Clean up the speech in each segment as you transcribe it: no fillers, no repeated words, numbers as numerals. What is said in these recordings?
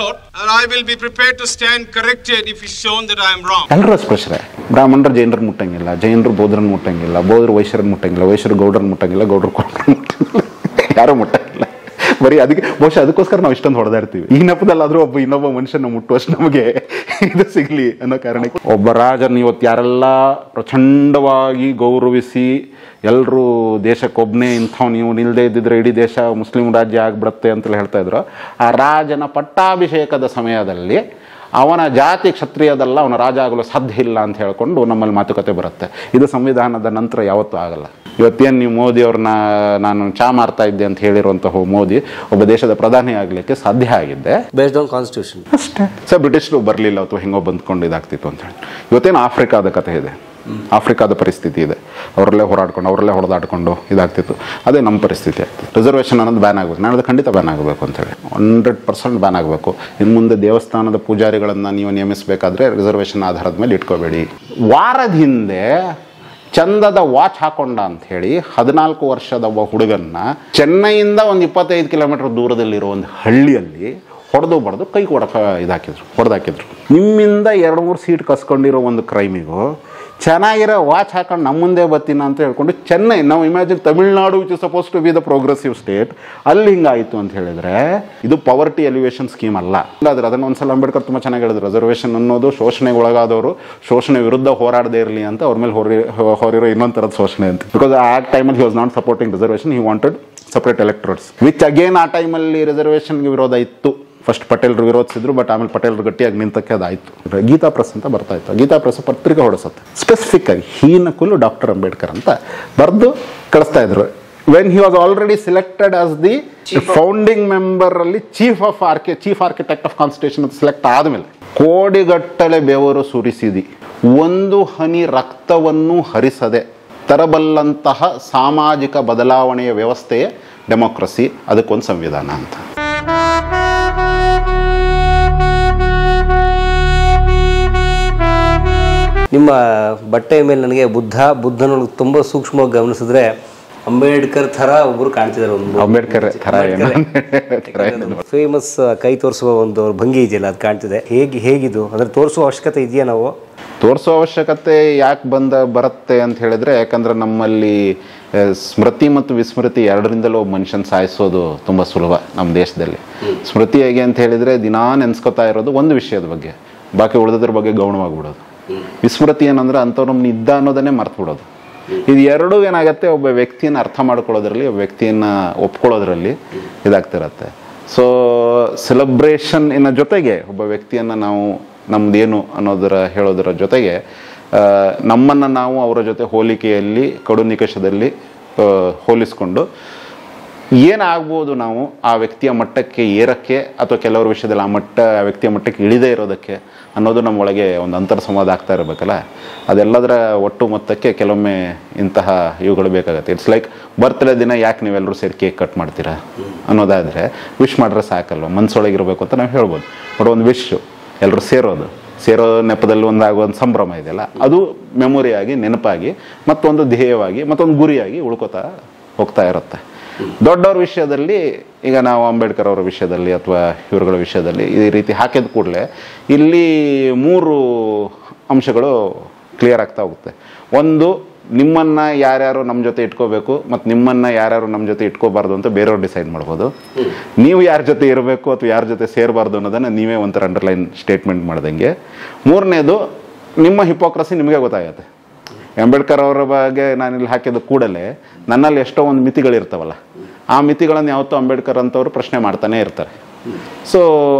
thought, and I will be prepared to stand corrected if it's shown that I am wrong. ಎಲ್ಲರೂ ಸ್ಪೆಷರೇ. ಬ್ರಾಹ್ಮಣರು ಜೈನರು ಮುಟ್ಟಂಗಿಲ್ಲ, ಜೈನರು ಬೌದ್ರನ್ನು ಮುಟ್ಟಂಗಿಲ್ಲ, ಬೌದ್ಧರು ವೈಶ್ಯರನ್ನು ಮುಟ್ಟಂಗಿಲ್ಲ, ವೈಶ್ಯರು ಗೌಡ್ರನ್ನು ಮುಟ್ಟಂಗಿಲ್ಲ, ಗೌಡ್ರು ಕೊಟ್ಟರನ್ನು ಮುಟ್ಟಂಗಿಲ್ಲ, ಯಾರೂ ಮುಟ್ಟಂಗಿಲ್ಲ. ಬರೀ ಅದಕ್ಕೆ ಬಹುಶಃ ಅದಕ್ಕೋಸ್ಕರ ನಾವು ಇಷ್ಟೊಂದು ಹೊಡೆದಾಡ್ತೀವಿ. ಈ ನೆಪದಲ್ಲಾದರೂ ಒಬ್ಬ ಇನ್ನೊಬ್ಬ ಮನುಷ್ಯನ ಮುಟ್ಟುವಷ್ಟು ನಮಗೆ ಇದು ಸಿಗಲಿ ಅನ್ನೋ ಕಾರಣಕ್ಕೆ ಒಬ್ಬ ರಾಜನ ಇವತ್ತು ಯಾರೆಲ್ಲ ಪ್ರಚಂಡವಾಗಿ ಗೌರವಿಸಿ ಎಲ್ಲರೂ ದೇಶಕ್ಕೊಬ್ಬನೇ ಇಂಥವ್ನು ನೀವು ನಿಲ್ಲದೆ ಇದ್ದಿದ್ರೆ ಇಡೀ ದೇಶ ಮುಸ್ಲಿಂ ರಾಜ್ಯ ಆಗಿಬಿಡುತ್ತೆ ಅಂತಲೇ ಹೇಳ್ತಾ ಇದ್ರು. ಆ ರಾಜನ ಪಟ್ಟಾಭಿಷೇಕದ ಸಮಯದಲ್ಲಿ ಅವನ ಜಾತಿ ಕ್ಷತ್ರಿಯದಲ್ಲ, ಅವನ ರಾಜ ಆಗಲು ಸಾಧ್ಯ ಇಲ್ಲ ಅಂತ ಹೇಳ್ಕೊಂಡು ನಮ್ಮಲ್ಲಿ ಮಾತುಕತೆ ಬರುತ್ತೆ. ಇದು ಸಂವಿಧಾನದ ನಂತರ ಯಾವತ್ತೂ ಆಗಲ್ಲ. ಇವತ್ತೇನು ನೀವು ಮೋದಿಯವ್ರನ್ನ ನಾನು ಚಾ ಮಾರ್ತಾ ಇದ್ದೆ ಅಂತ ಹೇಳಿರುವಂತಹ ಮೋದಿ ಒಬ್ಬ ದೇಶದ ಪ್ರಧಾನಿ ಆಗಲಿಕ್ಕೆ ಸಾಧ್ಯ ಆಗಿದ್ದೆ ಬೇಸ್ಡ್ ಆನ್ ಕಾನ್ಸ್ಟಿಟ್ಯೂಷನ್ ಅಷ್ಟೇ. ಬ್ರಿಟಿಷರು ಬರಲಿಲ್ಲ ಅಥವಾ ಹೆಂಗೋ ಬಂದ್ಕೊಂಡು ಇದಾಗ್ತಿತ್ತು ಅಂತ ಹೇಳಿ. ಇವತ್ತೇನು ಆಫ್ರಿಕಾದ ಕಥೆ ಇದೆ, ಆಫ್ರಿಕಾದ ಪರಿಸ್ಥಿತಿ ಇದೆ. ಅವರಲ್ಲೇ ಹೋರಾಡ್ಕೊಂಡು ಅವರಲ್ಲೇ ಹೊಡೆದಾಡ್ಕೊಂಡು ಇದಾಗ್ತಿತ್ತು. ಅದೇ ನಮ್ಮ ಪರಿಸ್ಥಿತಿ ಆಗ್ತಿತ್ತು. ರಿಸರ್ವೇಷನ್ ಅನ್ನೋದು ಬ್ಯಾನ್ ಆಗಬೇಕು. ನಾನು ಅದು ಖಂಡಿತ ಬ್ಯಾನ್ ಆಗಬೇಕು ಅಂತೇಳಿ 100% ಬ್ಯಾನ್ ಆಗಬೇಕು. ಇನ್ನು ಮುಂದೆ ದೇವಸ್ಥಾನದ ಪೂಜಾರಿಗಳನ್ನು ನೀವು ನೇಮಿಸಬೇಕಾದ್ರೆ ರಿಸರ್ವೇಷನ್ ಆಧಾರದ ಮೇಲೆ ಇಟ್ಕೋಬೇಡಿ. ವಾರದ ಹಿಂದೆ ಚಂದದ ವಾಚ್ ಹಾಕೊಂಡ ಅಂತ ಹೇಳಿ 14 ವರ್ಷದ ಒಬ್ಬ ಹುಡುಗನ್ನ ಚೆನ್ನೈಯಿಂದ ಒಂದು 25 ಕಿಲೋಮೀಟರ್ ದೂರದಲ್ಲಿರೋ ಒಂದು ಹಳ್ಳಿಯಲ್ಲಿ ಹೊಡೆದು ಕೈ ಹೊಡೆದಾಕಿದ್ರು. ನಿಮ್ಮಿಂದ 2-3 ಸೀಟ್ ಕಸ್ಕೊಂಡಿರೋ ಒಂದು ಕ್ರೈಮಿಗೂ ಚೆನ್ನಾಗಿರೋ ವಾಚ್ ಹಾಕೊಂಡು ನಮ್ಮ ಮುಂದೆ ಬರ್ತೀನ ಅಂತ ಹೇಳ್ಕೊಂಡು ಚೆನ್ನೈ, ನಾವು imagine Tamil Nadu which is suppose to be the progressive state, ಅಲ್ಲಿ ಹಿಂಗಾಯಿತು ಅಂತ ಹೇಳಿದ್ರೆ ಇದು ಪವರ್ಟಿ ಎಲಿವೇಷನ್ ಸ್ಕೀಮ್ ಅಲ್ಲ. ಆದರೆ ಅದನ್ನು ಒಂದ್ಸಲ ಅಂಬೇಡ್ಕರ್ ತುಂಬ ಚೆನ್ನಾಗಿ ಹೇಳಿದ್ರು. ರಿಸರ್ವೇಷನ್ ಅನ್ನೋದು ಶೋಷಣೆಗೆ ಒಳಗಾದವರು ಶೋಷಣೆ ವಿರುದ್ಧ ಹೋರಾಡದೇ ಇರಲಿ ಅಂತ, ಅವ್ರ ಮೇಲೆ ಹೊರಿರೋ ಇನ್ನೊಂದು ಥರದ ಶೋಷಣೆ ಅಂತ. ಬಿಕಾಸ್ ಆ ಟೈಮಲ್ಲಿ he was not supporting reservation, he wanted separate electrodes, which again ಆ ಟೈಮಲ್ಲಿ ರಿಸರ್ವೇಷನ್ಗೆ ವಿರೋಧ ಇತ್ತು. ಫಸ್ಟ್ ಪಟೇಲ್ರು ವಿರೋಧಿಸಿದ್ರು, ಬಟ್ ಆಮೇಲೆ ಪಟೇಲ್ರು ಗಟ್ಟಿಯಾಗಿ ನಿಂತಕ್ಕೆ ಅದಾಯಿತು. ಗೀತಾ ಪ್ರೆಸ್ ಅಂತ ಬರ್ತಾ ಇತ್ತು. ಗೀತಾ ಪ್ರೆಸ್ ಪತ್ರಿಕೆ ಹೊಡಿಸುತ್ತೆ. ಸ್ಪೆಸಿಫಿಕ್ ಆಗಿ ಹೀನಕುಲು ಡಾಕ್ಟರ್ ಅಂಬೇಡ್ಕರ್ ಅಂತ ಬರೆದು ಕಳಿಸ್ತಾ ಇದ್ರು. When he was already selected as the founding member ಅಲ್ಲಿ ಚೀಫ್ ಆರ್ಕಿಟೆಕ್ಟ್ ಆಫ್ ಕಾನ್ಸ್ಟಿಟ್ಯೂಷನ್ ಅಂತ ಸೆಲೆಕ್ಟ್ ಆದಮೇಲೆ ಕೋಡಿಗಟ್ಟಲೆ ಬೆವರು ಸುರಿಸಿದಿ, ಒಂದು ಹನಿ ರಕ್ತವನ್ನು ಹರಿಸದೆ ತರಬಲ್ಲಂತಹ ಸಾಮಾಜಿಕ ಬದಲಾವಣೆಯ ವ್ಯವಸ್ಥೆಯೇ ಡೆಮೋಕ್ರಸಿ, ಅದಕ್ಕೊಂದು ಸಂವಿಧಾನ ಅಂತ. ನಿಮ್ಮ ಬಟ್ಟೆಯ ಮೇಲೆ ನನಗೆ ಬುದ್ಧನೊಳಗೆ ತುಂಬ ಸೂಕ್ಷ್ಮವಾಗಿ ಗಮನಿಸಿದ್ರೆ ಅಂಬೇಡ್ಕರ್ ಥರ ಒಬ್ಬರು ಕಾಣ್ತಿದ್ದಾರೆ. ಅಂಬೇಡ್ಕರ್ ಥರ ಫೇಮಸ್ ಕೈ ತೋರಿಸುವ ಒಂದು ಭಂಗಿ ಇದೆಯಲ್ಲ, ಅದು ಕಾಣ್ತಿದೆ. ಹೇಗಿದು ಅಂದರೆ ತೋರಿಸುವ ಅವಶ್ಯಕತೆ ಇದೆಯಾ? ನಾವು ತೋರಿಸೋ ಅವಶ್ಯಕತೆ ಯಾಕೆ ಬರುತ್ತೆ ಅಂತ ಹೇಳಿದ್ರೆ, ಯಾಕಂದ್ರೆ ನಮ್ಮಲ್ಲಿ ಸ್ಮೃತಿ ಮತ್ತು ವಿಸ್ಮೃತಿ ಎರಡರಿಂದಲೂ ಒಬ್ಬ ಮನುಷ್ಯನ ಸಾಯಿಸೋದು ತುಂಬ ಸುಲಭ ನಮ್ಮ ದೇಶದಲ್ಲಿ. ಸ್ಮೃತಿ ಹೇಗೆ ಅಂತ ಹೇಳಿದ್ರೆ ದಿನಾ ನೆನೆಸ್ಕೊತಾ ಇರೋದು ಒಂದು ವಿಷಯದ ಬಗ್ಗೆ, ಬಾಕಿ ಉಳಿದದ್ರ ಬಗ್ಗೆ ಗೌಣವಾಗಿಬಿಡೋದು. ವಿಸ್ಮೃತಿ ಏನಂದ್ರೆ ಅಂಥವ್ರು ಇದ್ದ ಅನ್ನೋದನ್ನೇ ಮರ್ತು ಬಿಡೋದು. ಇದು ಎರಡೂ ಏನಾಗುತ್ತೆ, ಒಬ್ಬ ವ್ಯಕ್ತಿಯನ್ನು ಅರ್ಥ ಮಾಡ್ಕೊಳ್ಳೋದ್ರಲ್ಲಿ, ಒಬ್ಬ ವ್ಯಕ್ತಿಯನ್ನು ಒಪ್ಕೊಳ್ಳೋದ್ರಲ್ಲಿ ಇದಾಗ್ತಿರತ್ತೆ. ಸೊ ಸೆಲೆಬ್ರೇಷನ್ ಜೊತೆಗೆ ಒಬ್ಬ ವ್ಯಕ್ತಿಯನ್ನು ನಾವು ನಮ್ದೇನು ಅನ್ನೋದರ ಹೇಳೋದರ ಜೊತೆಗೆ ನಮ್ಮನ್ನು ನಾವು ಅವರ ಜೊತೆ ಹೋಲಿಕೆಯಲ್ಲಿ ಕಡು ನಿಕಷದಲ್ಲಿ ಹೋಲಿಸ್ಕೊಂಡು ಏನಾಗ್ಬೋದು ನಾವು ಆ ವ್ಯಕ್ತಿಯ ಮಟ್ಟಕ್ಕೆ ಏರಕ್ಕೆ, ಅಥವಾ ಕೆಲವರ ವಿಷಯದಲ್ಲಿ ಆ ವ್ಯಕ್ತಿಯ ಮಟ್ಟಕ್ಕೆ ಇಳಿದೇ ಇರೋದಕ್ಕೆ ಅನ್ನೋದು ನಮ್ಮೊಳಗೆ ಒಂದು ಅಂತರ್ ಸಂವಾದ ಆಗ್ತಾ ಇರಬೇಕಲ್ಲ. ಅದೆಲ್ಲದರ ಒಟ್ಟು ಮೊತ್ತಕ್ಕೆ ಕೆಲವೊಮ್ಮೆ ಇಂತಹ ಇವುಗಳು ಬೇಕಾಗುತ್ತೆ. ಇಟ್ಸ್ ಲೈಕ್ ಬರ್ತ್ಡೇ ದಿನ ಯಾಕೆ ನೀವೆಲ್ಲರೂ ಸೇರಿ ಕೇಕ್ ಕಟ್ ಮಾಡ್ತೀರಾ ಅನ್ನೋದಾದರೆ ವಿಶ್ ಮಾಡಿದ್ರೆ ಸಾಕಲ್ವ, ಮನಸ್ಸೊಳಗಿರಬೇಕು ಅಂತ ನಾವು ಹೇಳ್ಬೋದು. ಬಟ್ ಒಂದು ವಿಶ್ ಎಲ್ಲರೂ ಸೇರೋ ನೆಪದಲ್ಲಿ ಒಂದು ಸಂಭ್ರಮ ಇದೆಯಲ್ಲ, ಅದು ಮೆಮೊರಿಯಾಗಿ, ನೆನಪಾಗಿ, ಮತ್ತೊಂದು ಧ್ಯೇಯವಾಗಿ, ಮತ್ತೊಂದು ಗುರಿಯಾಗಿ ಉಳ್ಕೋತಾ ಹೋಗ್ತಾ ಇರುತ್ತೆ. ದೊಡ್ಡವ್ರ ವಿಷಯದಲ್ಲಿ, ಈಗ ನಾವು ಅಂಬೇಡ್ಕರ್ ಅವರ ವಿಷಯದಲ್ಲಿ ಅಥವಾ ಇವರುಗಳ ವಿಷಯದಲ್ಲಿ ಈ ರೀತಿ ಹಾಕಿದ ಕೂಡಲೇ ಇಲ್ಲಿ 3 ಅಂಶಗಳು ಕ್ಲಿಯರ್ ಆಗ್ತಾ ಹೋಗುತ್ತೆ. ಒಂದು, ನಿಮ್ಮನ್ನು ಯಾರ್ಯಾರು ನಮ್ಮ ಜೊತೆ ಇಟ್ಕೋಬೇಕು ಮತ್ತು ನಿಮ್ಮನ್ನು ಯಾರ್ಯಾರು ನಮ್ಮ ಜೊತೆ ಇಟ್ಕೋಬಾರ್ದು ಅಂತ ಬೇರೆಯವ್ರು ಡಿಸೈಡ್ ಮಾಡ್ಬೋದು. ನೀವು ಯಾರ ಜೊತೆ ಇರಬೇಕು ಅಥವಾ ಯಾರ ಜೊತೆ ಸೇರಬಾರ್ದು ಅನ್ನೋದನ್ನು ನೀವೇ ಒಂಥರ ಅಂಡರ್ಲೈನ್ ಸ್ಟೇಟ್ಮೆಂಟ್ ಮಾಡ್ದಂಗೆ. 3ನೇದು, ನಿಮ್ಮ ಹಿಪೋಕ್ರಸಿ ನಿಮಗೆ ಗೊತ್ತಾಗುತ್ತೆ. ಅಂಬೇಡ್ಕರ್ ಅವರ ಬಗ್ಗೆ ನಾನಿಲ್ಲಿ ಹಾಕಿದ ಕೂಡಲೇ ನನ್ನಲ್ಲಿ ಎಷ್ಟೋ ಒಂದು ಮಿತಿಗಳಿರ್ತಾವಲ್ಲ, ಆ ಮಿತಿಗಳನ್ನು ಯಾವತ್ತೂ ಅಂಬೇಡ್ಕರ್ ಅಂತವರು ಪ್ರಶ್ನೆ ಮಾಡ್ತಾನೆ ಇರ್ತಾರೆ. ಸೊ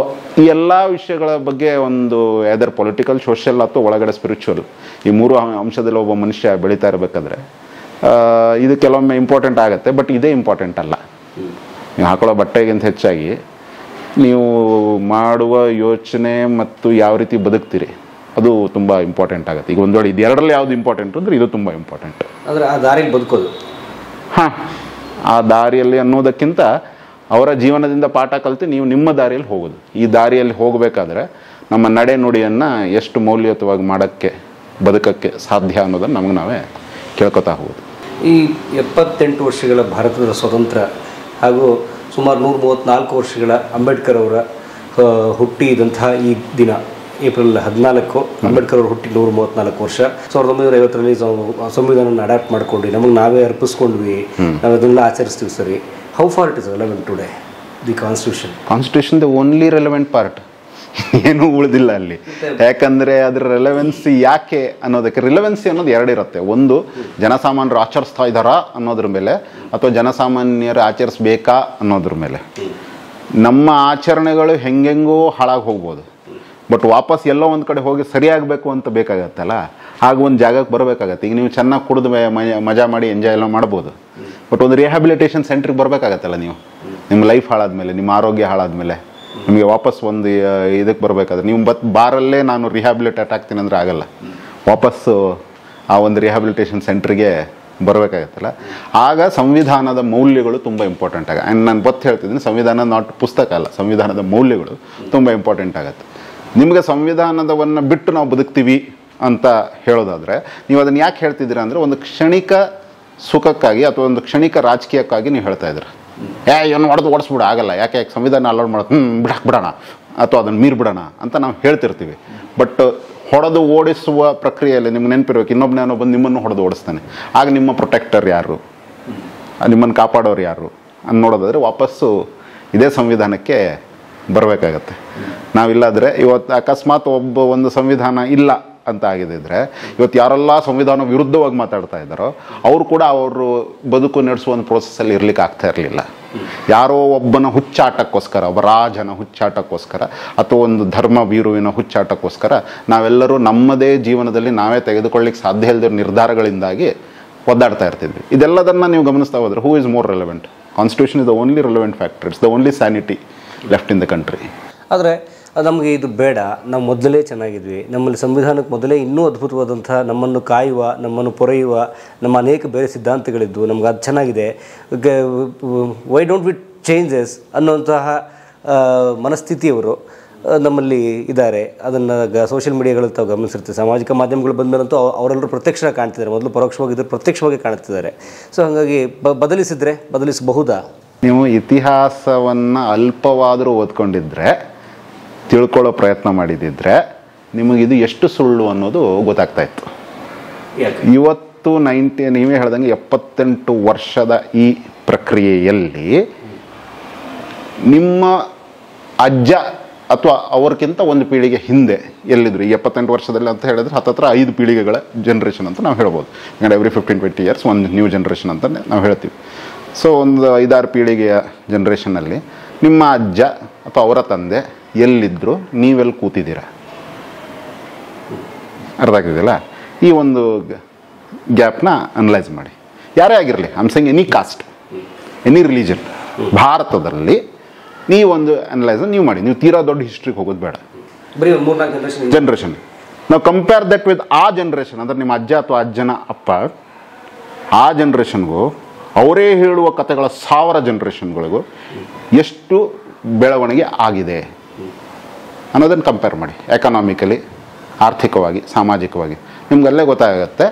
ಈ ಎಲ್ಲ ವಿಷಯಗಳ ಬಗ್ಗೆ ಒಂದು ಯಾವ್ದಾರು ಪೊಲಿಟಿಕಲ್, ಸೋಷಿಯಲ್ ಅಥವಾ ಒಳಗಡೆ ಸ್ಪಿರಿಚುವಲ್, ಈ 3 ಅಂಶದಲ್ಲಿ ಒಬ್ಬ ಮನುಷ್ಯ ಬೆಳೀತಾ ಇರಬೇಕಾದ್ರೆ ಇದು ಕೆಲವೊಮ್ಮೆ ಇಂಪಾರ್ಟೆಂಟ್ ಆಗುತ್ತೆ. ಬಟ್ ಇದೇ ಇಂಪಾರ್ಟೆಂಟ್ ಅಲ್ಲ. ನೀವು ಹಾಕೊಳ್ಳೋ ಬಟ್ಟೆಗಿಂತ ಹೆಚ್ಚಾಗಿ ನೀವು ಮಾಡುವ ಯೋಚನೆ ಮತ್ತು ಯಾವ ರೀತಿ ಬದುಕ್ತೀರಿ ಅದು ತುಂಬ ಇಂಪಾರ್ಟೆಂಟ್ ಆಗುತ್ತೆ. ಈಗ ಒಂದು ವೇಳೆ ಇದು ಎರಡರಲ್ಲಿ ಯಾವುದು ಇಂಪಾರ್ಟೆಂಟ್ ಅಂದರೆ ಇದು ತುಂಬ ಇಂಪಾರ್ಟೆಂಟ್. ಅಂದರೆ ಆ ದಾರಿಯಲ್ಲಿ ಬದುಕೋದು, ಆ ದಾರಿಯಲ್ಲಿ ಅನ್ನೋದಕ್ಕಿಂತ ಅವರ ಜೀವನದಿಂದ ಪಾಠ ಕಲಿತು ನೀವು ನಿಮ್ಮ ದಾರಿಯಲ್ಲಿ ಹೋಗೋದು. ಈ ದಾರಿಯಲ್ಲಿ ಹೋಗಬೇಕಾದ್ರೆ ನಮ್ಮ ನಡೆ ನುಡಿಯನ್ನು ಎಷ್ಟು ಮೌಲ್ಯಯುತವಾಗಿ ಮಾಡೋಕ್ಕೆ, ಬದುಕಕ್ಕೆ ಸಾಧ್ಯ ಅನ್ನೋದನ್ನು ನಮಗೆ ನಾವೇ ಕೇಳ್ಕೊತಾ ಹೋಗೋದು. ಈ 78 ವರ್ಷಗಳ ಭಾರತದ ಸ್ವತಂತ್ರ ಹಾಗೂ ಸುಮಾರು 134 ವರ್ಷಗಳ ಅಂಬೇಡ್ಕರ್ ಅವರ ಹುಟ್ಟಿದಂತಹ ಈ ದಿನ ಏಪ್ರಿಲ್ 14 ಅಂಬೇಡ್ಕರ್ ಅವರು ಹುಟ್ಟಿ 134 ವರ್ಷ. 1950ರಲ್ಲಿ ಸಂವಿಧಾನ ಅಡಾಪ್ಟ್ ಮಾಡ್ಕೊಂಡು ನಮಗೆ ನಾವೇ ಅರ್ಪಿಸ್ಕೊಂಡ್ವಿ, ನಾವು ಅದನ್ನೆಲ್ಲ ಆಚರಿಸ್ತೀವಿ. ಸರಿ, how far it is relevant today the constitution the only relevant part. ಏನೂ ಉಳಿದಿಲ್ಲ ಅಲ್ಲಿ. ಯಾಕಂದರೆ ಅದರ ರೆಲೆವೆನ್ಸಿ ಯಾಕೆ ಅನ್ನೋದಕ್ಕೆ, ರಿಲೆವೆನ್ಸಿ ಅನ್ನೋದು ಎರಡಿರುತ್ತೆ. ಒಂದು, ಜನಸಾಮಾನ್ಯರು ಆಚರಿಸ್ತಾ ಇದ್ದಾರಾ ಅನ್ನೋದ್ರ ಮೇಲೆ, ಅಥವಾ ಜನಸಾಮಾನ್ಯರು ಆಚರಿಸ್ಬೇಕಾ ಅನ್ನೋದ್ರ ಮೇಲೆ. ನಮ್ಮ ಆಚರಣೆಗಳು ಹೆಂಗೆಂಗೋ ಹಾಳಾಗಿ ಹೋಗ್ಬೋದು, ಬಟ್ ವಾಪಸ್ ಎಲ್ಲೋ ಒಂದು ಕಡೆ ಹೋಗಿ ಸರಿಯಾಗಬೇಕು ಅಂತ ಬೇಕಾಗತ್ತಲ್ಲ, ಆಗ ಒಂದು ಜಾಗಕ್ಕೆ ಬರಬೇಕಾಗತ್ತೆ. ಈಗ ನೀವು ಚೆನ್ನಾಗಿ ಕುಡಿದು ಮಜಾ ಮಾಡಿ ಎಂಜಾಯ್ ಎಲ್ಲ ಮಾಡ್ಬೋದು, ಬಟ್ ಒಂದು ರಿಹ್ಯಾಬಿಲಿಟೇಷನ್ ಸೆಂಟ್ರಿಗೆ ಬರಬೇಕಾಗತ್ತಲ್ಲ. ನೀವು ನಿಮ್ಮ ಲೈಫ್ ಹಾಳಾದ್ಮೇಲೆ, ನಿಮ್ಮ ಆರೋಗ್ಯ ಹಾಳಾದ್ಮೇಲೆ ನಿಮಗೆ ವಾಪಸ್ ಒಂದು ಇದಕ್ಕೆ ಬರಬೇಕಾದ್ರೆ, ನೀವು ಬಾರಲ್ಲೇ ನಾನು ರಿಹ್ಯಾಬಿಲಿಟೇಟ್ ಆಗ್ತೀನಿ ಅಂದರೆ ಆಗಲ್ಲ. ವಾಪಸ್ಸು ಆ ಒಂದು ರಿಹ್ಯಾಬಿಲಿಟೇಷನ್ ಸೆಂಟ್ರಿಗೆ ಬರಬೇಕಾಗತ್ತಲ್ಲ. ಆಗ ಸಂವಿಧಾನದ ಮೌಲ್ಯಗಳು ತುಂಬ ಇಂಪಾರ್ಟೆಂಟ್ ಆಗ. ಆ್ಯಂಡ್ ನಾನು ಹೇಳ್ತಿದ್ದೀನಿ, ಸಂವಿಧಾನ ನಾಟ್ ಪುಸ್ತಕ ಅಲ್ಲ, ಸಂವಿಧಾನದ ಮೌಲ್ಯಗಳು ತುಂಬ ಇಂಪಾರ್ಟೆಂಟ್ ಆಗುತ್ತೆ. ನಿಮಗೆ ಸಂವಿಧಾನದವನ್ನು ಬಿಟ್ಟು ನಾವು ಬದುಕ್ತೀವಿ ಅಂತ ಹೇಳೋದಾದರೆ, ನೀವು ಅದನ್ನು ಯಾಕೆ ಹೇಳ್ತಿದ್ದೀರಾ ಅಂದರೆ, ಒಂದು ಕ್ಷಣಿಕ ಸುಖಕ್ಕಾಗಿ ಅಥವಾ ಒಂದು ಕ್ಷಣಿಕ ರಾಜಕೀಯಕ್ಕಾಗಿ ನೀವು ಹೇಳ್ತಾ ಇದ್ದೀರ. ಏನು ಹೊಡೆದು ಓಡಿಸ್ಬಿಡ ಆಗಲ್ಲ, ಯಾಕೆ ಸಂವಿಧಾನ ಅಲೌಡ್ ಮಾಡೋದು, ಬಿಡೋಣ ಅಥವಾ ಅದನ್ನು ಮೀರ್ಬಿಡೋಣ ಅಂತ ನಾವು ಹೇಳ್ತಿರ್ತೀವಿ. ಬಟ್ ಹೊಡೆದು ಓಡಿಸುವ ಪ್ರಕ್ರಿಯೆಯಲ್ಲಿ ನಿಮ್ಗೆ ನೆನಪಿರ್ಬೇಕು, ಇನ್ನೊಬ್ಬನೇನೋ ಬಂದು ನಿಮ್ಮನ್ನು ಹೊಡೆದು ಓಡಿಸ್ತಾನೆ. ಆಗ ನಿಮ್ಮ ಪ್ರೊಟೆಕ್ಟರ್ ಯಾರು, ನಿಮ್ಮನ್ನು ಕಾಪಾಡೋರು ಯಾರು ಅನ್ನೋದಾದರೆ ವಾಪಸ್ಸು ಇದೇ ಸಂವಿಧಾನಕ್ಕೆ ಬರಬೇಕಾಗತ್ತೆ. ನಾವಿಲ್ಲಾದರೆ ಇವತ್ತು ಅಕಸ್ಮಾತ್ ಒಂದು ಸಂವಿಧಾನ ಇಲ್ಲ ಅಂತ ಆಗಿದ್ದರೆ, ಇವತ್ತು ಯಾರೆಲ್ಲ ಸಂವಿಧಾನ ವಿರುದ್ಧವಾಗಿ ಮಾತಾಡ್ತಾ ಇದ್ದಾರೋ ಅವರು ಕೂಡ ಅವರು ಬದುಕು ನಡೆಸುವ ಒಂದು ಪ್ರೋಸೆಸ್ಸಲ್ಲಿ ಇರಲಿಕ್ಕೆ ಆಗ್ತಾ ಇರಲಿಲ್ಲ. ಯಾರೋ ಒಬ್ಬನ ಹುಚ್ಚಾಟಕ್ಕೋಸ್ಕರ, ಒಬ್ಬ ರಾಜನ ಹುಚ್ಚಾಟಕ್ಕೋಸ್ಕರ ಅಥವಾ ಒಂದು ಧರ್ಮ ವೀರುವಿನ ಹುಚ್ಚಾಟಕ್ಕೋಸ್ಕರ ನಾವೆಲ್ಲರೂ ನಮ್ಮದೇ ಜೀವನದಲ್ಲಿ ನಾವೇ ತೆಗೆದುಕೊಳ್ಳಿಕ್ಕೆ ಸಾಧ್ಯ ಇಲ್ಲದ ನಿರ್ಧಾರಗಳಿಂದಾಗಿ ಒದ್ದಾಡ್ತಾ ಇರ್ತಿದ್ವಿ. ಇದೆಲ್ಲದನ್ನು ನೀವು ಗಮನಿಸ್ತಾ ಹೋದರೆ, who is more relevant? Constitution is the only relevant factor. It's the only sanity left in the country. ಆದರೆ ನಮಗೆ ಇದು ಬೇಡ, ನಾವು ಮೊದಲೇ ಚೆನ್ನಾಗಿದ್ವಿ, ನಮ್ಮಲ್ಲಿ ಸಂವಿಧಾನಕ್ಕೆ ಮೊದಲೇ ಇನ್ನೂ ಅದ್ಭುತವಾದಂಥ ನಮ್ಮನ್ನು ಕಾಯುವ, ನಮ್ಮನ್ನು ಪೊರೆಯುವ ನಮ್ಮ ಅನೇಕ ಬೇರೆ ಸಿದ್ಧಾಂತಗಳಿದ್ವು, ನಮ್ಗೆ ಅದು ಚೆನ್ನಾಗಿದೆ, ವೈ ಡೋಂಟ್ ವಿ ಚೇಂಜಸ್ ಅನ್ನುವಂತಹ ಮನಸ್ಥಿತಿಯವರು ನಮ್ಮಲ್ಲಿ ಇದ್ದಾರೆ. ಅದನ್ನು ಸೋಷಿಯಲ್ ಮೀಡಿಯಾಗಳಲ್ಲಿ ತಾವು ಗಮನಿಸಿರ್ತೀವಿ. ಸಾಮಾಜಿಕ ಮಾಧ್ಯಮಗಳು ಬಂದಮೇಲಂತೂ ಅವರೆಲ್ಲರೂ ಪ್ರತ್ಯಕ್ಷವಾಗಿ ಕಾಣ್ತಿದ್ದಾರೆ, ಮೊದಲು ಪರೋಕ್ಷವಾಗಿದ್ದರೆ ಪ್ರತ್ಯಕ್ಷವಾಗಿ ಕಾಣ್ತಿದ್ದಾರೆ. ಸೊ ಹಾಗಾಗಿ ಬದಲಿಸಿದರೆ ಬದಲಿಸಬಹುದಾ? ನೀವು ಇತಿಹಾಸವನ್ನು ಅಲ್ಪವಾದರೂ ಓದ್ಕೊಂಡಿದ್ರೆ, ತಿಳ್ಕೊಳ್ಳೋ ಪ್ರಯತ್ನ ಮಾಡಿದಿದ್ರೆ, ನಿಮಗಿದು ಎಷ್ಟು ಸುಳ್ಳು ಅನ್ನೋದು ಗೊತ್ತಾಗ್ತಾ ಇತ್ತು. ಇವತ್ತು ನೀವೇ ಹೇಳ್ದಂಗೆ 78 ವರ್ಷದ ಈ ಪ್ರಕ್ರಿಯೆಯಲ್ಲಿ ನಿಮ್ಮ ಅಜ್ಜ ಅಥವಾ ಅವ್ರಿಗಿಂತ ಒಂದು ಪೀಳಿಗೆ ಹಿಂದೆ ಎಲ್ಲಿದ್ರು, ಈ 78 ವರ್ಷದಲ್ಲಿ ಅಂತ ಹೇಳಿದ್ರೆ ಹತ್ತತ್ರ 5 ಪೀಳಿಗೆಗಳ ಜನ್ರೇಷನ್ ಅಂತ ನಾವು ಹೇಳ್ಬೋದು. ಯಾಕಂದರೆ ಎವ್ರಿ 15-20 ಇಯರ್ಸ್ ಒಂದು ನ್ಯೂ ಜನ್ರೇಷನ್ ಅಂತ ನಾವು ಹೇಳ್ತೀವಿ. ಸೊ ಒಂದು 5-6 ಪೀಳಿಗೆಯ ಜನ್ರೇಷನ್ನಲ್ಲಿ ನಿಮ್ಮ ಅಜ್ಜ ಅಥವಾ ಅವರ ತಂದೆ ಎಲ್ಲಿದ್ದರು, ನೀವೆಲ್ಲಿ ಕೂತಿದ್ದೀರ, ಅರ್ಥ ಆಗ್ತಿದೆಯಲ್ಲ? ಈ ಒಂದು ಗ್ಯಾಪ್ನ ಅನಲೈಸ್ ಮಾಡಿ. ಯಾರೇ ಆಗಿರಲಿ, I am saying any cost, any religion, ಭಾರತದಲ್ಲಿ ನೀವೊಂದು ಅನಲೈಸ್ ನೀವು ಮಾಡಿ. ನೀವು ತೀರಾ ದೊಡ್ಡ ಹಿಸ್ಟ್ರಿಗೆ ಹೋಗೋದು ಬೇಡ, ಬರೀ 3-4 ಜನ್ರೇಷನ್. ನಾವು ಕಂಪೇರ್ ದಟ್ ವಿತ್ ಆ ಜನ್ರೇಷನ್, ಅಂದರೆ ನಿಮ್ಮ ಅಜ್ಜ ಅಥವಾ ಅಜ್ಜನ ಅಪ್ಪ, ಆ ಜನ್ರೇಷನ್ಗೂ ಅವರೇ ಹೇಳುವ ಕಥೆಗಳ 1000 ಜನ್ರೇಷನ್ಗಳಿಗೂ ಎಷ್ಟು ಬೆಳವಣಿಗೆ ಆಗಿದೆ ಅನ್ನೋದನ್ನು ಕಂಪೇರ್ ಮಾಡಿ. ಎಕನಾಮಿಕಲಿ, ಆರ್ಥಿಕವಾಗಿ, ಸಾಮಾಜಿಕವಾಗಿ ನಿಮ್ಗಲ್ಲೇ ಗೊತ್ತಾಗುತ್ತೆ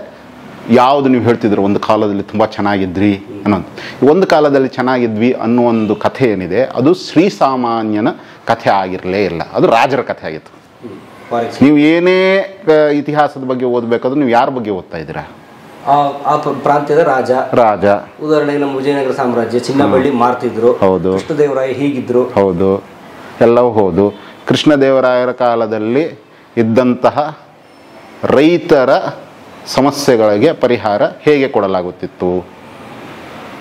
ಯಾವುದು ನೀವು ಹೇಳ್ತಿದ್ರು ಒಂದು ಕಾಲದಲ್ಲಿ ತುಂಬ ಚೆನ್ನಾಗಿದ್ರಿ ಅನ್ನೋದು. ಒಂದು ಕಾಲದಲ್ಲಿ ಚೆನ್ನಾಗಿದ್ವಿ ಅನ್ನೋ ಒಂದು ಕಥೆ ಏನಿದೆ, ಅದು ಶ್ರೀಸಾಮಾನ್ಯನ ಕಥೆ ಆಗಿರಲೇ ಇಲ್ಲ, ಅದು ರಾಜರ ಕಥೆ ಆಗಿತ್ತು. ನೀವು ಏನೇ ಇತಿಹಾಸದ ಬಗ್ಗೆ ಓದಬೇಕಾದ್ರೂ ನೀವು ಯಾರ ಬಗ್ಗೆ ಓದ್ತಾ ಇದ್ದೀರಾ? ಆ ಪ್ರಾಂತ್ಯದ ರಾಜ. ಉದಾಹರಣೆಗೆ ನಮ್ಮ ವಿಜಯನಗರ ಸಾಮ್ರಾಜ್ಯ, ಚಿನ್ನಬಳ್ಳಿ ಮಾರ್ತಿದ್ರು, ಹೌದು, ಕೃಷ್ಣದೇವರಾಯ ಹೀಗಿದ್ರು, ಹೌದು, ಎಲ್ಲವೂ ಹೌದು. ಕೃಷ್ಣದೇವರಾಯರ ಕಾಲದಲ್ಲಿ ಇದ್ದಂತಹ ರೈತರ ಸಮಸ್ಯೆಗಳಿಗೆ ಪರಿಹಾರ ಹೇಗೆ ಕೊಡಲಾಗುತ್ತಿತ್ತು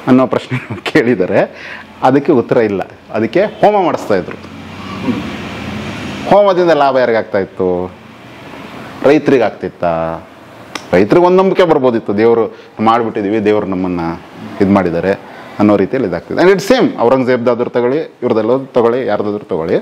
ಅನ್ನೋ ಪ್ರಶ್ನೆ ಕೇಳಿದರೆ ಅದಕ್ಕೆ ಉತ್ತರ ಇಲ್ಲ. ಅದಕ್ಕೆ ಹೋಮ ಮಾಡಿಸ್ತಾ ಇದ್ರು. ಹೋಮದಿಂದ ಲಾಭ ಯಾರಿಗಾಗ್ತಾ ಇತ್ತು? ರೈತರಿಗೆ ಆಗ್ತಿತ್ತಾ? ರೈತರಿಗೆ ಒಂದು ನಂಬಿಕೆ ಬರ್ಬೋದಿತ್ತು, ದೇವರು ಮಾಡಿಬಿಟ್ಟಿದ್ದೀವಿ, ದೇವರು ನಮ್ಮನ್ನು ಇದು ಮಾಡಿದ್ದಾರೆ ಅನ್ನೋ ರೀತಿಯಲ್ಲಿ ಇದಾಗ್ತಿದೆ. ಆ್ಯಂಡ್ ಇಟ್ ಸೇಮ್, ಔರಂಗಜೇಬ್ದಾದ್ರೂ ತಗೊಳ್ಳಿ, ಇವ್ರದ್ದೆಲ್ಲ ತಗೊಳ್ಳಿ, ಯಾರ್ದಾದ್ರೂ ತಗೊಳ್ಳಿ,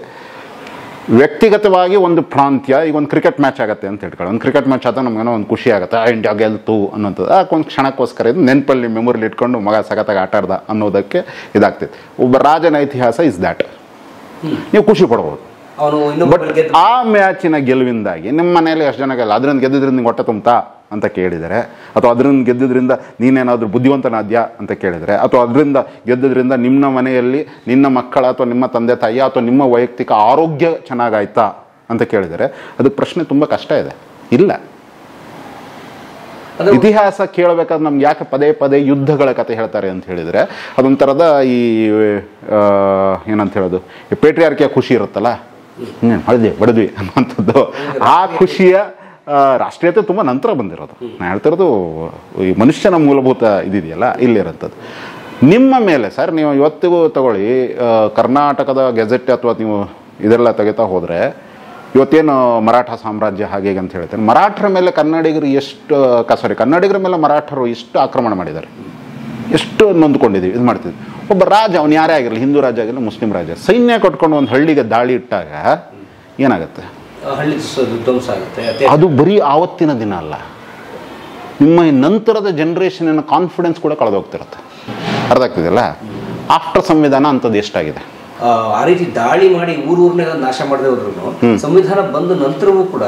ವ್ಯಕ್ತಿಗತವಾಗಿ ಒಂದು ಪ್ರಾಂತ್ಯ, ಈಗ ಒಂದು ಕ್ರಿಕೆಟ್ ಮ್ಯಾಚ್ ಆಗುತ್ತೆ ಅಂತ ಹೇಳ್ಕೊಳ್ಳಿ. ಒಂದು ಕ್ರಿಕೆಟ್ ಮ್ಯಾಚ್ ಆದ ನಮಗೇನೋ ಒಂದು ಖುಷಿ ಆಗುತ್ತೆ, ಇಂಡಿಯಾ ಗೆಲ್ತು ಅನ್ನೋಂಥದ್ದು. ಒಂದು ಕ್ಷಣಕ್ಕೋಸ್ಕರ ಇದು ನೆನಪಲ್ಲಿ ಮೆಮೊರಿಲಿ ಇಟ್ಕೊಂಡು ಮಗ ಸಖತ್ತಾಗಿ ಆಟ ಆಡ್ದ ಅನ್ನೋದಕ್ಕೆ ಇದಾಗ್ತೈತೆ. ಒಬ್ಬ ರಾಜನ ಇತಿಹಾಸ ಇಸ್ ದ್ಯಾಟ್. ನೀವು ಖುಷಿ ಪಡ್ಬೋದು, ಬಟ್ ಆ ಮ್ಯಾಚಿನ ಗೆಲುವಿಂದಾಗಿ ನಿಮ್ಮ ಮನೆಯಲ್ಲಿ ಎಷ್ಟು ಜನ ಗೆಲ್ಲ ಅದರಿಂದ ಗೆದ್ದಿದ್ರಿಂದ ನಿಂಗೆ ಹೊಟ್ಟೆ ತುಂಬ್ತಾ ಅಂತ ಕೇಳಿದರೆ, ಅಥವಾ ಅದರಿಂದ ಗೆದ್ದಿದ್ರಿಂದ ನೀನೇನಾದರೂ ಬುದ್ಧಿವಂತನಾದ್ಯಾ ಅಂತ ಕೇಳಿದರೆ, ಅಥವಾ ಅದರಿಂದ ಗೆದ್ದಿದ್ರಿಂದ ನಿಮ್ಮ ಮನೆಯಲ್ಲಿ ನಿನ್ನ ಮಕ್ಕಳ ಅಥವಾ ನಿಮ್ಮ ತಂದೆ ತಾಯಿ ಅಥವಾ ನಿಮ್ಮ ವೈಯಕ್ತಿಕ ಆರೋಗ್ಯ ಚೆನ್ನಾಗಾಯ್ತಾ ಅಂತ ಕೇಳಿದರೆ ಅದಕ್ಕೆ ಪ್ರಶ್ನೆ ತುಂಬ ಕಷ್ಟ ಇದೆ. ಇಲ್ಲ, ಇತಿಹಾಸ ಕೇಳಬೇಕಾದ್ರೆ ನಮ್ಗೆ ಯಾಕೆ ಪದೇ ಪದೇ ಯುದ್ಧಗಳ ಕತೆ ಹೇಳ್ತಾರೆ ಅಂತ ಹೇಳಿದರೆ ಅದೊಂಥರದ ಈ ಏನಂತ ಹೇಳೋದು, ಈ ಪೇಟ್ರಿಯಾರ್ಕಿಯ ಖುಷಿ ಇರುತ್ತಲ್ಲ, ಹೊಡೆದ್ವಿ ಬಡದ್ವಿ ಅನ್ನುವಂಥದ್ದು, ಆ ಖುಷಿಯ ರಾಷ್ಟ್ರೀಯತೆ ತುಂಬ ನಂತರ ಬಂದಿರೋದು. ನಾನು ಹೇಳ್ತಿರೋದು ಈ ಮನುಷ್ಯನ ಮೂಲಭೂತ ಇದಿದೆಯಲ್ಲ ಇಲ್ಲಿರೋಂಥದ್ದು. ನಿಮ್ಮ ಮೇಲೆ ಸರ್ ನೀವು ಇವತ್ತಿಗೂ ತಗೊಳ್ಳಿ, ಕರ್ನಾಟಕದ ಗೆಜೆಟ್ ಅಥವಾ ನೀವು ಇದೆಲ್ಲ ತೆಗಿತಾ ಹೋದರೆ ಇವತ್ತೇನು ಮರಾಠ ಸಾಮ್ರಾಜ್ಯ ಹಾಗೆ ಅಂತ ಹೇಳ್ತೇನೆ, ಮರಾಠರ ಮೇಲೆ ಕನ್ನಡಿಗರು ಕನ್ನಡಿಗರ ಮೇಲೆ ಮರಾಠರು ಎಷ್ಟು ಆಕ್ರಮಣ ಮಾಡಿದ್ದಾರೆ, ಎಷ್ಟು ನೊಂದ್ಕೊಂಡಿದ್ದೀವಿ, ಇದು ಮಾಡ್ತಿದ್ವಿ. ಒಬ್ಬ ರಾಜ, ಅವನು ಯಾರೇ ಆಗಿರಲಿ, ಹಿಂದೂ ರಾಜ ಆಗಿರಲಿ ಮುಸ್ಲಿಂ ರಾಜ, ಸೈನ್ಯ ಕಟ್ಕೊಂಡು ಒಂದು ಹಳ್ಳಿಗೆ ದಾಳಿ ಇಟ್ಟಾಗ ಏನಾಗುತ್ತೆ? ಅದು ಬರೀ ಆವತ್ತಿನ ದಿನ ಅಲ್ಲ, ನಿಮ್ಮ ನಂತರದ ಜನ್ರೇಷನ್ನ ಕಾನ್ಫಿಡೆನ್ಸ್ ಕೂಡ ಕಳೆದೋಗ್ತಿರುತ್ತೆ. ಅರ್ಥ ಆಗ್ತಿದೆಯಲ್ಲ? ಆಫ್ಟರ್ ಸಂವಿಧಾನ ಅಂಥದ್ದು ಎಷ್ಟಾಗಿದೆ. ಆ ರೀತಿ ದಾಳಿ ಮಾಡಿ ಊರೂರ್ನೇ ನಾಶ ಮಾಡದೆ ಹೋದ್ರು ಸಂವಿಧಾನ ಬಂದ ನಂತರವೂ ಕೂಡ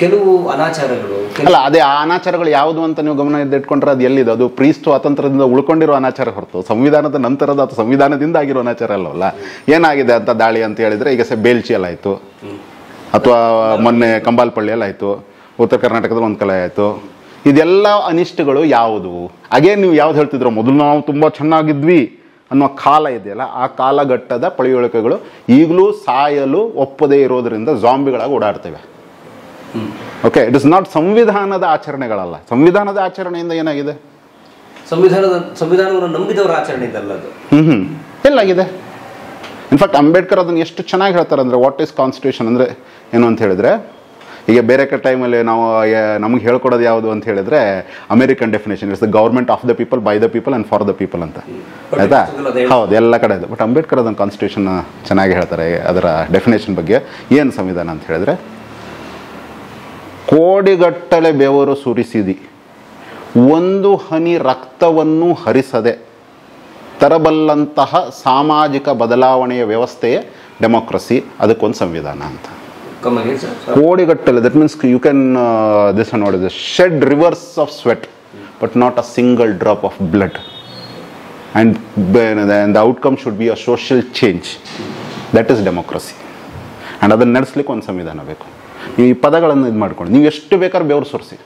ಕೆಲವು ಅನಾಚಾರಗಳು ಅಲ್ಲ, ಅದೇ ಆ ಅನಾಚಾರಗಳು ಯಾವುದು ಅಂತ ನೀವು ಗಮನ ಇಟ್ಕೊಂಡ್ರೆ ಅದು ಎಲ್ಲಿದೆ? ಅದು ಪ್ರೀ ಸ್ವಾತಂತ್ರ್ಯದಿಂದ ಉಳ್ಕೊಂಡಿರೋ ಅನಾಚಾರ ಹೊರತು ಸಂವಿಧಾನದ ನಂತರದ ಅಥವಾ ಸಂವಿಧಾನದಿಂದ ಆಗಿರೋ ಅನಾಚಾರ ಅಲ್ಲವಲ್ಲ. ಏನಾಗಿದೆ ಅಂತ ದಾಳಿ ಅಂತ ಹೇಳಿದ್ರೆ, ಈಗ ಬೇಲ್ಚಿಯಲ್ಲಾಯಿತು, ಅಥವಾ ಮೊನ್ನೆ ಕಂಬಾಲ್ಪಳ್ಳಿಯಲ್ಲಾಯಿತು, ಉತ್ತರ ಕರ್ನಾಟಕದಲ್ಲಿ ಒಂದು ಕಲೆ ಆಯಿತು. ಇದೆಲ್ಲ ಅನಿಷ್ಟಗಳು ಯಾವುದು? ಹಾಗೇ ನೀವು ಯಾವ್ದು ಹೇಳ್ತಿದ್ರು, ಮೊದಲು ನಾವು ತುಂಬ ಚೆನ್ನಾಗಿದ್ವಿ ಅನ್ನೋ ಕಾಲ ಇದೆಯಲ್ಲ, ಆ ಕಾಲಘಟ್ಟದ ಪಳಿಯುಳಿಕೆಗಳು ಈಗಲೂ ಸಾಯಲು ಒಪ್ಪದೇ ಇರೋದ್ರಿಂದ ಜಾಂಬಿಗಳಾಗಿ ಓಡಾಡ್ತೇವೆ. ಓಕೆ, ಇಟ್ ಇಸ್ ನಾಟ್ ಸಂವಿಧಾನದ ಆಚರಣೆಗಳಲ್ಲ. ಸಂವಿಧಾನದ ಆಚರಣೆಯಿಂದ ಏನಾಗಿದೆ? ಸಂವಿಧಾನವನ್ನು ನಂಬಿದವರ ಆಚರಣೆ ಇದಲ್ಲ ಅದು. ಎಲ್ಲಾಗಿದೆ. ಇನ್ಫ್ಯಾಕ್ಟ್ ಅಂಬೇಡ್ಕರ್ ಅದನ್ನು ಎಷ್ಟು ಚೆನ್ನಾಗಿ ಹೇಳ್ತಾರೆ ಅಂದರೆ, ವಾಟ್ ಈಸ್ ಕಾನ್ಸ್ಟಿಟ್ಯೂಷನ್ ಅಂದರೆ ಏನು ಅಂತ ಹೇಳಿದ್ರೆ, ಈಗ ಬೇರೆ ಟೈಮಲ್ಲಿ ನಾವು ನಮಗೆ ಹೇಳ್ಕೊಡೋದು ಯಾವುದು ಅಂತ ಹೇಳಿದ್ರೆ American definition, it's the government of the people, by the people and for the people ಅಂತ, ಆಯಿತಾ? ಹೌದು, ಎಲ್ಲ ಕಡೆ ಇದೆ. ಬಟ್ ಅಂಬೇಡ್ಕರ್ ಅದನ್ನು ಕಾನ್ಸ್ಟಿಟ್ಯೂಷನ್ ಚೆನ್ನಾಗಿ ಹೇಳ್ತಾರೆ. ಅದರ ಡೆಫಿನೇಷನ್ ಬಗ್ಗೆ ಏನು ಸಂವಿಧಾನ ಅಂತ ಹೇಳಿದ್ರೆ, ಕೋಡಿಗಟ್ಟಲೆ ಬೆವರು ಸುರಿಸಿದಿ, ಒಂದು ಹನಿ ರಕ್ತವನ್ನು ಹರಿಸದೆ ತರಬಲ್ಲಂತಹ ಸಾಮಾಜಿಕ ಬದಲಾವಣೆಯ ವ್ಯವಸ್ಥೆಯೇ ಡೆಮೋಕ್ರಸಿ, ಅದಕ್ಕೊಂದು ಸಂವಿಧಾನ ಅಂತ. ಕೋಡಿಗಟ್ಟಲೆ, that means you can this ನೋಡಿ, shed rivers of sweat but not a single drop of blood, and the outcome should be a social change. That is democracy. And ಅದನ್ನು ನಡೆಸ್ಲಿಕ್ಕೆ ಒಂದು ಸಂವಿಧಾನ ಬೇಕು. ನೀವು ಈ ಪದಗಳನ್ನು ಇದು ಮಾಡ್ಕೊಂಡು ನೀವು ಎಷ್ಟು ಬೇಕಾದ್ರೆ ಬೆವರು ಸುರಿಸಿ,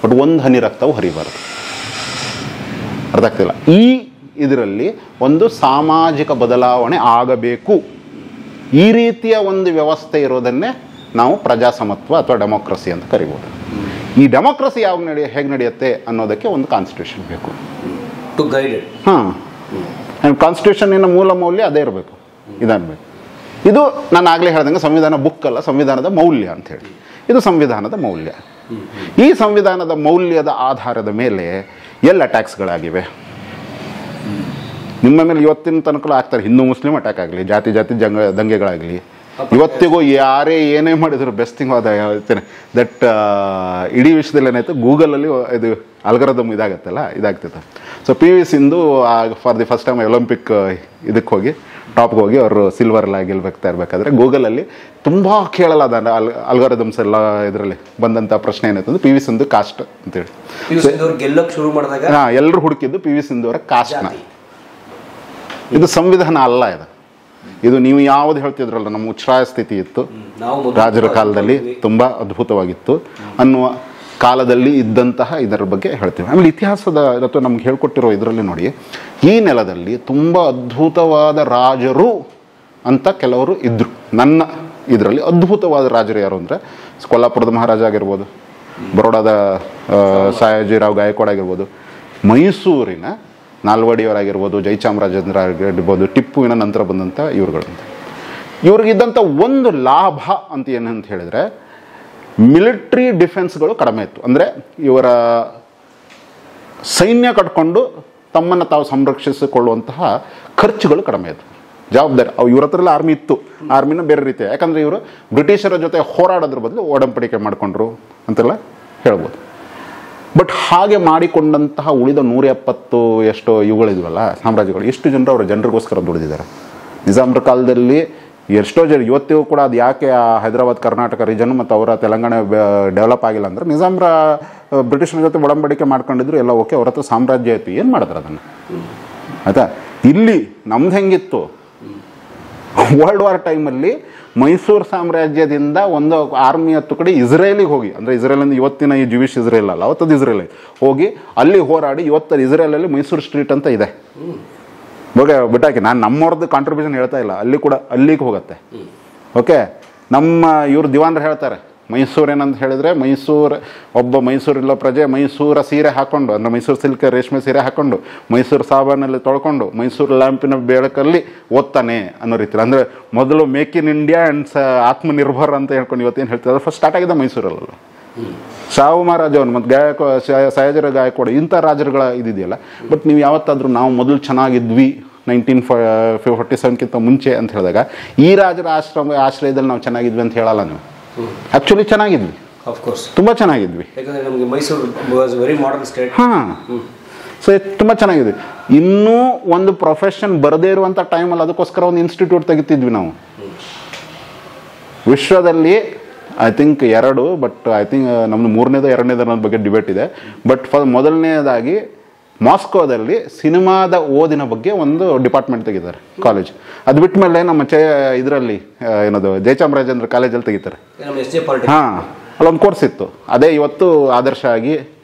ಬಟ್ ಒಂದು ಹನಿ ರಕ್ತವು ಹರಿಬಾರದು. ಅರ್ಥ ಆಗ್ತಿಲ್ಲ? ಈ ಇದರಲ್ಲಿ ಒಂದು ಸಾಮಾಜಿಕ ಬದಲಾವಣೆ ಆಗಬೇಕು. ಈ ರೀತಿಯ ಒಂದು ವ್ಯವಸ್ಥೆ ಇರೋದನ್ನೇ ನಾವು ಪ್ರಜಾಸಮತ್ವ ಅಥವಾ ಡೆಮೋಕ್ರಸಿ ಅಂತ ಕರಿಬೋದು. ಈ ಡೆಮೋಕ್ರಸಿ ಹೇಗೆ ನಡೆಯುತ್ತೆ ಅನ್ನೋದಕ್ಕೆ ಒಂದು ಕಾನ್ಸ್ಟಿಟ್ಯೂಷನ್ ಬೇಕು. ಹಾಂ, ಆ್ಯಂಡ್ ಕಾನ್ಸ್ಟಿಟ್ಯೂಷನ್ನಿನ ಮೂಲ ಮೌಲ್ಯ ಅದೇ ಇರಬೇಕು, ಇದಾಗಬೇಕು. ಇದು ನಾನು ಆಗಲೇ ಹೇಳ್ದಂಗೆ ಸಂವಿಧಾನ ಬುಕ್ ಅಲ್ಲ, ಸಂವಿಧಾನದ ಮೌಲ್ಯ ಅಂಥೇಳಿ. ಇದು ಸಂವಿಧಾನದ ಮೌಲ್ಯ. ಈ ಸಂವಿಧಾನದ ಮೌಲ್ಯದ ಆಧಾರದ ಮೇಲೆ ಎಲ್ಲ ಟ್ಯಾಕ್ಸ್ಗಳಾಗಿವೆ. ನಿಮ್ಮ ಮೇಲೆ ಇವತ್ತಿನ ತನಕಲೂ ಆಗ್ತಾರೆ. ಹಿಂದೂ ಮುಸ್ಲಿಂ ಅಟ್ಯಾಕ್ ಆಗಲಿ, ಜಾತಿ ದಂಗೆಗಳಾಗಲಿ, ಇವತ್ತಿಗೂ ಯಾರೇ ಏನೇ ಮಾಡಿದ್ರು ಬೆಸ್ಟ್ ಥಿಂಗ್ ಹೇಳ್ತೇನೆ ದಟ್ ಇಡೀ ವಿಷಯದಲ್ಲಿ ಏನಾಯಿತು, ಗೂಗಲಲ್ಲಿ ಇದು ಅಲ್ಗಾರಿದಮ್ ಇದಾಗ್ತಿತ್ತು. So PV Sindhu for the first time Olympic ಇದಕ್ಕೆ ಹೋಗಿ ಟಾಪ್ಗೆ ಹೋಗಿ ಅವರು ಸಿಲ್ವರ್ ಗೆಲ್ಬೇಕಾ ಇರಬೇಕಾದ್ರೆ ಗೂಗಲಲ್ಲಿ ತುಂಬ ಕೇಳಲಾದ ಅಲ್ಗಾರಿದಮ್ಸ್ ಎಲ್ಲ ಇದರಲ್ಲಿ ಬಂದಂಥ ಪ್ರಶ್ನೆ ಏನಾಯ್ತು ಅಂದರೆ PV ಸಿಂಧು ಕಾಸ್ಟ್ ಅಂತೇಳಿ. ಶುರು ಮಾಡಿದಾಗ ಎಲ್ಲರೂ ಹುಡುಕಿದ್ದು PV ಸಿಂಧು ಅವರ ಕಾಸ್ಟ್ನ. ಇದು ಸಂವಿಧಾನ ಅಲ್ಲ. ಇದು ನೀವು ಯಾವ್ದು ಹೇಳ್ತಿದ್ರಲ್ಲ, ನಮ್ಮ ಉಚ್ಛ್ರಾಯ ಸ್ಥಿತಿ ಇತ್ತು ರಾಜರ ಕಾಲದಲ್ಲಿ, ತುಂಬ ಅದ್ಭುತವಾಗಿತ್ತು ಅನ್ನುವ ಕಾಲದಲ್ಲಿ ಇದ್ದಂತಹ ಇದರ ಬಗ್ಗೆ ಹೇಳ್ತೀವಿ. ಆಮೇಲೆ ಇತಿಹಾಸದ ಅಥವಾ ನಮ್ಗೆ ಹೇಳ್ಕೊಟ್ಟಿರೋ ಇದರಲ್ಲಿ ನೋಡಿ, ಈ ನೆಲದಲ್ಲಿ ತುಂಬ ಅದ್ಭುತವಾದ ರಾಜರು ಅಂತ ಕೆಲವರು ಇದ್ದರು. ನನ್ನ ಇದರಲ್ಲಿ ಅದ್ಭುತವಾದ ರಾಜರು ಯಾರು ಅಂದರೆ, ಕೊಲ್ಲಾಪುರದ ಮಹಾರಾಜ ಆಗಿರ್ಬೋದು, ಬರೋಡಾದ ಸಯಾಜಿರಾವ್ ಗಾಯಕ್ವಾಡ್ ಆಗಿರ್ಬೋದು, ಮೈಸೂರಿನ ನಾಲ್ವಡಿಯವರಾಗಿರ್ಬೋದು, ಜಯಚಾಮರಾಜೇಂದ್ರ ಆಗಿರ್ಬೋದು, ಟಿಪ್ಪುವಿನ ನಂತರ ಬಂದಂಥ ಇವ್ರುಗಳಂತ. ಇವ್ರಿಗಿದ್ದಂಥ ಒಂದು ಲಾಭ ಅಂತ ಏನಂತ ಹೇಳಿದರೆ, ಮಿಲಿಟ್ರಿ ಡಿಫೆನ್ಸ್ಗಳು ಕಡಿಮೆ ಇತ್ತು. ಅಂದರೆ ಇವರ ಸೈನ್ಯ ಕಟ್ಕೊಂಡು ತಮ್ಮನ್ನು ತಾವು ಸಂರಕ್ಷಿಸಿಕೊಳ್ಳುವಂತಹ ಖರ್ಚುಗಳು ಕಡಿಮೆ ಇತ್ತು. ಜವಾಬ್ದಾರಿ ಇವ್ರ ಹತ್ರ ಆರ್ಮಿ ಇತ್ತು, ಆರ್ಮಿನ ಬೇರೆ ರೀತಿ. ಯಾಕಂದರೆ ಇವರು ಬ್ರಿಟಿಷರ ಜೊತೆ ಹೋರಾಡೋದ್ರ ಬದಲು ಒಡಂಬಡಿಕೆ ಮಾಡಿಕೊಂಡ್ರು ಅಂತೆಲ್ಲ ಹೇಳ್ಬೋದು. ಬಟ್ ಹಾಗೆ ಮಾಡಿಕೊಂಡಂತಹ ಉಳಿದ 170 ಎಷ್ಟೋ ಇವುಗಳಿದ್ವಲ್ಲ ಸಾಮ್ರಾಜ್ಯಗಳು, ಎಷ್ಟು ಜನರು ಅವರ ಜನರಿಗೋಸ್ಕರ ದುಡಿದಿದ್ದಾರೆ. ನಿಜಾಮರ ಕಾಲದಲ್ಲಿ ಎಷ್ಟೋ ಜನ ಇವತ್ತಿಗೂ ಕೂಡ ಅದು ಯಾಕೆ ಆ ಹೈದರಾಬಾದ್ ಕರ್ನಾಟಕ ರೀಜನ್ ಮತ್ತು ಅವರ ತೆಲಂಗಾಣ ಡೆವಲಪ್ ಆಗಿಲ್ಲ ಅಂದರೆ ನಿಜಾಮ್ರ ಬ್ರಿಟಿಷರ ಜೊತೆ ಒಡಂಬಡಿಕೆ ಮಾಡ್ಕೊಂಡಿದ್ರು ಎಲ್ಲ ಓಕೆ, ಅವ್ರ ಹತ್ರ ಸಾಮ್ರಾಜ್ಯ ಆಯಿತು, ಏನು ಮಾಡಿದ್ರು ಅದನ್ನು ಆಯಿತಾ. ಇಲ್ಲಿ ನಮ್ದು ಹೆಂಗಿತ್ತು, ವರ್ಲ್ಡ್ ವಾರ್ ಟೈಮಲ್ಲಿ ಮೈಸೂರು ಸಾಮ್ರಾಜ್ಯದಿಂದ ಒಂದು ಆರ್ಮಿ 10 ಕಡೆ ಇಸ್ರೇಲಿಗೆ ಹೋಗಿ, ಅಂದರೆ ಇಸ್ರೇಲಿಂದ ಇವತ್ತಿನ ಈ ಜೂವಿಶ್ ಇಸ್ರೇಲ್ ಅಲ್ಲ, ಅವತ್ತದು ಇಸ್ರೇಲ್ ಹೋಗಿ ಅಲ್ಲಿ ಹೋರಾಡಿ ಇವತ್ತು ಇಸ್ರೇಲಲ್ಲಿ ಮೈಸೂರು ಸ್ಟ್ರೀಟ್ ಅಂತ ಇದೆ. ಓಕೆ, ಬಿಟ್ಟಾಕಿ ನಾನು ನಮ್ಮವ್ರದ್ದು ಕಾಂಟ್ರಿಬ್ಯೂಷನ್ ಹೇಳ್ತಾ ಇಲ್ಲ, ಅಲ್ಲಿ ಕೂಡ ಅಲ್ಲಿಗೆ ಹೋಗುತ್ತೆ. ಓಕೆ, ನಮ್ಮ ಇವ್ರು ದಿವಾನ್ರು ಹೇಳ್ತಾರೆ ಮೈಸೂರು ಏನಂತ ಹೇಳಿದ್ರೆ, ಮೈಸೂರಿಲ್ಲ ಪ್ರಜೆ ಮೈಸೂರ ಸೀರೆ ಹಾಕ್ಕೊಂಡು, ಅಂದರೆ ಮೈಸೂರು ಸಿಲ್ಕ್ ರೇಷ್ಮೆ ಸೀರೆ ಹಾಕ್ಕೊಂಡು ಮೈಸೂರು ಸಾಬಾನಲ್ಲಿ ತೊಳ್ಕೊಂಡು ಮೈಸೂರು ಲ್ಯಾಂಪಿನ ಬೆಳಕಲ್ಲಿ ಓದ್ತಾನೆ ಅನ್ನೋ ರೀತಿ. ಅಂದರೆ ಮೊದಲು make in India and Atmanirbhar ಅಂತ ಹೇಳ್ಕೊಂಡು ಇವತ್ತೇನು ಹೇಳ್ತಾರೆ, ಅದು ಫಸ್ಟ್ ಸ್ಟಾರ್ಟ್ ಆಗಿದೆ ಮೈಸೂರಲ್ಲ. ಶಾಹು ಮಹಾರಾಜವನು ಮತ್ತು ಸಯಾಜಿರಾವ್ ಗಾಯಕ್ವಾಡ ಇಂಥ ರಾಜರುಗಳ ಇದಿದೆಯಲ್ಲ. ಬಟ್ ನೀವು ಯಾವತ್ತಾದರೂ ನಾವು ಮೊದಲು ಚೆನ್ನಾಗಿದ್ವಿ 1947ಕ್ಕಿಂತ ಮುಂಚೆ ಅಂತ ಹೇಳಿದಾಗ ಈ ರಾಜರ ಆಶ್ರಯದಲ್ಲಿ ನಾವು ಚೆನ್ನಾಗಿದ್ವಿ ಅಂತ ಹೇಳಲ್ಲ ನೀವು. ಆ್ಯಕ್ಚುಲಿ ಚೆನ್ನಾಗಿದ್ವಿ, ತುಂಬ ಚೆನ್ನಾಗಿದ್ವಿ. ಹಾಂ, ಸೊ ತುಂಬ ಚೆನ್ನಾಗಿದ್ವಿ. ಇನ್ನೂ ಒಂದು ಪ್ರೊಫೆಷನ್ ಬರದೇ ಇರುವಂಥ ಟೈಮಲ್ಲಿ ಅದಕ್ಕೋಸ್ಕರ ಒಂದು ಇನ್ಸ್ಟಿಟ್ಯೂಟ್ ತೆಗಿತಿದ್ವಿ ನಾವು. ವಿಶ್ವದಲ್ಲಿ I think 2, but I think ನಮ್ಮದು 3ನೇದೋ 2ನೇದೋ ಅನ್ನೋದ್ರ ಬಗ್ಗೆ ಡಿಬೇಟ್ ಇದೆ. ಬಟ್ ಮೊದಲನೇದಾಗಿ ಮಾಸ್ಕೋದಲ್ಲಿ ಸಿನಿಮಾದ ಓದಿನ ಬಗ್ಗೆ ಒಂದು ಡಿಪಾರ್ಟ್ಮೆಂಟ್ ತೆಗಿದ್ದಾರೆ, ಕಾಲೇಜ್. ಅದು ಬಿಟ್ಟ ಮೇಲೆ ನಮ್ಮ ಇದರಲ್ಲಿ ಏನದು ಜಯಚಾಮರಾಜೇಂದ್ರ ಕಾಲೇಜಲ್ಲಿ ತೆಗಿತಾರೆ. ಹಾಂ, ಅಲ್ಲೊಂದು ಕೋರ್ಸ್ ಇತ್ತು, ಅದೇ ಇವತ್ತು ಆದರ್ಶ ಆಗಿ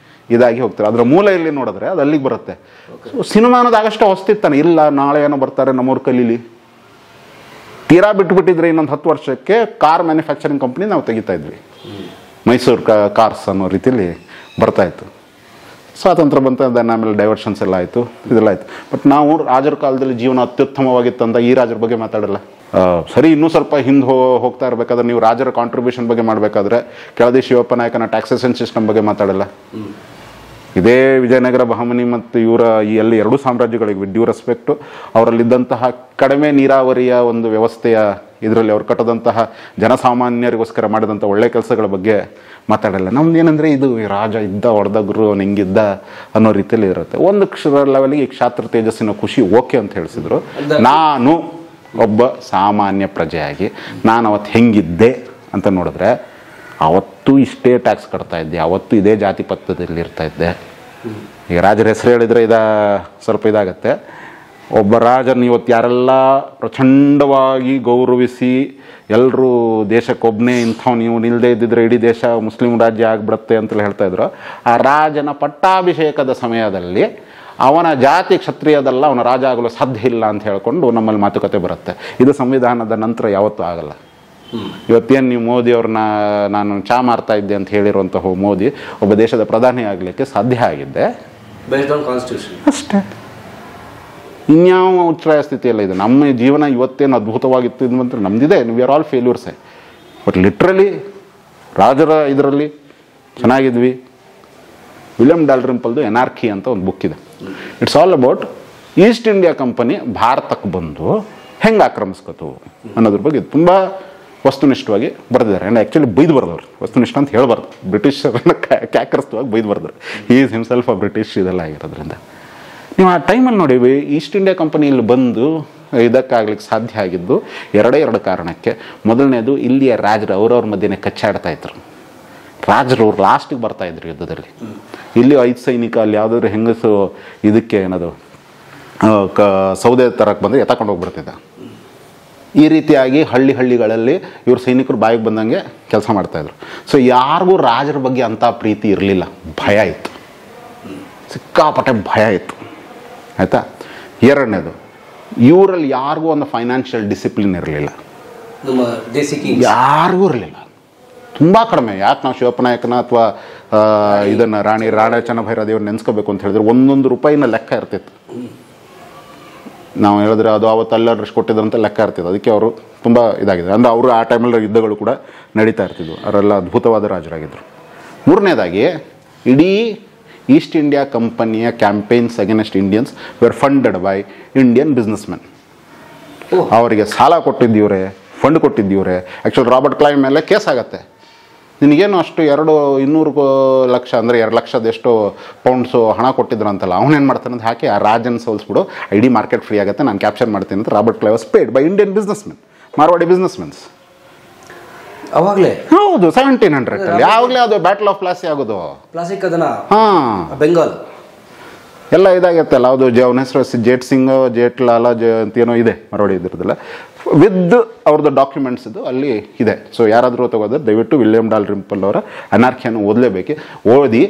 ಇದಾಗಿ ಹೋಗ್ತಾರೆ. ಅದರ ಮೂಲ ಇಲ್ಲಿ ನೋಡಿದ್ರೆ ಅದು ಅಲ್ಲಿಗೆ ಬರುತ್ತೆ. ಸೊ ಸಿನಿಮಾ ಅನ್ನೋದು ಆಗಷ್ಟೇ ಹೊಸ್ತಿತ್ತಾನೆ, ಇಲ್ಲ ನಾಳೆ ಏನೋ ಬರ್ತಾರೆ ನಮ್ಮವ್ರು ಕಲೀಲಿ. ತೀರಾ ಬಿಟ್ಬಿಟ್ಟಿದ್ರೆ ಇನ್ನೊಂದು 10 ವರ್ಷಕ್ಕೆ ಕಾರ್ ಮ್ಯಾನುಫ್ಯಾಕ್ಚರಿಂಗ್ ಕಂಪ್ನಿ ನಾವು ತೆಗಿತಾ ಇದ್ವಿ. ಮೈಸೂರು ಕಾರ್ಸ್ ಅನ್ನೋ ರೀತಿಯಲ್ಲಿ ಬರ್ತಾಯಿತ್ತು. ಸ್ವಾತಂತ್ರ್ಯ ಬಂತ, ಆಮೇಲೆ ಡೈವರ್ಷನ್ಸ್ ಎಲ್ಲ ಆಯಿತು, ಇದೆಲ್ಲ ಆಯಿತು. ಬಟ್ ನಾವು ರಾಜರ ಕಾಲದಲ್ಲಿ ಜೀವನ ಅತ್ಯುತ್ತಮವಾಗಿತ್ತು ಅಂತ ಈ ರಾಜರ ಬಗ್ಗೆ ಮಾತಾಡಲ್ಲ. ಸರಿ, ಇನ್ನೂ ಸ್ವಲ್ಪ ಹಿಂದೆ ಹೋಗ್ತಾ ಇರಬೇಕಾದ್ರೆ ನೀವು ರಾಜರ ಕಾಂಟ್ರಿಬ್ಯೂಷನ್ ಬಗ್ಗೆ ಮಾಡಬೇಕಾದ್ರೆ ಕೆಳದಿ ಶಿವಪ್ಪ ನಾಯಕನ ಟ್ಯಾಕ್ಸೇಷನ್ ಸಿಸ್ಟಮ್ ಬಗ್ಗೆ ಮಾತಾಡಲ್ಲ. ಇದೇ ವಿಜಯನಗರ ಬಹಮನಿ ಮತ್ತು ಇವರ ಈ ಎಲ್ಲ 2 ಸಾಮ್ರಾಜ್ಯಗಳಿಗೆ ವಿತ್ ಡ್ಯೂ ರೆಸ್ಪೆಕ್ಟು ಅವರಲ್ಲಿದ್ದಂತಹ ಕಡಿಮೆ ನೀರಾವರಿಯ ಒಂದು ವ್ಯವಸ್ಥೆಯ ಇದರಲ್ಲಿ ಅವ್ರು ಕಟ್ಟದಂತಹ ಜನಸಾಮಾನ್ಯರಿಗೋಸ್ಕರ ಮಾಡಿದಂಥ ಒಳ್ಳೆ ಕೆಲಸಗಳ ಬಗ್ಗೆ ಮಾತಾಡಲ್ಲ. ನಮ್ದು ಏನಂದರೆ ಇದು ರಾಜ ಇದ್ದ, ಹೊಡೆದ ಗುರು ಅವನು ಹಿಂಗಿದ್ದ ಅನ್ನೋ ರೀತಿಯಲ್ಲಿ ಇರುತ್ತೆ. ಒಂದು ಲೆವೆಲಿಗೆ ಈ ಕ್ಷಾತ್ರ ತೇಜಸ್ಸಿನ ಖುಷಿ ಓಕೆ ಅಂತ ಹೇಳಿಸಿದ್ರು. ನಾನು ಒಬ್ಬ ಸಾಮಾನ್ಯ ಪ್ರಜೆಯಾಗಿ ನಾನು ಅವತ್ತು ಹೆಂಗಿದ್ದೆ ಅಂತ ನೋಡಿದ್ರೆ, ಅವತ್ತು ಇಷ್ಟೇ ಟ್ಯಾಕ್ಸ್ ಕಟ್ತಾ ಇದ್ದೆ, ಅವತ್ತು ಇದೇ ಜಾತಿ ಪದ್ಧತಿಯಲ್ಲಿ ಇರ್ತಾ ಇದ್ದೆ. ಈಗ ರಾಜರ ಹೆಸರು ಹೇಳಿದರೆ ಸ್ವಲ್ಪ ಇದಾಗತ್ತೆ. ಒಬ್ಬ ರಾಜನ ಇವತ್ತು ಯಾರೆಲ್ಲ ಪ್ರಚಂಡವಾಗಿ ಗೌರವಿಸಿ ಎಲ್ಲರೂ ದೇಶಕ್ಕೊಬ್ಬನೇ ಇಂಥವು ನೀವು ನಿಲ್ಲದೆ ಇದ್ದಿದ್ರೆ ಇಡೀ ದೇಶ ಮುಸ್ಲಿಂ ರಾಜ್ಯ ಆಗಿಬಿಡುತ್ತೆ ಅಂತಲೇ ಹೇಳ್ತಾ ಇದ್ರು, ಆ ರಾಜನ ಪಟ್ಟಾಭಿಷೇಕದ ಸಮಯದಲ್ಲಿ ಅವನ ಜಾತಿ ಕ್ಷತ್ರಿಯದಲ್ಲ, ಅವನ ರಾಜ ಆಗಲು ಸಾಧ್ಯ ಇಲ್ಲ ಅಂತ ಹೇಳ್ಕೊಂಡು ನಮ್ಮಲ್ಲಿ ಮಾತುಕತೆ ಬರುತ್ತೆ. ಇದು ಸಂವಿಧಾನದ ನಂತರ ಯಾವತ್ತೂ ಆಗಲ್ಲ. ಇವತ್ತೇನು ನೀವು ಮೋದಿಯವ್ರನ್ನ ನಾನು ಚಾ ಮಾರ್ತಾ ಇದ್ದೆ ಅಂತ ಹೇಳಿರುವಂತಹ ಮೋದಿ ಒಬ್ಬ ದೇಶದ ಪ್ರಧಾನಿ ಆಗಲಿಕ್ಕೆ ಸಾಧ್ಯ ಆಗಿದ್ದೆ ಅಷ್ಟೇ. ಇನ್ಯಾವ ಉಚ್ಛ್ರಾಯ ಸ್ಥಿತಿಯಲ್ಲ ಇದೆ. ನಮ್ಮ ಜೀವನ ಇವತ್ತೇನು ಅದ್ಭುತವಾಗಿತ್ತು ಅಂತ ನಮ್ದಿದೆ, ವಿ ಆರ್ ಆಲ್ ಫೇಲ್ಯೂರ್ಸೇ. ಬಟ್ ಲಿಟ್ರಲಿ ರಾಜರ ಇದರಲ್ಲಿ ಚೆನ್ನಾಗಿದ್ವಿ. ವಿಲಿಯಂ ಡಾಲ್ರಿಂಪಲ್ದು ಎನಾರ್ಕಿ ಅಂತ ಒಂದು ಬುಕ್ ಇದೆ. It's all about East India company ಭಾರತಕ್ಕೆ ಬಂದು ಹೆಂಗೆ ಆಕ್ರಮಿಸ್ಕೊತು ಅನ್ನೋದ್ರ ಬಗ್ಗೆ ತುಂಬ ವಸ್ತುನಿಷ್ಠವಾಗಿ ಬರೆದಿದ್ದಾರೆ. ಆ್ಯಂಡ್ ಆ್ಯಕ್ಚುಲಿ ಬೈದು ಬರ್ದವ್ರು, ವಸ್ತುನಿಷ್ಠ ಅಂತ ಹೇಳ್ಬಾರ್ದು, ಬ್ರಿಟಿಷರನ್ನ ಕ್ಯಾಕರಿಸ್ತವಾಗಿ ಬೈದು ಬರ್ದವ್ರು. He is himself a British ಇದೆಲ್ಲ ಆಗಿರೋದ್ರಿಂದ. ನೀವು ಆ ಟೈಮಲ್ಲಿ ನೋಡಿ, ಈಸ್ಟ್ ಇಂಡಿಯಾ ಕಂಪನಿಯಲ್ಲಿ ಬಂದು ಇದಕ್ಕಾಗ್ಲಿಕ್ಕೆ ಸಾಧ್ಯ ಆಗಿದ್ದು 2 ಕಾರಣಕ್ಕೆ. ಮೊದಲನೇದು, ಇಲ್ಲಿಯ ರಾಜರು ಅವ್ರವ್ರ ಮಧ್ಯೆ ಕಚ್ಚಾಡ್ತಾ ಇದ್ರು. ರಾಜರು ಅವ್ರು ಲಾಸ್ಟಿಗೆ ಬರ್ತಾಯಿದ್ರು ಯುದ್ಧದಲ್ಲಿ. ಇಲ್ಲಿ 5 ಸೈನಿಕ ಅಲ್ಲಿ ಯಾವುದಾದ್ರು ಹೆಂಗಸು ಇದಕ್ಕೆ ಏನದು ಸೌದೆ ತರಕ್ಕೆ ಬಂದರೆ ಎತ್ತಕೊಂಡು ಹೋಗ್ಬಿಡ್ತಿದ್ದ. ಈ ರೀತಿಯಾಗಿ ಹಳ್ಳಿಗಳಲ್ಲಿ ಇವ್ರ ಸೈನಿಕರು ಬಾಯಿಗೆ ಬಂದಂಗೆ ಕೆಲಸ ಮಾಡ್ತಾಯಿದ್ರು. ಸೊ ಯಾರಿಗೂ ರಾಜರ ಬಗ್ಗೆ ಅಂಥ ಪ್ರೀತಿ ಇರಲಿಲ್ಲ, ಭಯ ಇತ್ತು, ಸಿಕ್ಕಾಪಟ್ಟೆ ಭಯ ಇತ್ತು. ಆಯಿತಾ. 2ನೇದು, ಇವರಲ್ಲಿ ಯಾರಿಗೂ ಒಂದು ಫೈನಾನ್ಷಿಯಲ್ ಡಿಸಿಪ್ಲಿನ್ ಇರಲಿಲ್ಲ, ಯಾರಿಗೂ ಇರಲಿಲ್ಲ, ತುಂಬ ಕಡಿಮೆ. ಯಾಕೆ ನಾವು ಶಿವಪ್ಪ ನಾಯಕನ ಅಥವಾ ಇದನ್ನು ರಾಣಾ ಚೆನ್ನಭೈರಾದೇವ್ರು ನೆನೆಸ್ಕೋಬೇಕು ಅಂತ ಹೇಳಿದ್ರೆ ಒಂದೊಂದು ರೂಪಾಯಿನ ಲೆಕ್ಕ ಇರ್ತಿತ್ತು. ನಾವು ಹೇಳಿದ್ರೆ ಅದು ಅವತ್ತು ಅಲ್ಲಷ್ಟು ಕೊಟ್ಟಿದ್ರಂತ ಲೆಕ್ಕ ಇರ್ತಿದ್ದು. ಅದಕ್ಕೆ ಅವರು ತುಂಬ ಇದಾಗಿದೆ. ಅಂದರೆ ಅವರು ಆ ಟೈಮಲ್ಲಿ ಯುದ್ಧಗಳು ಕೂಡ ನಡೀತಾ ಇರ್ತಿದ್ವು. ಅವರೆಲ್ಲ ಅದ್ಭುತವಾದ ರಾಜರಾಗಿದ್ದರು. 3ನೇದಾಗಿ, ಇಡೀ ಈಸ್ಟ್ ಇಂಡಿಯಾ ಕಂಪನಿಯ campaigns against Indians were funded by Indian businessmen. ಅವರಿಗೆ ಸಾಲ ಕೊಟ್ಟಿದ್ದೀವ್ರೆ, ಫಂಡ್ ಕೊಟ್ಟಿದ್ದೀವ್ರೆ. ಆ್ಯಕ್ಚುಲಿ ರಾಬರ್ಟ್ ಕ್ಲೈವ್ ಮೇಲೆ ಕೇಸ್ ಆಗುತ್ತೆ. ನಿನಗೇನು ಅಷ್ಟು 200 ಲಕ್ಷ ಅಂದರೆ 2 ಲಕ್ಷದ ಎಷ್ಟು ಪೌಂಡ್ಸು ಹಣ ಕೊಟ್ಟಿದ್ರಂತಲ್ಲ, ಅವನೇನು ಮಾಡ್ತಾನೆ ಅಂತ ಹಾಕಿ ಆ ರಾಜನ ಸೋಲಿಸ್ಬಿಡು, ಇಡೀ ಮಾರ್ಕೆಟ್ ಫ್ರೀ ಆಗುತ್ತೆ, ನಾನು ಕ್ಯಾಪ್ಚರ್ ಮಾಡ್ತೀನಿ ಅಂತ Robert Clive was paid by Indian businessmen. Marwari businessmens. ಅವಾಗಲೇ ಹೌದು 1700 ಯಾವಾಗಲೇ ಅದು ಬ್ಯಾಟಲ್ ಆಫ್ ಪ್ಲಾಸಿ ಆಗೋದು. ಪ್ಲಾಸಿಕ್ ಅದನ್ನ ಬೆಂಗಾಲ್ ಎಲ್ಲ ಇದಾಗತ್ತಲ್ಲ. ಅದು ಅವನ ಹೆಸರು ಜೇಟ್ ಸಿಂಗ್ ಜೇಟ್ಲಾಲ ಅಂತೇನೋ ಇದೆ ಮಾರ್ವಾಡಿ ಇದ್ರದ್ದೆಲ್ಲ ವಿತ್ ಅವ್ರದ್ದು ಡಾಕ್ಯುಮೆಂಟ್ಸ್ ಇದು ಅಲ್ಲಿ ಇದೆ. ಸೊ ಯಾರಾದರೂ ತಗೋದ್ರೆ ದಯವಿಟ್ಟು ವಿಲಿಯಂ ಡಾಲ್ರಿಂಪಲ್ ಅವರ ಅನಾರ್ಕಿಯನ್ನು ಓದಲೇಬೇಕು. ಓದಿ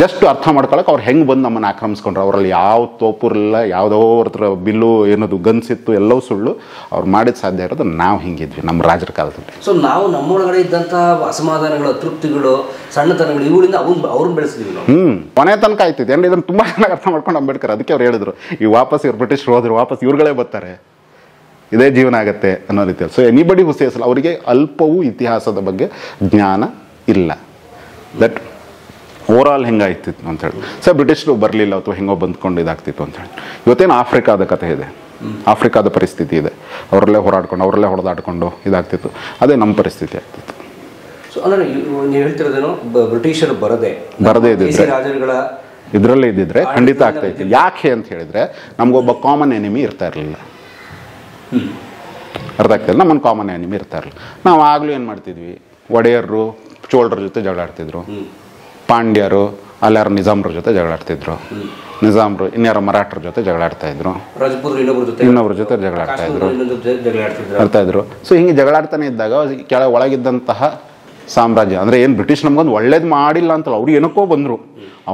ಜಸ್ಟ್ ಅರ್ಥ ಮಾಡ್ಕೊಳಕ್ಕೆ ಅವ್ರು ಹೆಂಗೆ ಬಂದು ನಮ್ಮನ್ನು ಆಕ್ರಮಿಸ್ಕೊಂಡ್ರು. ಅವರಲ್ಲಿ ಯಾವ ತೋಪುರಿಲ್ಲ, ಯಾವುದೋ ಅವ್ರ ಬಿಲ್ಲು ಏನದು ಗನ್ಸಿತ್ತು, ಎಲ್ಲವೂ ಸುಳ್ಳು. ಅವ್ರು ಮಾಡಿದ ಸಾಧ್ಯ ಇರೋದು ನಾವು ಹಿಂಗಿದ್ವಿ ನಮ್ಮ ರಾಜರ ಕಾಲದಲ್ಲಿ. ಸೊ ನಾವು ನಮ್ಮೊಳಗಡೆ ಇದ್ದಂಥ ಅಸಮಾಧಾನಗಳು, ತೃಪ್ತಿಗಳು, ಸಣ್ಣತನಗಳು ಇವುಗಳಿಂದ ಅವ್ರನ್ನ ಬೆಳೆಸಿದ್ವಿ ನಾವು. ಕೊನೆ ತನಕ ಆಯ್ತಿದೆ ಅಂದರೆ ಇದನ್ನು ತುಂಬ ಚೆನ್ನಾಗಿ ಅರ್ಥ ಮಾಡ್ಕೊಂಡು ಅಂಬೇಡ್ಕರ್ ಅದಕ್ಕೆ ಅವ್ರು ಹೇಳಿದ್ರು, ಈ ವಾಪಸ್ ಇವ್ರು ಬ್ರಿಟಿಷರು ಹೋದ್ರು ವಾಪಸ್ ಇವ್ರುಗಳೇ ಬರ್ತಾರೆ, ಇದೇ ಜೀವನ ಆಗತ್ತೆ ಅನ್ನೋ ರೀತಿಯಲ್ಲಿ. ಸೊ ಎನಿಬಡಿ ಹು ಸೇಸ್ ಅವರಿಗೆ ಅಲ್ಪವೂ ಇತಿಹಾಸದ ಬಗ್ಗೆ ಜ್ಞಾನ ಇಲ್ಲ. ದಟ್ ಓವರಾಲ್ ಹೆಂಗಾಯ್ತಿತ್ತು ಅಂತೇಳಿ. ಸೊ ಬ್ರಿಟಿಷರು ಬರಲಿಲ್ಲ ಅಥವಾ ಹೆಂಗೋ ಬಂದ್ಕೊಂಡು ಇದಾಗ್ತಿತ್ತು ಅಂತೇಳಿ. ಇವತ್ತೇನು ಆಫ್ರಿಕಾದ ಕಥೆ ಇದೆ, ಆಫ್ರಿಕಾದ ಪರಿಸ್ಥಿತಿ ಇದೆ. ಅವರಲ್ಲೇ ಹೋರಾಡ್ಕೊಂಡು ಅವರಲ್ಲೇ ಹೊಡೆದಾಡ್ಕೊಂಡು ಇದಾಗ್ತಿತ್ತು. ಅದೇ ನಮ್ಮ ಪರಿಸ್ಥಿತಿ ಆಗ್ತಿತ್ತು. ಸೊ ಅಂದರೆ ನೀವು ಹೇಳ್ತಿರೋದೇನೋ ಬ್ರಿಟಿಷರು ಬರದೇ ಇದ್ದಿದ್ರೆ ರಾಜರುಗಳ ಇದರಲ್ಲೇ ಇದ್ದಿದ್ರೆ ಖಂಡಿತ ಆಗ್ತಾ ಇತ್ತು. ಯಾಕೆ ಅಂತ ಹೇಳಿದ್ರೆ ನಮಗೊಬ್ಬ ಕಾಮನ್ ಎನಿಮಿ ಇರ್ತಾ ಇರಲಿಲ್ಲ. ಅರ್ಥ ಆಗ್ತಿಲ್ಲ, ನಮ್ಮನ್ನು ಕಾಮನ್ ಎನಿಮಿ ಇರ್ತಾ ಇರಲಿಲ್ಲ. ನಾವು ಆಗಲೂ ಏನು ಮಾಡ್ತಿದ್ವಿ, ಒಡೆಯರು ಚೋಳರ ಜೊತೆ ಜಗಳ ಆಡ್ತಿದ್ರು, ಪಾಂಡ್ಯರು ಅಲ್ಲಾರು ನಿಜಾಮ್ರ ಜೊತೆ ಜಗಳ ಆಡ್ತಿದ್ರು, ನಿಜಾಮ್ರು ಇನ್ಯಾರೋ ಮರಾಠರ ಜೊತೆ ಜಗಳ ಆಡ್ತಾ ಇದ್ರು, ಇನ್ನೊಬ್ರ ಜೊತೆ ಜಗಳ ಆಡ್ತಾ ಇದ್ರು. ಸೊ ಹಿಂಗೆ ಜಗಳ ಆಡ್ತಾನೆ ಇದ್ದಾಗ ಒಳಗಿದ್ದಂತಹ ಸಾಮ್ರಾಜ್ಯ ಅಂದರೆ ಏನು ಬ್ರಿಟಿಷ್ ನಮ್ಗೊಂದು ಒಳ್ಳೇದು ಮಾಡಿಲ್ಲ ಅಂತಲ್ಲ, ಅವ್ರು ಏನಕ್ಕೋ ಬಂದರು.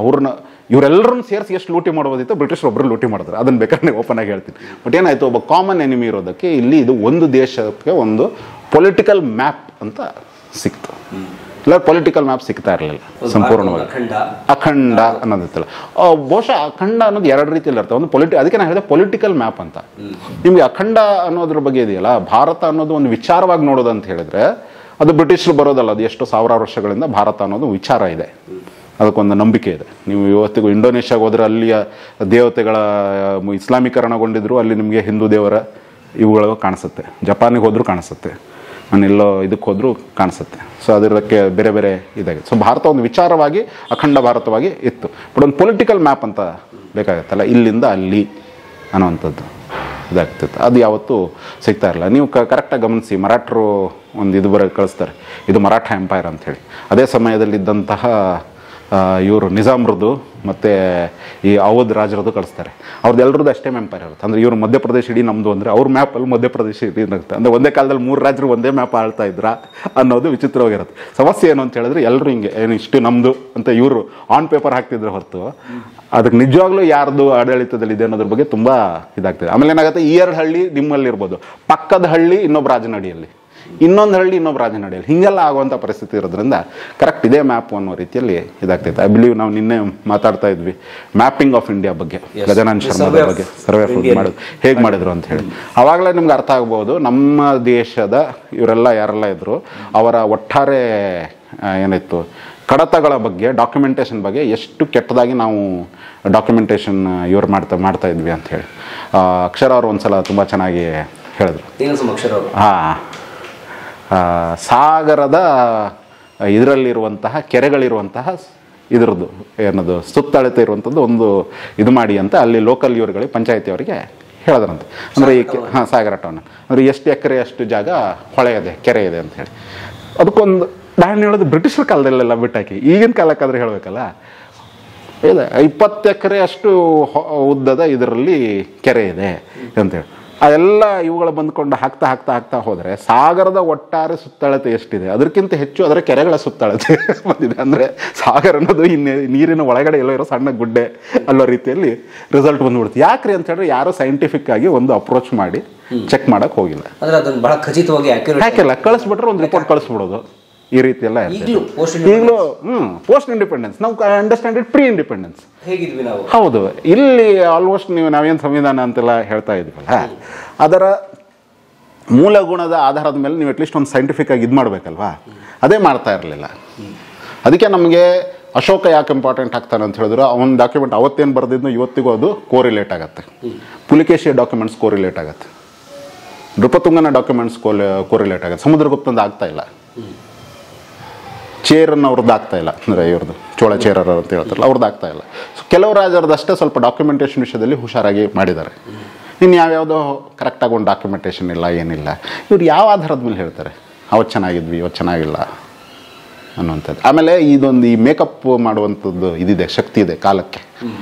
ಅವ್ರನ್ನ ಇವರೆಲ್ಲರನ್ನು ಸೇರಿಸಿ ಎಷ್ಟು ಲೂಟಿ ಮಾಡ್ಬೋದಿತ್ತು, ಬ್ರಿಟಿಷರು ಒಬ್ಬರು ಲೂಟಿ ಮಾಡಿದ್ರು. ಅದನ್ನು ಬೇಕಾದ್ರೆ ಓಪನ್ ಆಗಿ ಹೇಳ್ತೀನಿ. ಬಟ್ ಏನಾಯಿತು, ಒಬ್ಬ ಕಾಮನ್ ಎನಿಮಿ ಇರೋದಕ್ಕೆ ಇಲ್ಲಿ ಇದು ಒಂದು ದೇಶಕ್ಕೆ ಒಂದು ಪೊಲಿಟಿಕಲ್ ಮ್ಯಾಪ್ ಅಂತ ಸಿಕ್ತು. ಇಲ್ಲ ಪೊಲಿಟಿಕಲ್ ಮ್ಯಾಪ್ ಸಿಗ್ತಾ ಇರಲಿಲ್ಲ ಸಂಪೂರ್ಣವಾಗಿ. ಅಖಂಡ ಅನ್ನೋದಿತ್ತಲ್ಲ, ಬಹುಶಃ ಅಖಂಡ ಅನ್ನೋದು ಎರಡು ರೀತಿಯಲ್ಲಿ ಇರ್ತವೆ. ಒಂದು ಅದಕ್ಕೆ ನಾನು ಹೇಳಿದೆ ಪೊಲಿಟಿಕಲ್ ಮ್ಯಾಪ್ ಅಂತ. ನಿಮಗೆ ಅಖಂಡ ಅನ್ನೋದ್ರ ಬಗ್ಗೆ ಇದೆಯಲ್ಲ, ಭಾರತ ಅನ್ನೋದು ಒಂದು ವಿಚಾರವಾಗಿ ನೋಡೋದು ಅಂತ ಹೇಳಿದ್ರೆ ಅದು ಬ್ರಿಟಿಷರು ಬರೋದಲ್ಲ, ಅದು ಎಷ್ಟು ಸಾವಿರಾರು ವರ್ಷಗಳಿಂದ ಭಾರತ ಅನ್ನೋದು ವಿಚಾರ ಇದೆ, ಅದಕ್ಕೊಂದು ನಂಬಿಕೆ ಇದೆ. ನೀವು ಇವತ್ತಿಗೂ ಇಂಡೋನೇಷ್ಯಾಗೆ ಹೋದರೆ ಅಲ್ಲಿಯ ದೇವತೆಗಳ ಇಸ್ಲಾಮೀಕರಣಗೊಂಡಿದ್ರು, ಅಲ್ಲಿ ನಿಮಗೆ ಹಿಂದೂ ದೇವರ ಇವುಗಳು ಕಾಣಿಸುತ್ತೆ. ಜಪಾನಿಗೆ ಹೋದರೂ ಕಾಣಿಸುತ್ತೆ, ನಾನೆಲ್ಲೋ ಇದಕ್ಕೆ ಹೋದರೂ ಕಾಣಿಸುತ್ತೆ. ಸೊ ಅದಕ್ಕೆ ಬೇರೆ ಬೇರೆ ಇದಾಗಿದೆ. ಸೊ ಭಾರತ ಒಂದು ವಿಚಾರವಾಗಿ ಅಖಂಡ ಭಾರತವಾಗಿ ಇತ್ತು. ಬಟ್ ಒಂದು ಪೊಲಿಟಿಕಲ್ ಮ್ಯಾಪ್ ಅಂತ ಬೇಕಾಗತ್ತಲ್ಲ, ಇಲ್ಲಿಂದ ಅಲ್ಲಿ ಅನ್ನೋವಂಥದ್ದು ಇದಾಗ್ತಿತ್ತು. ಅದು ಯಾವತ್ತೂ ಸಿಗ್ತಾ ಇರಲಿಲ್ಲ. ನೀವು ಕರೆಕ್ಟಾಗಿ ಗಮನಿಸಿ, ಮರಾಠರು ಒಂದು ಇದು ಕಳಿಸ್ತಾರೆ, ಇದು ಮರಾಠ ಎಂಪೈರ್ ಅಂಥೇಳಿ. ಅದೇ ಸಮಯದಲ್ಲಿದ್ದಂತಹ ಇವರು ನಿಜಾಮ್ರದ್ದು ಮತ್ತು ಈ ಅವಧ್ ರಾಜರದ್ದು ಕಳಿಸ್ತಾರೆ. ಅವ್ರದ್ದು ಎಲ್ಲರದ್ದು ಅಷ್ಟೇ ಎಂಪೈರ್ ಇರುತ್ತೆ. ಅಂದರೆ ಇವರು ಮಧ್ಯಪ್ರದೇಶ ಇಡೀ ನಮ್ಮದು ಅಂದರೆ ಅವ್ರ ಮ್ಯಾಪಲ್ಲಿ ಮಧ್ಯಪ್ರದೇಶ ಇಡೀ ಇರುತ್ತೆ. ಅಂದರೆ ಒಂದೇ ಕಾಲದಲ್ಲಿ 3 ರಾಜರು ಒಂದೇ ಮ್ಯಾಪ್ ಆಳ್ತಾ ಇದ್ರ ಅನ್ನೋದು ವಿಚಿತ್ರವಾಗಿರುತ್ತೆ. ಸಮಸ್ಯೆ ಏನು ಅಂತ ಹೇಳಿದ್ರೆ ಎಲ್ಲರೂ ಹಿಂಗೆ ಏನು ಇಷ್ಟು ನಮ್ಮದು ಅಂತ ಇವರು ಆನ್ ಪೇಪರ್ ಹಾಕ್ತಿದ್ರೆ ಹೊರತು ಅದಕ್ಕೆ ನಿಜವಾಗ್ಲೂ ಯಾರ್ದು ಆಡಳಿತದಲ್ಲಿದೆ ಅನ್ನೋದ್ರ ಬಗ್ಗೆ ತುಂಬ ಇದಾಗ್ತದೆ. ಆಮೇಲೆ ಏನಾಗುತ್ತೆ, ಈ 2 ಹಳ್ಳಿ ನಿಮ್ಮಲ್ಲಿ ಇರ್ಬೋದು, ಪಕ್ಕದ ಹಳ್ಳಿ ಇನ್ನೊಬ್ಬ ರಾಜನಡಿಯಲ್ಲಿ, ಇನ್ನೊಂದು ಹಳ್ಳಿ ಇನ್ನೊಬ್ಬ ರಾಜನಡಿಯಲ್ಲಿ, ಹೀಗೆಲ್ಲ ಆಗುವಂಥ ಪರಿಸ್ಥಿತಿ ಇರೋದ್ರಿಂದ ಕರೆಕ್ಟ್ ಇದೇ ಮ್ಯಾಪ್ ಅನ್ನೋ ರೀತಿಯಲ್ಲಿ ಇದಾಗ್ತೈತೆ. ಐ ಬಿಲೀವ್ ನಾವು ನಿನ್ನೆ ಮಾತಾಡ್ತಾ ಇದ್ವಿ ಮ್ಯಾಪಿಂಗ್ ಆಫ್ ಇಂಡಿಯಾ ಬಗ್ಗೆ, ಗಜಾನನ್ ಶರ್ಮಾದ ಬಗ್ಗೆ, ಸರ್ವೆ ಮಾಡೋದು ಹೇಗೆ ಮಾಡಿದ್ರು ಅಂತ ಹೇಳಿ. ಆವಾಗಲೇ ನಿಮ್ಗೆ ಅರ್ಥ ಆಗ್ಬೋದು ನಮ್ಮ ದೇಶದ ಇವರೆಲ್ಲ ಯಾರೆಲ್ಲ ಇದ್ರು ಅವರ ಒಟ್ಟಾರೆ ಏನಿತ್ತು ಕಡತಗಳ ಬಗ್ಗೆ, ಡಾಕ್ಯುಮೆಂಟೇಷನ್ ಬಗ್ಗೆ ಎಷ್ಟು ಕೆಟ್ಟದಾಗಿ ನಾವು ಡಾಕ್ಯುಮೆಂಟೇಷನ್ ಇವ್ರು ಮಾಡ್ತಾ ಇದ್ವಿ ಅಂತ ಹೇಳಿ. ಅಕ್ಷರ ಅವರು ಒಂದ್ಸಲ ತುಂಬ ಚೆನ್ನಾಗಿ ಹೇಳಿದ್ರು. ಸಾಗರದ ಇದರಲ್ಲಿರುವಂತಹ ಕೆರೆಗಳಿರುವಂತಹ ಇದರದ್ದು ಏನದು ಸುತ್ತಳತೆ ಇರುವಂಥದ್ದು ಒಂದು ಇದು ಮಾಡಿ ಅಂತ ಅಲ್ಲಿ ಲೋಕಲ್ ಇವರುಗಳಿಗೆ ಪಂಚಾಯತಿಯವರಿಗೆ ಹೇಳಿದ್ರಂತೆ. ಅಂದರೆ ಈ ಸಾಗರ ಟೌನ್ ಅಂದರೆ ಎಷ್ಟು ಎಕರೆ ಅಷ್ಟು ಜಾಗ ಹೊಳೆ ಇದೆ, ಕೆರೆ ಇದೆ ಅಂತ ಹೇಳಿ. ಅದಕ್ಕೊಂದು ನಾನು ಹೇಳೋದು ಬ್ರಿಟಿಷರ ಕಾಲದಲ್ಲೆಲ್ಲ ಬಿಟ್ಟಾಕಿ ಈಗಿನ ಕಾಲಕ್ಕಾದ್ರೆ ಹೇಳಬೇಕಲ್ಲ, ಇದೆ 20 ಎಕರೆ ಅಷ್ಟು ಉದ್ದದ ಇದರಲ್ಲಿ ಕೆರೆ ಇದೆ ಅಂತೇಳಿ. ಅದೆಲ್ಲ ಇವುಗಳು ಬಂದ್ಕೊಂಡು ಹಾಕ್ತಾ ಹೋದರೆ ಸಾಗರದ ಒಟ್ಟಾರೆ ಸುತ್ತಳತೆ ಎಷ್ಟಿದೆ, ಅದಕ್ಕಿಂತ ಹೆಚ್ಚು ಅದರ ಕೆರೆಗಳ ಸುತ್ತಳತೆ ಬಂದಿದೆ. ಅಂದರೆ ಸಾಗರ ಅನ್ನೋದು ನೀರಿನ ಒಳಗಡೆ ಎಲ್ಲೋ ಇರೋ ಸಣ್ಣ ಗುಡ್ಡೆ ಅನ್ನೋ ರೀತಿಯಲ್ಲಿ ರಿಸಲ್ಟ್ ಬಂದ್ಬಿಡುತ್ತೆ. ಯಾಕ್ರಿ ಅಂತ ಹೇಳಿದ್ರೆ ಯಾರೋ ಸೈಂಟಿಫಿಕ್ ಆಗಿ ಒಂದು ಅಪ್ರೋಚ್ ಮಾಡಿ ಚೆಕ್ ಮಾಡಕ್ಕೆ ಹೋಗಿಲ್ಲ. ಬಹಳ ಖಚಿತವಾಗಿ ಯಾಕೆಲ್ಲ ಕಳಿಸ್ಬಿಟ್ರೆ ಒಂದು ರಿಪೋರ್ಟ್ ಕಳಿಸ್ಬಿಡೋದು ಈ ರೀತಿ ಎಲ್ಲ ಈಗಲೂ ಪೋಸ್ಟ್ ಇಂಡಿಪೆಂಡೆನ್ಸ್ ನಾವು ಅಂಡರ್ಸ್ಟ್ಯಾಂಡ್ ಇಟ್ ಪ್ರೀ ಇಂಡಿಪೆಂಡೆನ್ಸ್ ಹೇಗಿದ್ವಿ ನಾವು. ಹೌದು, ಇಲ್ಲಿ ಆಲ್ಮೋಸ್ಟ್ ನಾವೇನು ಸಂವಿಧಾನ ಅಂತೆಲ್ಲ ಹೇಳ್ತಾ ಇದ್ವಲ್ಲ, ಅದರ ಮೂಲ ಗುಣದ ಆಧಾರದ ಮೇಲೆ ನೀವು ಅಟ್ಲೀಸ್ಟ್ ಒಂದು ಸೈಂಟಿಫಿಕ್ ಆಗಿ ಇದು ಮಾಡಬೇಕಲ್ವಾ, ಅದೇ ಮಾಡ್ತಾ ಇರಲಿಲ್ಲ. ಅದಕ್ಕೆ ನಮಗೆ ಅಶೋಕ ಯಾಕೆ ಇಂಪಾರ್ಟೆಂಟ್ ಆಗ್ತಾನೆ ಅಂತ ಹೇಳಿದ್ರು, ಅವನ ಡಾಕ್ಯುಮೆಂಟ್ ಅವತ್ತೇನು ಬರೆದಿದ್ನೋ ಇವತ್ತಿಗೂ ಅದು ಕೋರಿಲೇಟ್ ಆಗುತ್ತೆ. ಪುಲಿಕೇಶಿಯ ಡಾಕ್ಯುಮೆಂಟ್ಸ್ ಕೋರಿಲೇಟ್ ಆಗುತ್ತೆ, ನೃಪತುಂಗನ ಡಾಕ್ಯುಮೆಂಟ್ಸ್ ಕೋರಿಲೇಟ್ ಆಗುತ್ತೆ. ಸಮುದ್ರಗುಪ್ತಂದು ಆಗ್ತಾ ಇಲ್ಲ, ಚೇರನ್ನು ಅವ್ರದ್ದು ಆಗ್ತಾ ಇಲ್ಲ, ಅಂದರೆ ಇವ್ರದ್ದು ಚೋಳ ಚೇರರ ಅಂತ ಹೇಳ್ತಾರಲ್ಲ ಅವ್ರದ್ದು ಆಗ್ತಾ ಇಲ್ಲ. ಸೊ ಕೆಲವು ರಾಜರದಷ್ಟೇ ಸ್ವಲ್ಪ ಡಾಕ್ಯುಮೆಂಟೇಷನ್ ವಿಷಯದಲ್ಲಿ ಹುಷಾರಾಗಿ ಮಾಡಿದ್ದಾರೆ. ಇನ್ನು ಯಾವ್ಯಾವುದೋ ಕರೆಕ್ಟಾಗಿ ಒಂದು ಡಾಕ್ಯುಮೆಂಟೇಷನ್ ಇಲ್ಲ, ಏನಿಲ್ಲ. ಇವ್ರು ಯಾವ ಆಧಾರದ ಮೇಲೆ ಹೇಳ್ತಾರೆ ಅವತ್ತು ಚೆನ್ನಾಗಿದ್ವಿ ಇವತ್ತು ಚೆನ್ನಾಗಿಲ್ಲ ಅನ್ನುವಂಥದ್ದು. ಆಮೇಲೆ ಇದೊಂದು ಈ ಮೇಕಪ್ ಮಾಡುವಂಥದ್ದು ಇದಿದೆ, ಶಕ್ತಿ ಇದೆ ಕಾಲಕ್ಕೆ.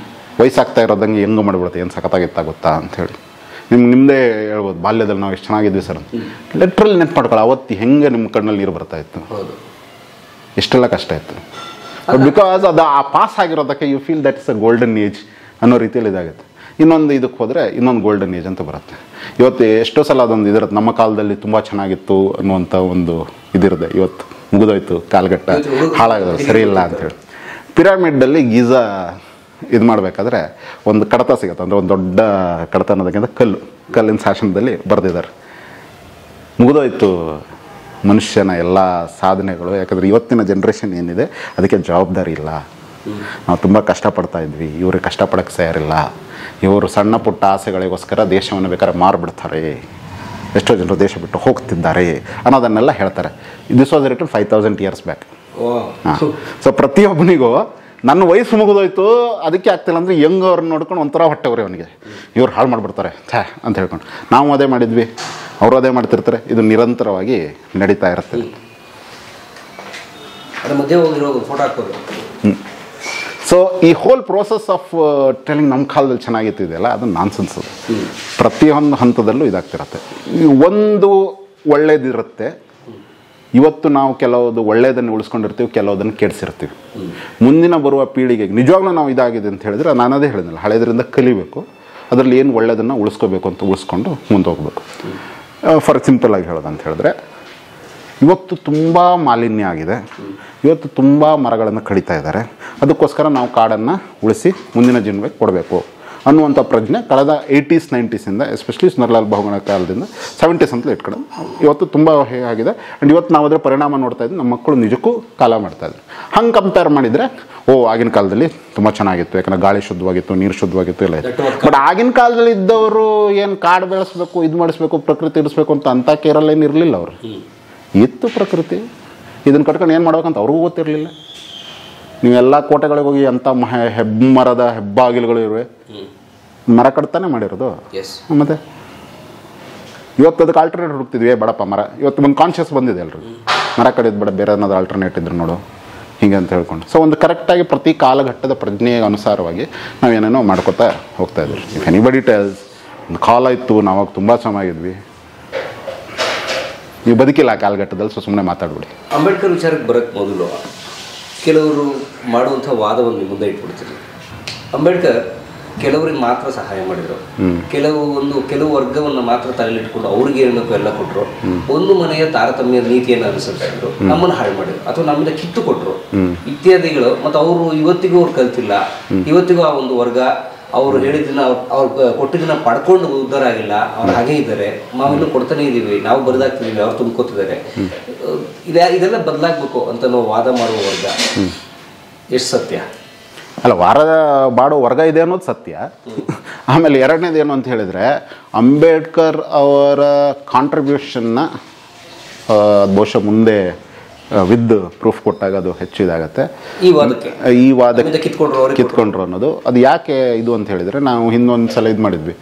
ವಯಸ್ಸಾಗ್ತಾ ಇರೋದಂಗೆ ಹೆಂಗೆ ಮಾಡಿಬಿಡುತ್ತೆ, ಏನು ಸಖತ್ತಾಗಿತ್ತಾ ಗೊತ್ತಾ ಅಂಥೇಳಿ ನಿಮ್ಮದೇ ಹೇಳ್ಬೋದು. ಬಾಲ್ಯದಲ್ಲಿ ನಾವು ಎಷ್ಟು ಚೆನ್ನಾಗಿದ್ವಿ ಸರ್ ಅಂತ ಲೆಟ್ರಲ್ಲಿ ನೆನ್ಪು ಮಾಡ್ಕೊಳ್ಳೋ ಅವತ್ತು ಹೆಂಗೆ ನಿಮ್ಮ ಕಣ್ಣಲ್ಲಿ ನೀರು ಬರ್ತಾಯಿತ್ತು, ಎಷ್ಟೆಲ್ಲ ಕಷ್ಟ ಇತ್ತು. ಬಿಕಾಸ್ ಅದು ಆ ಪಾಸ್ ಆಗಿರೋದಕ್ಕೆ you feel that is a golden age ಅನ್ನೋ ರೀತಿಯಲ್ಲಿ ಇದಾಗುತ್ತೆ. ಇನ್ನೊಂದು ಇದಕ್ಕೆ ಹೋದರೆ ಇನ್ನೊಂದು ಗೋಲ್ಡನ್ ಏಜ್ ಅಂತ ಬರುತ್ತೆ. ಇವತ್ತು ಎಷ್ಟೋ ಸಲ ಅದೊಂದು ಇದಿರುತ್ತೆ, ನಮ್ಮ ಕಾಲದಲ್ಲಿ ತುಂಬ ಚೆನ್ನಾಗಿತ್ತು ಅನ್ನುವಂಥ ಒಂದು ಇದಿರುತ್ತೆ. ಇವತ್ತು ಮುಗಿದೋಯ್ತು, ಕಾಲ್ಗಟ್ಟ ಹಾಳಾಗೋದು, ಸರಿ ಇಲ್ಲ ಅಂಥೇಳಿ. ಪಿರಾಮಿಡ್ಡಲ್ಲಿ ಗೀಝಾ ಇದು ಮಾಡಬೇಕಾದ್ರೆ ಒಂದು ಕಡತ ಸಿಗುತ್ತೆ, ಅಂದರೆ ಒಂದು ದೊಡ್ಡ ಕಡತ ಅನ್ನೋದಕ್ಕಿಂತ ಕಲ್ಲಿನ ಶಾಸನದಲ್ಲಿ ಬರೆದಿದ್ದಾರೆ, ಮುಗಿದೋಯ್ತು ಮನುಷ್ಯನ ಎಲ್ಲ ಸಾಧನೆಗಳು. ಯಾಕಂದರೆ ಇವತ್ತಿನ ಜನ್ರೇಷನ್ ಏನಿದೆ ಅದಕ್ಕೆ ಜವಾಬ್ದಾರಿ ಇಲ್ಲ. ನಾವು ತುಂಬ ಕಷ್ಟಪಡ್ತಾ ಇದ್ವಿ, ಇವರು ಕಷ್ಟಪಡೋಕ್ಕೆ ತಯಾರಿಲ್ಲ. ಇವರು ಸಣ್ಣ ಪುಟ್ಟ ಆಸೆಗಳಿಗೋಸ್ಕರ ದೇಶವನ್ನು ಬೇಕಾದ್ರೆ ಮಾರಿಬಿಡ್ತಾರೆ, ಎಷ್ಟೋ ಜನರು ದೇಶ ಬಿಟ್ಟು ಹೋಗ್ತಿದ್ದಾರೆ ಅನ್ನೋದನ್ನೆಲ್ಲ ಹೇಳ್ತಾರೆ. This was written 5000 years back. So ಪ್ರತಿಯೊಬ್ಬನಿಗೂ ನನ್ನ ವಯಸ್ಸು ಮುಗಿದೋಯ್ತು ಅದಕ್ಕೆ ಆಗ್ತಿಲ್ಲ ಅಂದರೆ ಹೆಂಗೆ ಅವ್ರನ್ನ ನೋಡ್ಕೊಂಡು ಒಂಥರ ಹೊಟ್ಟೆವ್ರಿ ಅವನಿಗೆ, ಇವ್ರು ಹಾಳು ಮಾಡಿಬಿಡ್ತಾರೆ ಛೇ ಅಂತ ಹೇಳ್ಕೊಂಡು. ನಾವು ಅದೇ ಮಾಡಿದ್ವಿ, ಅವರು ಅದೇ ಮಾಡ್ತಿರ್ತಾರೆ. ಇದು ನಿರಂತರವಾಗಿ ನಡೀತಾ ಇರುತ್ತೆ. ಸೊ ಈ ಹೋಲ್ ಪ್ರೋಸೆಸ್ ಆಫ್ ಟೆಲಿಂಗ್ ನಮ್ಮ ಕಾಲದಲ್ಲಿ ಚೆನ್ನಾಗಿತ್ತಿದೆಯಲ್ಲ, ಅದು ನಾನ್ಸೆನ್ಸ್. ಪ್ರತಿಯೊಂದು ಹಂತದಲ್ಲೂ ಇದಾಗ್ತಿರತ್ತೆ. ಒಂದು ಒಳ್ಳೇದಿರುತ್ತೆ. ಇವತ್ತು ನಾವು ಕೆಲವುದು ಒಳ್ಳೆಯದನ್ನು ಉಳಿಸ್ಕೊಂಡಿರ್ತೀವಿ, ಕೆಲವುದನ್ನು ಕೆಡಿಸಿರ್ತೀವಿ. ಮುಂದಿನ ಬರುವ ಪೀಳಿಗೆಗೆ ನಿಜವಾಗ್ಲೂ ನಾವು ಇದಾಗಿದೆ ಅಂತ ಹೇಳಿದ್ರೆ, ನಾನದೇ ಹೇಳಿದ್ನಲ್ಲ, ಹಳೆಯದರಿಂದ ಕಲಿಬೇಕು, ಅದರಲ್ಲಿ ಏನು ಒಳ್ಳೆಯದನ್ನು ಉಳಿಸ್ಕೋಬೇಕು ಅಂತ ಉಳಿಸ್ಕೊಂಡು ಮುಂದೆ ಹೋಗ್ಬೇಕು. ಫಾರ್ ಸಿಂಪಲಾಗಿ ಹೇಳೋದಂತ ಹೇಳಿದ್ರೆ, ಇವತ್ತು ತುಂಬ ಮಾಲಿನ್ಯ ಆಗಿದೆ, ಇವತ್ತು ತುಂಬ ಮರಗಳನ್ನು ಕಡಿತಾ ಇದ್ದಾರೆ. ಅದಕ್ಕೋಸ್ಕರ ನಾವು ಕಾಡನ್ನು ಉಳಿಸಿ ಮುಂದಿನ ಜನ್ಮಕ್ಕೆ ಕೊಡಬೇಕು ಅನ್ನುವಂಥ ಪ್ರಜ್ಞೆ ಕಳೆದ 80s 90s especially Sunderlal Bahuguna ಕಾಲದಿಂದ 70s ಅಂತಲೇ ಇಟ್ಕೊಂಡು ಇವತ್ತು ತುಂಬ ಆಗಿದೆ. ಆ್ಯಂಡ್ ಇವತ್ತು ನಾವು ಅದರ ಪರಿಣಾಮ ನೋಡ್ತಾ ಇದ್ವಿ. ನಮ್ಮ ಮಕ್ಕಳು ನಿಜಕ್ಕೂ ಕಾಲ ಮಾಡ್ತಾಯಿದ್ರು. ಹಂಗೆ ಕಂಪೇರ್ ಮಾಡಿದರೆ ಆಗಿನ ಕಾಲದಲ್ಲಿ ತುಂಬ ಚೆನ್ನಾಗಿತ್ತು, ಯಾಕಂದರೆ ಗಾಳಿ ಶುದ್ಧವಾಗಿತ್ತು, ನೀರು ಶುದ್ಧವಾಗಿತ್ತು, ಎಲ್ಲ ಇತ್ತು. ಬಟ್ ಆಗಿನ ಕಾಲದಲ್ಲಿ ಇದ್ದವರು ಏನು ಕಾಡು ಬೆಳೆಸಬೇಕು, ಇದು ಮಾಡಿಸ್ಬೇಕು, ಪ್ರಕೃತಿ ಇರಿಸ್ಬೇಕು ಅಂತ ಕೇರಳೇನು ಇರಲಿಲ್ಲ. ಅವರು ಇತ್ತು ಪ್ರಕೃತಿ, ಇದನ್ನು ಕಟ್ಕೊಂಡು ಏನು ಮಾಡ್ಬೇಕಂತ ಅವ್ರಿಗೂ ಗೊತ್ತಿರಲಿಲ್ಲ. ನೀವೆಲ್ಲ ಕೋಟೆಗಳಿಗೆ ಹೋಗಿ ಅಂಥ ಹೆಬ್ಬಮರದ ಹೆಬ್ಬಾಗಿಲುಗಳು ಇರುವೆ, ಮರ ಕಟ್ತಾನೆ ಮಾಡಿರೋದು. ಮತ್ತು ಇವತ್ತು ಅದಕ್ಕೆ ಆಲ್ಟರ್ನೇಟ್ ಹುಡುಕ್ತಿದ್ವಿ, ಬೇಡಪ್ಪ ಮರ. ಇವತ್ತು ಒಂದು ಕಾನ್ಷಿಯಸ್ ಬಂದಿದೆ ಎಲ್ರು, ಮರ ಕಡಿಯೋದು ಬೇಡ, ಬೇರೆ ಅನ್ನೋದು ಆಲ್ಟರ್ನೇಟ್ ಇದ್ರು ನೋಡು ಹೀಗೆ ಅಂತ ಹೇಳ್ಕೊಂಡು. ಸೊ ಒಂದು ಕರೆಕ್ಟಾಗಿ ಪ್ರತಿ ಕಾಲಘಟ್ಟದ ಪ್ರಜ್ಞೆಗೆ ಅನುಸಾರವಾಗಿ ನಾವೇನೇನೋ ಮಾಡ್ಕೋತಾ ಹೋಗ್ತಾ ಇದ್ವಿ. ಇಫ್ ಎನಿಬಡಿ ಟೆಲ್ಸ್ ಒಂದು ಕಾಲ ಇತ್ತು, ನಾವಾಗ ತುಂಬ ಚೆನ್ನಾಗಿದ್ವಿ, ನೀವು ಬದುಕಿಲ್ಲ ಆ ಕಾಲಘಟ್ಟದಲ್ಲಿ, ಸೊ ಸುಮ್ಮನೆ ಮಾತಾಡ್ಬಿಡಿ. ಅಂಬೇಡ್ಕರ್ ವಿಚಾರಕ್ಕೆ ಬರೋಕ್ಕೆ ಮೊದಲು ಕೆಲವರು ಮಾಡುವಂಥ ವಾದವನ್ನು ಮುಂದೆ ಇಟ್ಬಿಡ್ತೀರಿ. ಅಂಬೇಡ್ಕರ್ ಕೆಲವರಿಗೆ ಮಾತ್ರ ಸಹಾಯ ಮಾಡಿದರು, ಕೆಲವು ವರ್ಗವನ್ನು ಮಾತ್ರ ತಲೆಲಿಟ್ಕೊಂಡು ಅವ್ರಿಗೆ ಏನಬೇಕು ಎಲ್ಲ ಕೊಟ್ಟರು. ಒಂದು ಮನೆಯ ತಾರತಮ್ಯ ನೀತಿಯನ್ನು ಅನುಸರಿಸಿದ್ರು, ನಮ್ಮನ್ನು ಹಾಳು ಮಾಡಿದ್ರು ಅಥವಾ ನಮ್ಮಿಂದ ಕಿತ್ತು ಕೊಟ್ಟರು ಇತ್ಯಾದಿಗಳು. ಮತ್ತು ಅವರು ಇವತ್ತಿಗೂ ಅವ್ರು ಕಲ್ತಿಲ್ಲ, ಇವತ್ತಿಗೂ ಆ ಒಂದು ವರ್ಗ ಅವರು ಹೇಳಿದ್ದನ್ನ ಅವ್ರು ಕೊಟ್ಟಿದ್ದನ್ನ ಪಡ್ಕೊಂಡು ಉದ್ಧಾರ ಆಗಿಲ್ಲ. ಅವ್ರು ಹಾಗೇ ಇದ್ದಾರೆ, ನಾವಿನ್ನೂ ಕೊಡ್ತಾನೆ ಇದ್ದೀವಿ, ನಾವು ಬರೆದಾಗ್ತಿದ್ದೀವಿ, ಅವ್ರು ತುಂಬ್ಕೋತಿದ್ದಾರೆ. ಇದೆಲ್ಲ ಬದಲಾಗಬೇಕು ಅಂತ ನಾವು ವಾದ ಮಾಡುವ ವರ್ಗ ಎಷ್ಟು ಸತ್ಯ? ಅಲ್ಲ, ಬಾಡೋ ವರ್ಗ ಇದೆ ಅನ್ನೋದು ಸತ್ಯ. ಆಮೇಲೆ ಎರಡನೇದು ಏನು ಅಂತ ಹೇಳಿದರೆ, ಅಂಬೇಡ್ಕರ್ ಅವರ ಕಾಂಟ್ರಿಬ್ಯೂಷನ್ನ ಬಹುಶಃ ಮುಂದೆ ವಿದ್ ಪ್ರೂಫ್ ಕೊಟ್ಟಾಗ ಅದು ಹೆಚ್ಚು ಇದಾಗುತ್ತೆ. ಈ ವಾದಕ್ಕೆ ಕಿತ್ಕೊಂಡ್ರು ಅನ್ನೋದು ಅದು ಯಾಕೆ ಇದು ಅಂತ ಹೇಳಿದರೆ, ನಾವು ಹಿಂದೊಂದು ಸಲ ಇದು ಮಾಡಿದ್ವಿ,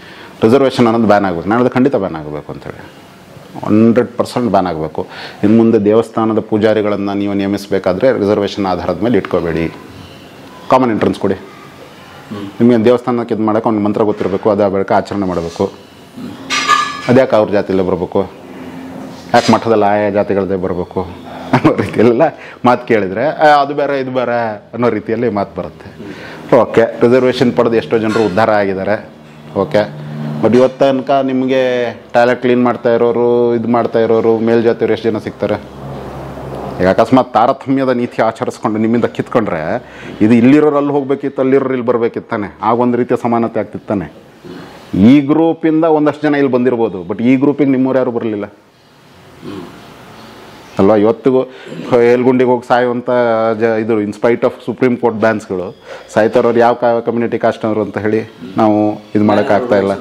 ರಿಸರ್ವೇಷನ್ ಅನ್ನೋದು ಬ್ಯಾನ್ ಆಗಬೇಕು. ನಾನು ಅದು ಖಂಡಿತ ಬ್ಯಾನ್ ಆಗಬೇಕು ಅಂತೇಳಿ 100% ಬ್ಯಾನ್ ಆಗಬೇಕು. ಇನ್ನು ಮುಂದೆ ದೇವಸ್ಥಾನದ ಪೂಜಾರಿಗಳನ್ನು ನೀವು ನೇಮಿಸಬೇಕಾದ್ರೆ ರಿಸರ್ವೇಷನ್ ಆಧಾರದ ಮೇಲೆ ಇಟ್ಕೋಬೇಡಿ, ಕಾಮನ್ ಎಂಟ್ರೆನ್ಸ್ ಕೊಡಿ. ನಿಮಗೆ ದೇವಸ್ಥಾನಕ್ಕೆ ಇದು ಮಾಡೋಕೆ ಅವ್ನಿಗೆ ಮಂತ್ರ ಗೊತ್ತಿರಬೇಕು, ಅದು ಬೇಕಾ ಆಚರಣೆ ಮಾಡಬೇಕು. ಅದ್ಯಾಕೆ ಅವ್ರ ಜಾತಿಯಲ್ಲೇ ಬರಬೇಕು, ಯಾಕೆ ಮಠದಲ್ಲಿ ಆಯಾ ಜಾತಿಗಳದ್ದೇ ಬರಬೇಕು ಅನ್ನೋ ರೀತಿಯಲ್ಲೆಲ್ಲ ಮಾತು ಕೇಳಿದರೆ ಅದು ಬೇರೆ ಇದು ಬೇರೆ ಅನ್ನೋ ರೀತಿಯಲ್ಲಿ ಮಾತು ಬರುತ್ತೆ. ಓಕೆ, ರಿಸರ್ವೇಷನ್ ಪಡೆದು ಎಷ್ಟೋ ಜನರು ಉದ್ಧಾರ ಆಗಿದ್ದಾರೆ, ಓಕೆ. ಬಟ್ ಇವತ್ತು ತನಕ ನಿಮಗೆ ಟಾಯ್ಲೆಟ್ ಕ್ಲೀನ್ ಮಾಡ್ತಾ ಇರೋರು, ಇದು ಮಾಡ್ತಾ ಇರೋರು, ಮೇಲ್ಜಾತಿಯವರು ಎಷ್ಟು ಜನ ಸಿಗ್ತಾರೆ? ಈಗ ಅಕಸ್ಮಾತ್ ತಾರತಮ್ಯದ ನೀತಿ ಆಚರಿಸ್ಕೊಂಡು ನಿಮ್ಮಿಂದ ಕಿತ್ಕೊಂಡ್ರೆ ಇದು ಇಲ್ಲಿರೋರು ಅಲ್ಲಿ ಹೋಗ್ಬೇಕಿತ್ತು, ಅಲ್ಲಿರೋರು ಇಲ್ಲಿ ಬರಬೇಕಿತ್ತಾನೆ, ಆಗೊಂದು ರೀತಿಯ ಸಮಾನತೆ ಆಗ್ತಿತ್ತಾನೆ. ಈ ಗ್ರೂಪಿಂದ ಒಂದಷ್ಟು ಜನ ಇಲ್ಲಿ ಬಂದಿರ್ಬೋದು, ಬಟ್ ಈ ಗ್ರೂಪಿಗೆ ನಿಮ್ಮವ್ರು ಯಾರು ಬರಲಿಲ್ಲ ಅಲ್ವಾ? ಇವತ್ತಿಗೂ ಎಲ್ಗುಂಡಿಗೆ ಹೋಗಿ ಸಾಯುವಂಥ ಇದು ಇನ್ಸ್ಪೈಟ್ ಆಫ್ ಸುಪ್ರೀಂ ಕೋರ್ಟ್ ಬ್ಯಾನ್ಸ್ಗಳು ಸಾಯ್ತಾರವ್ರು ಯಾವ ಕಮ್ಯುನಿಟಿ ಕಾಸ್ಟ್ ಅವರು ಅಂತ ಹೇಳಿ ನಾವು ಇದು ಮಾಡೋಕ್ಕಾಗ್ತಾ ಇಲ್ಲ.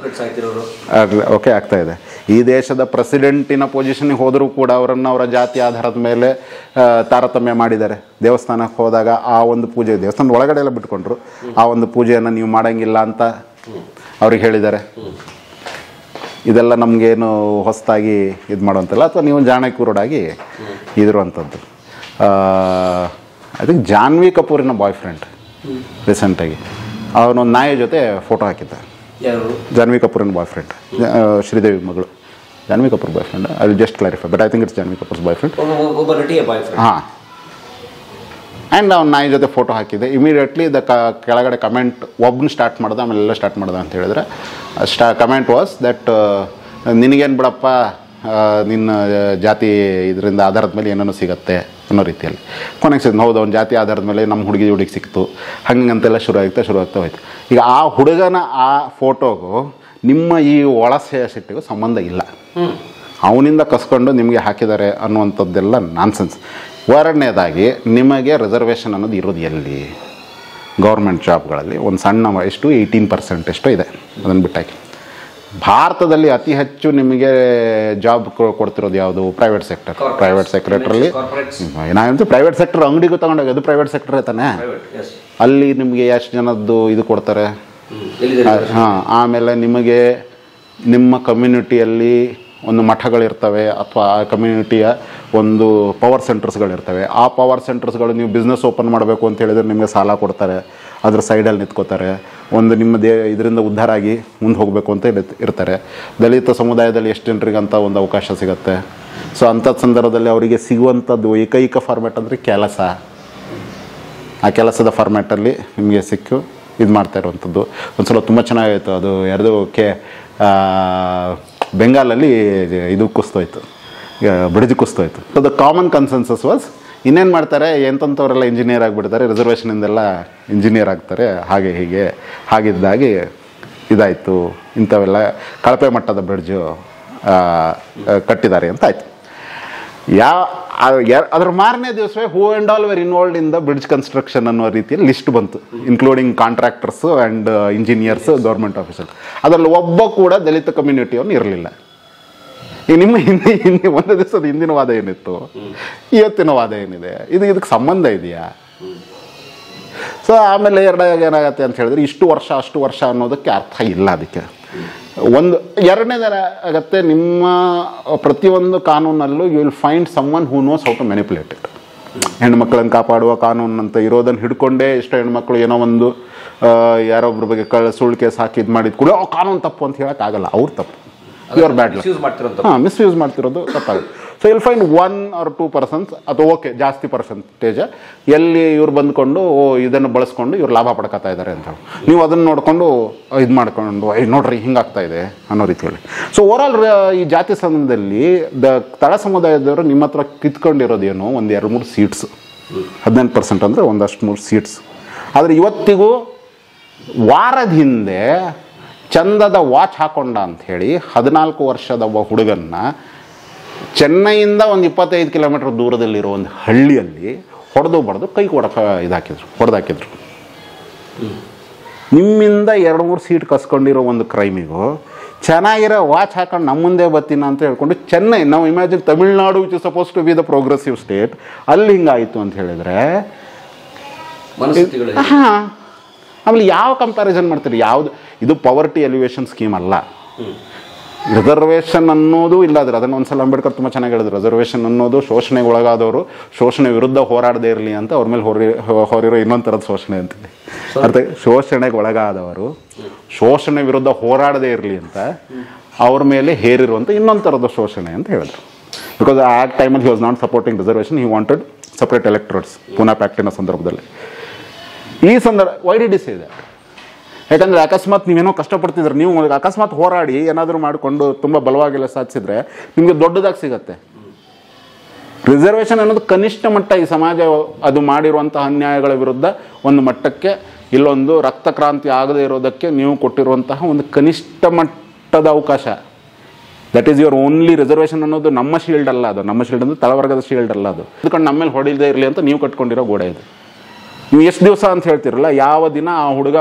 ಓಕೆ, ಆಗ್ತಾ ಇದೆ. ಈ ದೇಶದ ಪ್ರೆಸಿಡೆಂಟಿನ ಪೊಸಿಷನ್ಗೆ ಹೋದರೂ ಕೂಡ ಅವರನ್ನು ಅವರ ಜಾತಿ ಆಧಾರದ ಮೇಲೆ ತಾರತಮ್ಯ ಮಾಡಿದ್ದಾರೆ. ದೇವಸ್ಥಾನಕ್ಕೆ ಹೋದಾಗ ಆ ಒಂದು ಪೂಜೆ, ದೇವಸ್ಥಾನದ ಒಳಗಡೆ ಎಲ್ಲ ಬಿಟ್ಕೊಂಡ್ರು, ಆ ಒಂದು ಪೂಜೆಯನ್ನು ನೀವು ಮಾಡೋಂಗಿಲ್ಲ ಅಂತ ಅವ್ರಿಗೆ ಹೇಳಿದ್ದಾರೆ. ಇದೆಲ್ಲ ನಮಗೇನು ಹೊಸದಾಗಿ ಇದು ಮಾಡೋಂಥಲ್ಲ, ಅಥವಾ ನೀವು ಜಾಣಕೂರಡಾಗಿ ಇದಿರುವಂಥದ್ದು. ಐ ಥಿಂಕ್ ಜಾನ್ವಿ ಕಪೂರಿನ ಬಾಯ್ ಫ್ರೆಂಡ್ ರೀಸೆಂಟಾಗಿ ಅವನೊಂದು ನಾಯಿ ಜೊತೆ ಫೋಟೋ ಹಾಕಿದ್ದ. ಜಾನ್ವಿ ಕಪೂರಿನ ಬಾಯ್ ಫ್ರೆಂಡ್, ಶ್ರೀದೇವಿ ಮಗಳು Janhvi Kapoor boyfriend. I will just clarify, but I think it's Janhvi Kapoor's boyfriend. ಹಾಂ, ಆ್ಯಂಡ್ ಅವ್ನ ನಾಯಿ ಜೊತೆ ಫೋಟೋ ಹಾಕಿದೆ. ಇಮಿಡಿಯೇಟ್ಲಿ ಕೆಳಗಡೆ ಕಮೆಂಟ್ ಒಬ್ಬನ ಸ್ಟಾರ್ಟ್ ಮಾಡ್ದೆ, ಆಮೇಲೆ ಎಲ್ಲ ಸ್ಟಾರ್ಟ್ ಮಾಡ್ದೆ ಅಂತ ಹೇಳಿದ್ರೆ ಕಮೆಂಟ್ ವಾಸ್ ದಟ್ ನಿನಗೇನು ಬಿಡಪ್ಪ, ನಿನ್ನ ಜಾತಿ ಇದರಿಂದ ಆಧಾರದ ಮೇಲೆ ಏನೇನೋ ಸಿಗುತ್ತೆ ಅನ್ನೋ ರೀತಿಯಲ್ಲಿ. ಕೊನೆಗೆ ಸಿಗ್ತು, ಹೌದು ಅವ್ನ ಜಾತಿ ಆಧಾರದ ಮೇಲೆ ನಮ್ಮ ಹುಡುಗಿಗೆ ಸಿಕ್ತು, ಹಂಗಂತೆಲ್ಲ ಶುರು ಆಗ್ತಾ ಹೋಯ್ತು. ಈಗ ಆ ಹುಡುಗನ ಆ ಫೋಟೋಗೂ ನಿಮ್ಮ ಈ ಒಳಸಿಟ್ಟಿಗೂ ಸಂಬಂಧ ಇಲ್ಲ. ಅವನಿಂದ ಕಸ್ಕೊಂಡು ನಿಮಗೆ ಹಾಕಿದ್ದಾರೆ ಅನ್ನುವಂಥದ್ದೆಲ್ಲ ನಾನ್ಸೆನ್ಸ್. ಎರಡನೇದಾಗಿ ನಿಮಗೆ ರಿಸರ್ವೇಷನ್ ಅನ್ನೋದು ಇರೋದು ಎಲ್ಲಿ? ಗೌರ್ಮೆಂಟ್ ಜಾಬ್ಗಳಲ್ಲಿ ಒಂದು ಸಣ್ಣ ಎಷ್ಟು 18% ಎಷ್ಟೋ ಇದೆ, ಅದನ್ನು ಬಿಟ್ಟಾಕಿ. ಭಾರತದಲ್ಲಿ ಅತಿ ಹೆಚ್ಚು ನಿಮಗೆ ಜಾಬ್ ಕೊಡ್ತಿರೋದು ಯಾವುದು? Private sector. ಪ್ರೈವೇಟ್ ಸೆಕ್ಟರಲ್ಲಿ ಏನಾಗುತ್ತೆ, ಪ್ರೈವೇಟ್ ಸೆಕ್ಟರ್ ಅಂಗಡಿಗೂ ತಗೊಂಡೋಗಿ ಅದು ಪ್ರೈವೇಟ್ ಸೆಕ್ಟರ್ ತಾನೆ. ಅಲ್ಲಿ ನಿಮಗೆ ಎಷ್ಟು ಜನದ್ದು ಇದು ಕೊಡ್ತಾರೆ? ಹಾಂ. ಆಮೇಲೆ ನಿಮಗೆ ನಿಮ್ಮ ಕಮ್ಯುನಿಟಿಯಲ್ಲಿ ಒಂದು ಮಠಗಳಿರ್ತವೆ, ಅಥವಾ ಆ ಕಮ್ಯುನಿಟಿಯ ಒಂದು ಪವರ್ ಸೆಂಟರ್ಸ್ಗಳಿರ್ತವೆ. ಆ ಪವರ್ ಸೆಂಟರ್ಸ್ಗಳು ನೀವು ಬಿಸ್ನೆಸ್ ಓಪನ್ ಮಾಡಬೇಕು ಅಂತ ಹೇಳಿದ್ರೆ ನಿಮಗೆ ಸಾಲ ಕೊಡ್ತಾರೆ, ಅದ್ರ ಸೈಡಲ್ಲಿ ನಿಂತ್ಕೋತಾರೆ. ಒಂದು ನಿಮ್ಮ ಇದರಿಂದ ಉದ್ಧಾರ ಆಗಿ ಮುಂದೆ ಹೋಗಬೇಕು ಅಂತ ಇರ್ತಾರೆ. ದಲಿತ ಸಮುದಾಯದಲ್ಲಿ ಎಷ್ಟು ಜನರಿಗಂತ ಒಂದು ಅವಕಾಶ ಸಿಗುತ್ತೆ. ಸೊ ಅಂಥ ಸಂದರ್ಭದಲ್ಲಿ ಅವರಿಗೆ ಸಿಗುವಂಥದ್ದು ಏಕೈಕ ಫಾರ್ಮ್ಯಾಟ್ ಅಂದರೆ ಕೆಲಸ. ಆ ಕೆಲಸದ ಫಾರ್ಮ್ಯಾಟಲ್ಲಿ ನಿಮಗೆ ಸಿಕ್ಕು ಇದು ಮಾಡ್ತಾ ಇರುವಂಥದ್ದು. ಒಂದು ಸಲ ತುಂಬ ಚೆನ್ನಾಗಿತ್ತು, ಅದು ಯಾರ್ದು ಬೆಂಗಾಲಲ್ಲಿ ಇದು ಕುಸ್ತೋಯ್ತು, ಬಡಿದು ಕುಸ್ತೋಯ್ತು. So the common consensus was ಇನ್ನೇನು ಮಾಡ್ತಾರೆ, ಎಂಥವರೆಲ್ಲ ಇಂಜಿನಿಯರ್ ಆಗಿಬಿಡ್ತಾರೆ, ರಿಸರ್ವೇಷನಿಂದೆಲ್ಲ ಇಂಜಿನಿಯರ್ ಆಗ್ತಾರೆ, ಹಾಗೆ ಹೀಗೆ ಹಾಗಿದ್ದಾಗಿ ಇದಾಯಿತು. ಇಂಥವೆಲ್ಲ ಕಳಪೆ ಮಟ್ಟದ ಬ್ರಿಡ್ಜು ಕಟ್ಟಿದ್ದಾರೆ ಅಂತ ಆಯಿತು. ಅದರ ಮಾರನೇ ದಿವಸವೇ who and all were involved in the bridge construction ಅನ್ನೋ ರೀತಿಯಲ್ಲಿ ಲಿಸ್ಟ್ ಬಂತು, including contractors and engineers, government officer. ಅದರಲ್ಲಿ ಒಬ್ಬ ಕೂಡ ದಲಿತ ಕಮ್ಯುನಿಟಿಯವನು ಇರಲಿಲ್ಲ. ಈಗ ನಿಮ್ಮ ಹಿಂದೆ ಒಂದು ದಿವಸದ ಹಿಂದಿನ ವಾದ ಏನಿತ್ತು, ಇವತ್ತಿನ ವಾದ ಏನಿದೆ, ಇದಕ್ಕೆ ಸಂಬಂಧ ಇದೆಯಾ? ಸೊ ಆಮೇಲೆ ಎರಡಾಗ ಏನಾಗತ್ತೆ ಅಂತ ಹೇಳಿದ್ರೆ, ಅಷ್ಟು ವರ್ಷ ಅನ್ನೋದಕ್ಕೆ ಅರ್ಥ ಇಲ್ಲ. ಅದಕ್ಕೆ ಒಂದು ಎರಡನೇದಾರ ಆಗತ್ತೆ, ನಿಮ್ಮ ಪ್ರತಿಯೊಂದು ಕಾನೂನಲ್ಲೂ you will find someone who knows how to manipulate it. ಹೆಣ್ಮಕ್ಳನ್ನು ಕಾಪಾಡುವ ಕಾನೂನು ಅಂತ ಇರೋದನ್ನು ಹಿಡ್ಕೊಂಡೇ ಎಷ್ಟೋ ಹೆಣ್ಮಕ್ಳು ಏನೋ ಒಂದು ಯಾರೊಬ್ಬರ ಬಗ್ಗೆ ಸುಳ್ಳು ಕೇಸ್ ಹಾಕಿ ಇದು ಮಾಡಿದ ಕೂಡ ಕಾನೂನು ತಪ್ಪು ಅಂತ ಹೇಳೋಕ್ಕಾಗಲ್ಲ, ಅವ್ರು ತಪ್ಪು, ಯುವರ್ ಬ್ಯಾಡ್ ಲಕ್. ಮಿಸ್ಯೂಸ್ ಮಾಡ್ತಿರೋದು ತಪ್ಪಾಗುತ್ತೆ. ಸೊ ವಿಲ್ ಫೈಂಡ್ 1 or 2% ಅಥವಾ ಓಕೆ ಜಾಸ್ತಿ ಪರ್ಸೆಂಟೇಜ್ ಎಲ್ಲಿ ಇವ್ರು ಬಂದ್ಕೊಂಡು ಇದನ್ನು ಬಳಸ್ಕೊಂಡು ಇವ್ರು ಲಾಭ ಪಡ್ಕೊತಾ ಇದ್ದಾರೆ ಅಂತ ನೀವು ಅದನ್ನು ನೋಡಿಕೊಂಡು ಇದು ಮಾಡ್ಕೊಂಡು ನೋಡ್ರಿ ಹಿಂಗಾಗ್ತಾ ಇದೆ ಅನ್ನೋ ರೀತಿಯಲ್ಲಿ. ಸೊ ಓವರಾಲ್ ಈ ಜಾತಿ ಸಂದರ್ಭದಲ್ಲಿ ತಳ ಸಮುದಾಯದವರು ನಿಮ್ಮ ಹತ್ರ ಕಿತ್ಕೊಂಡಿರೋದೇನು ಒಂದು 2-3 ಸೀಟ್ಸ್, 18% ಅಂದರೆ ಒಂದಷ್ಟು 3 ಸೀಟ್ಸ್. ಆದರೆ ಇವತ್ತಿಗೂ ವಾರದ ಹಿಂದೆ ಚಂದದ ವಾಚ್ ಹಾಕೊಂಡ ಅಂಥೇಳಿ 14 ವರ್ಷದ ಒಬ್ಬ ಹುಡುಗನ್ನ ಚೆನ್ನೈಯಿಂದ ಒಂದು 25 ಕಿಲೋಮೀಟರ್ ದೂರದಲ್ಲಿರೋ ಒಂದು ಹಳ್ಳಿಯಲ್ಲಿ ಹೊಡೆದು ಕೈ ಹೊಡೆದಾಕಿದ್ರು. ನಿಮ್ಮಿಂದ 2-3 ಸೀಟ್ ಕಸ್ಕೊಂಡಿರೋ ಒಂದು ಕ್ರೈಮಿಗೂ ಚೆನ್ನಾಗಿರೋ ವಾಚ್ ಹಾಕೊಂಡು ನಮ್ಮ ಮುಂದೆ ಬರ್ತೀನ ಅಂತ ಹೇಳ್ಕೊಂಡು ಚೆನ್ನೈ, ನಾವು imagine Tamil Nadu which is suppose to be the progressive state, ಅಲ್ಲಿ ಹಿಂಗಾಯಿತು ಅಂತ ಹೇಳಿದ್ರೆ ಹಾಂ. ಆಮೇಲೆ ಯಾವ ಕಂಪ್ಯಾರಿಸನ್ ಮಾಡ್ತೀರಿ? ಯಾವುದು ಇದು ಪವರ್ಟಿ ಎಲಿವೇಷನ್ ಸ್ಕೀಮ್ ಅಲ್ಲ. ರಿಸರ್ವೇಷನ್ ಅನ್ನೋದು ಇಲ್ಲ. ಆದರೆ ಅದನ್ನು ಒಂದ್ಸಲ ಅಂಬೇಡ್ಕರ್ ತುಂಬ ಚೆನ್ನಾಗಿ ಹೇಳಿದ್ರು, ರಿಸರ್ವೇಷನ್ ಅನ್ನೋದು ಶೋಷಣೆಗೆ ಒಳಗಾದವರು ಶೋಷಣೆ ವಿರುದ್ಧ ಹೋರಾಡದೇ ಇರಲಿ ಅಂತ ಅವ್ರ ಮೇಲೆ ಹೊರಿರೋ ಇನ್ನೊಂದು ಥರದ ಶೋಷಣೆ ಅಂತಿದೆ. ಅರ್ಥ, ಶೋಷಣೆಗೆ ಒಳಗಾದವರು ಶೋಷಣೆ ವಿರುದ್ಧ ಹೋರಾಡದೇ ಇರಲಿ ಅಂತ ಅವ್ರ ಮೇಲೆ ಹೇರಿರುವಂಥ ಇನ್ನೊಂದು ಥರದ ಶೋಷಣೆ ಅಂತ ಹೇಳಿದ್ರು. ಬಿಕಾಸ್ ಆ ಟೈಮಲ್ಲಿ he was not supporting reservation, he wanted separate electorates Poona ಪ್ಯಾಕ್ಟಿನ ಸಂದರ್ಭದಲ್ಲಿ. ಈ why did you say that? ಯಾಕಂದರೆ ಅಕಸ್ಮಾತ್ ನೀವೇನೋ ಕಷ್ಟಪಡ್ತಿದ್ರೆ, ನೀವು ಅಕಸ್ಮಾತ್ ಹೋರಾಡಿ ಏನಾದರೂ ಮಾಡಿಕೊಂಡು ತುಂಬ ಬಲವಾಗಿಲ್ಲ ಸಾಧಿಸಿದ್ರೆ ನಿಮಗೆ ದೊಡ್ಡದಾಗಿ ಸಿಗತ್ತೆ. ರಿಸರ್ವೇಷನ್ ಅನ್ನೋದು ಕನಿಷ್ಠ ಮಟ್ಟ ಈ ಸಮಾಜ ಅದು ಮಾಡಿರುವಂಥ ಅನ್ಯಾಯಗಳ ವಿರುದ್ಧ ಒಂದು ಮಟ್ಟಕ್ಕೆ ಇಲ್ಲೊಂದು ರಕ್ತ ಕ್ರಾಂತಿ ಆಗದೇ ಇರೋದಕ್ಕೆ ನೀವು ಕೊಟ್ಟಿರುವಂತಹ ಒಂದು ಕನಿಷ್ಠ ಮಟ್ಟದ ಅವಕಾಶ. That is your only reservation ಅನ್ನೋದು ನಮ್ಮ ಶೀಲ್ಡ್ ಅಲ್ಲ, ಅದು ನಮ್ಮ ಶೀಲ್ಡ್ ಅಂದರೆ ತಳವರ್ಗದ ಶೀಲ್ಡ್ ಅಲ್ಲ. ಅದು ಅದಕ್ಕೆ ನಮ್ಮ ಮೇಲೆ ಹೊಡಿಲ್ದೇ ಇರಲಿ ಅಂತ ನೀವು ಕಟ್ಕೊಂಡಿರೋ ಗೋಡೆ ಇದು. ನೀವು ಎಷ್ಟು ದಿವಸ ಅಂತ ಹೇಳ್ತಿರಲ್ಲ, ಯಾವ ದಿನ ಆ ಹುಡುಗ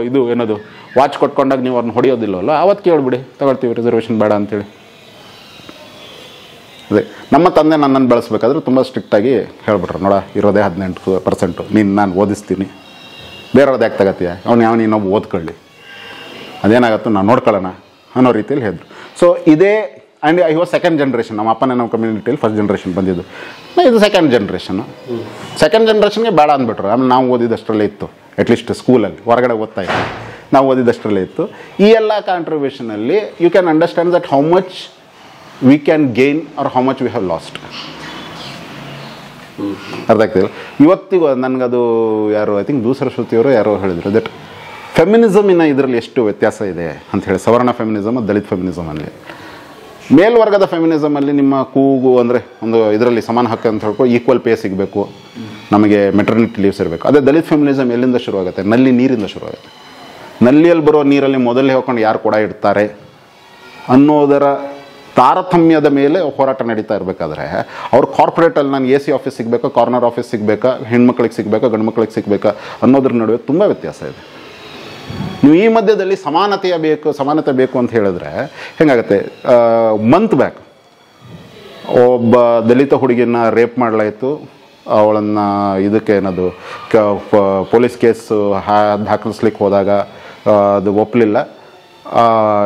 ಇದು ಏನದು ವಾಚ್ ಕೊಟ್ಕೊಂಡಾಗ ನೀವು ಅವ್ರನ್ನ ಹೊಡೆಯೋದಿಲ್ಲವಲ್ಲ, ಅವತ್ತು ಕೇಳಿಬಿಡಿ ತಗೊಳ್ತೀವಿ ರಿಸರ್ವೇಷನ್ ಬೇಡ ಅಂತೇಳಿ. ಅದೇ ನಮ್ಮ ತಂದೆ ನನ್ನನ್ನು ಬೆಳೆಸ್ಬೇಕಾದ್ರೆ ತುಂಬ ಸ್ಟ್ರಿಕ್ಟಾಗಿ ಹೇಳ್ಬಿಟ್ರು, ನೋಡ ಇರೋದೇ 18%, ನಾನು ಓದಿಸ್ತೀನಿ, ಬೇರೆಯವ್ರದ್ದು ಯಾಕೆ ತಗತ್ತೀಯ, ಅವ್ನು ಇನ್ನೊಬ್ಬ ಓದ್ಕೊಳ್ಳಿ, ಅದೇನಾಗತ್ತೋ ನಾನು ನೋಡ್ಕೊಳ್ಳೋಣ ಅನ್ನೋ ರೀತಿಯಲ್ಲಿ ಹೇಳಿದ್ರು. ಸೊ ಇದೇ and I was second generation. ನಮ್ಮ ಅಪ್ಪನೇ ನಮ್ಮ ಕಮ್ಯುನಿಟಿಯಲ್ಲಿ ಫಸ್ಟ್ ಜನ್ರೇಷನ್ ಬಂದಿದ್ದು. ಇದು ಸೆಕೆಂಡ್ ಜನ್ರೇಷನ್ನು. ಸೆಕೆಂಡ್ ಜನ್ರೇಷನ್ಗೆ ಬೇಡ ಅಂದ್ಬಿಟ್ರು. ಆಮೇಲೆ ನಾವು ಓದಿದಷ್ಟರಲ್ಲೇ ಇತ್ತು, ಅಟ್ಲೀಸ್ಟ್ ಸ್ಕೂಲಲ್ಲಿ ಹೊರಗಡೆ ಓದ್ತಾ ಇತ್ತು, ನಾವು ಓದಿದಷ್ಟರಲ್ಲೇ ಇತ್ತು. ಈ ಎಲ್ಲ ಕಾಂಟ್ರಿಬ್ಯೂಷನಲ್ಲಿ you can understand that how much we can gain or how much we have lost. ಅರ್ಥ ಆಗ್ತಿಲ್ಲ. ಇವತ್ತಿಗೂ ನನಗದು ಯಾರು ಐ ಥಿಂಕ್ ದೂಸರ ಶ್ರುತಿಯವರು ಯಾರೋ ಹೇಳಿದರು ದಟ್ ಫೆಮಿನಿಸಮಿನ ಇದರಲ್ಲಿ ಎಷ್ಟು ವ್ಯತ್ಯಾಸ ಇದೆ ಅಂತ ಹೇಳಿ, ಸವರ್ಣ ಫೆಮಿನಿಸಮ್, ದಲಿತ ಫೆಮಿನಿಸಮಲ್ಲಿ. ಮೇಲ್ವರ್ಗದ ಫೆಮಿನಿಸಮಲ್ಲಿ ನಿಮ್ಮ ಕೂಗು ಅಂದರೆ ಒಂದು ಇದರಲ್ಲಿ ಸಮಾನ ಹಕ್ಕು ಅಂತ ಹೇಳ್ಕೊ, ಈಕ್ವಲ್ ಪೇ ಸಿಗಬೇಕು, ನಮಗೆ ಮೆಟರ್ನಿಟಿ ಲೀವ್ಸ್ ಇರಬೇಕು. ಅದೇ ದಲಿತ ಫೆಮಿನಿಸಮ್ ಎಲ್ಲಿಂದ ಶುರುವಾಗುತ್ತೆ? ನೀರಿಂದ ಶುರುವಾಗುತ್ತೆ. ನಲ್ಲಿಯಲ್ಲಿ ಬರೋ ನೀರಲ್ಲಿ ಮೊದಲೇ ಹೋಗ್ಕೊಂಡು ಯಾರು ಕೂಡ ಇಡ್ತಾರೆ ಅನ್ನೋದರ ತಾರತಮ್ಯದ ಮೇಲೆ ಹೋರಾಟ ನಡೀತಾ ಇರಬೇಕಾದ್ರೆ ಅವ್ರು ಕಾರ್ಪೊರೇಟಲ್ಲಿ ನನಗೆ AC ಆಫೀಸ್ ಸಿಗಬೇಕಾ, ಕಾರ್ನರ್ ಆಫೀಸ್ ಸಿಗಬೇಕಾ, ಹೆಣ್ಮಕ್ಳಿಗೆ ಸಿಗಬೇಕಾ, ಗಂಡು ಮಕ್ಳಿಗೆ ಸಿಗಬೇಕಾ ಅನ್ನೋದ್ರ ನಡುವೆ ತುಂಬ ವ್ಯತ್ಯಾಸ ಇದೆ. ನೀವು ಈ ಮಧ್ಯದಲ್ಲಿ ಸಮಾನತೆ ಬೇಕು ಅಂತ ಹೇಳಿದ್ರೆ ಹೆಂಗಾಗುತ್ತೆ? ಮಂತ್ ಬ್ಯಾಕ್ ಒಬ್ಬ ದಲಿತ ಹುಡುಗಿನ ರೇಪ್ ಮಾಡಲಾಯಿತು. ಅವಳನ್ನು ಇದಕ್ಕೆ ಏನದು ಪೊಲೀಸ್ ಕೇಸು ದಾಖಲಿಸ್ಲಿಕ್ಕೆ ಹೋದಾಗ ಅದು ಒಪ್ಪಲಿಲ್ಲ.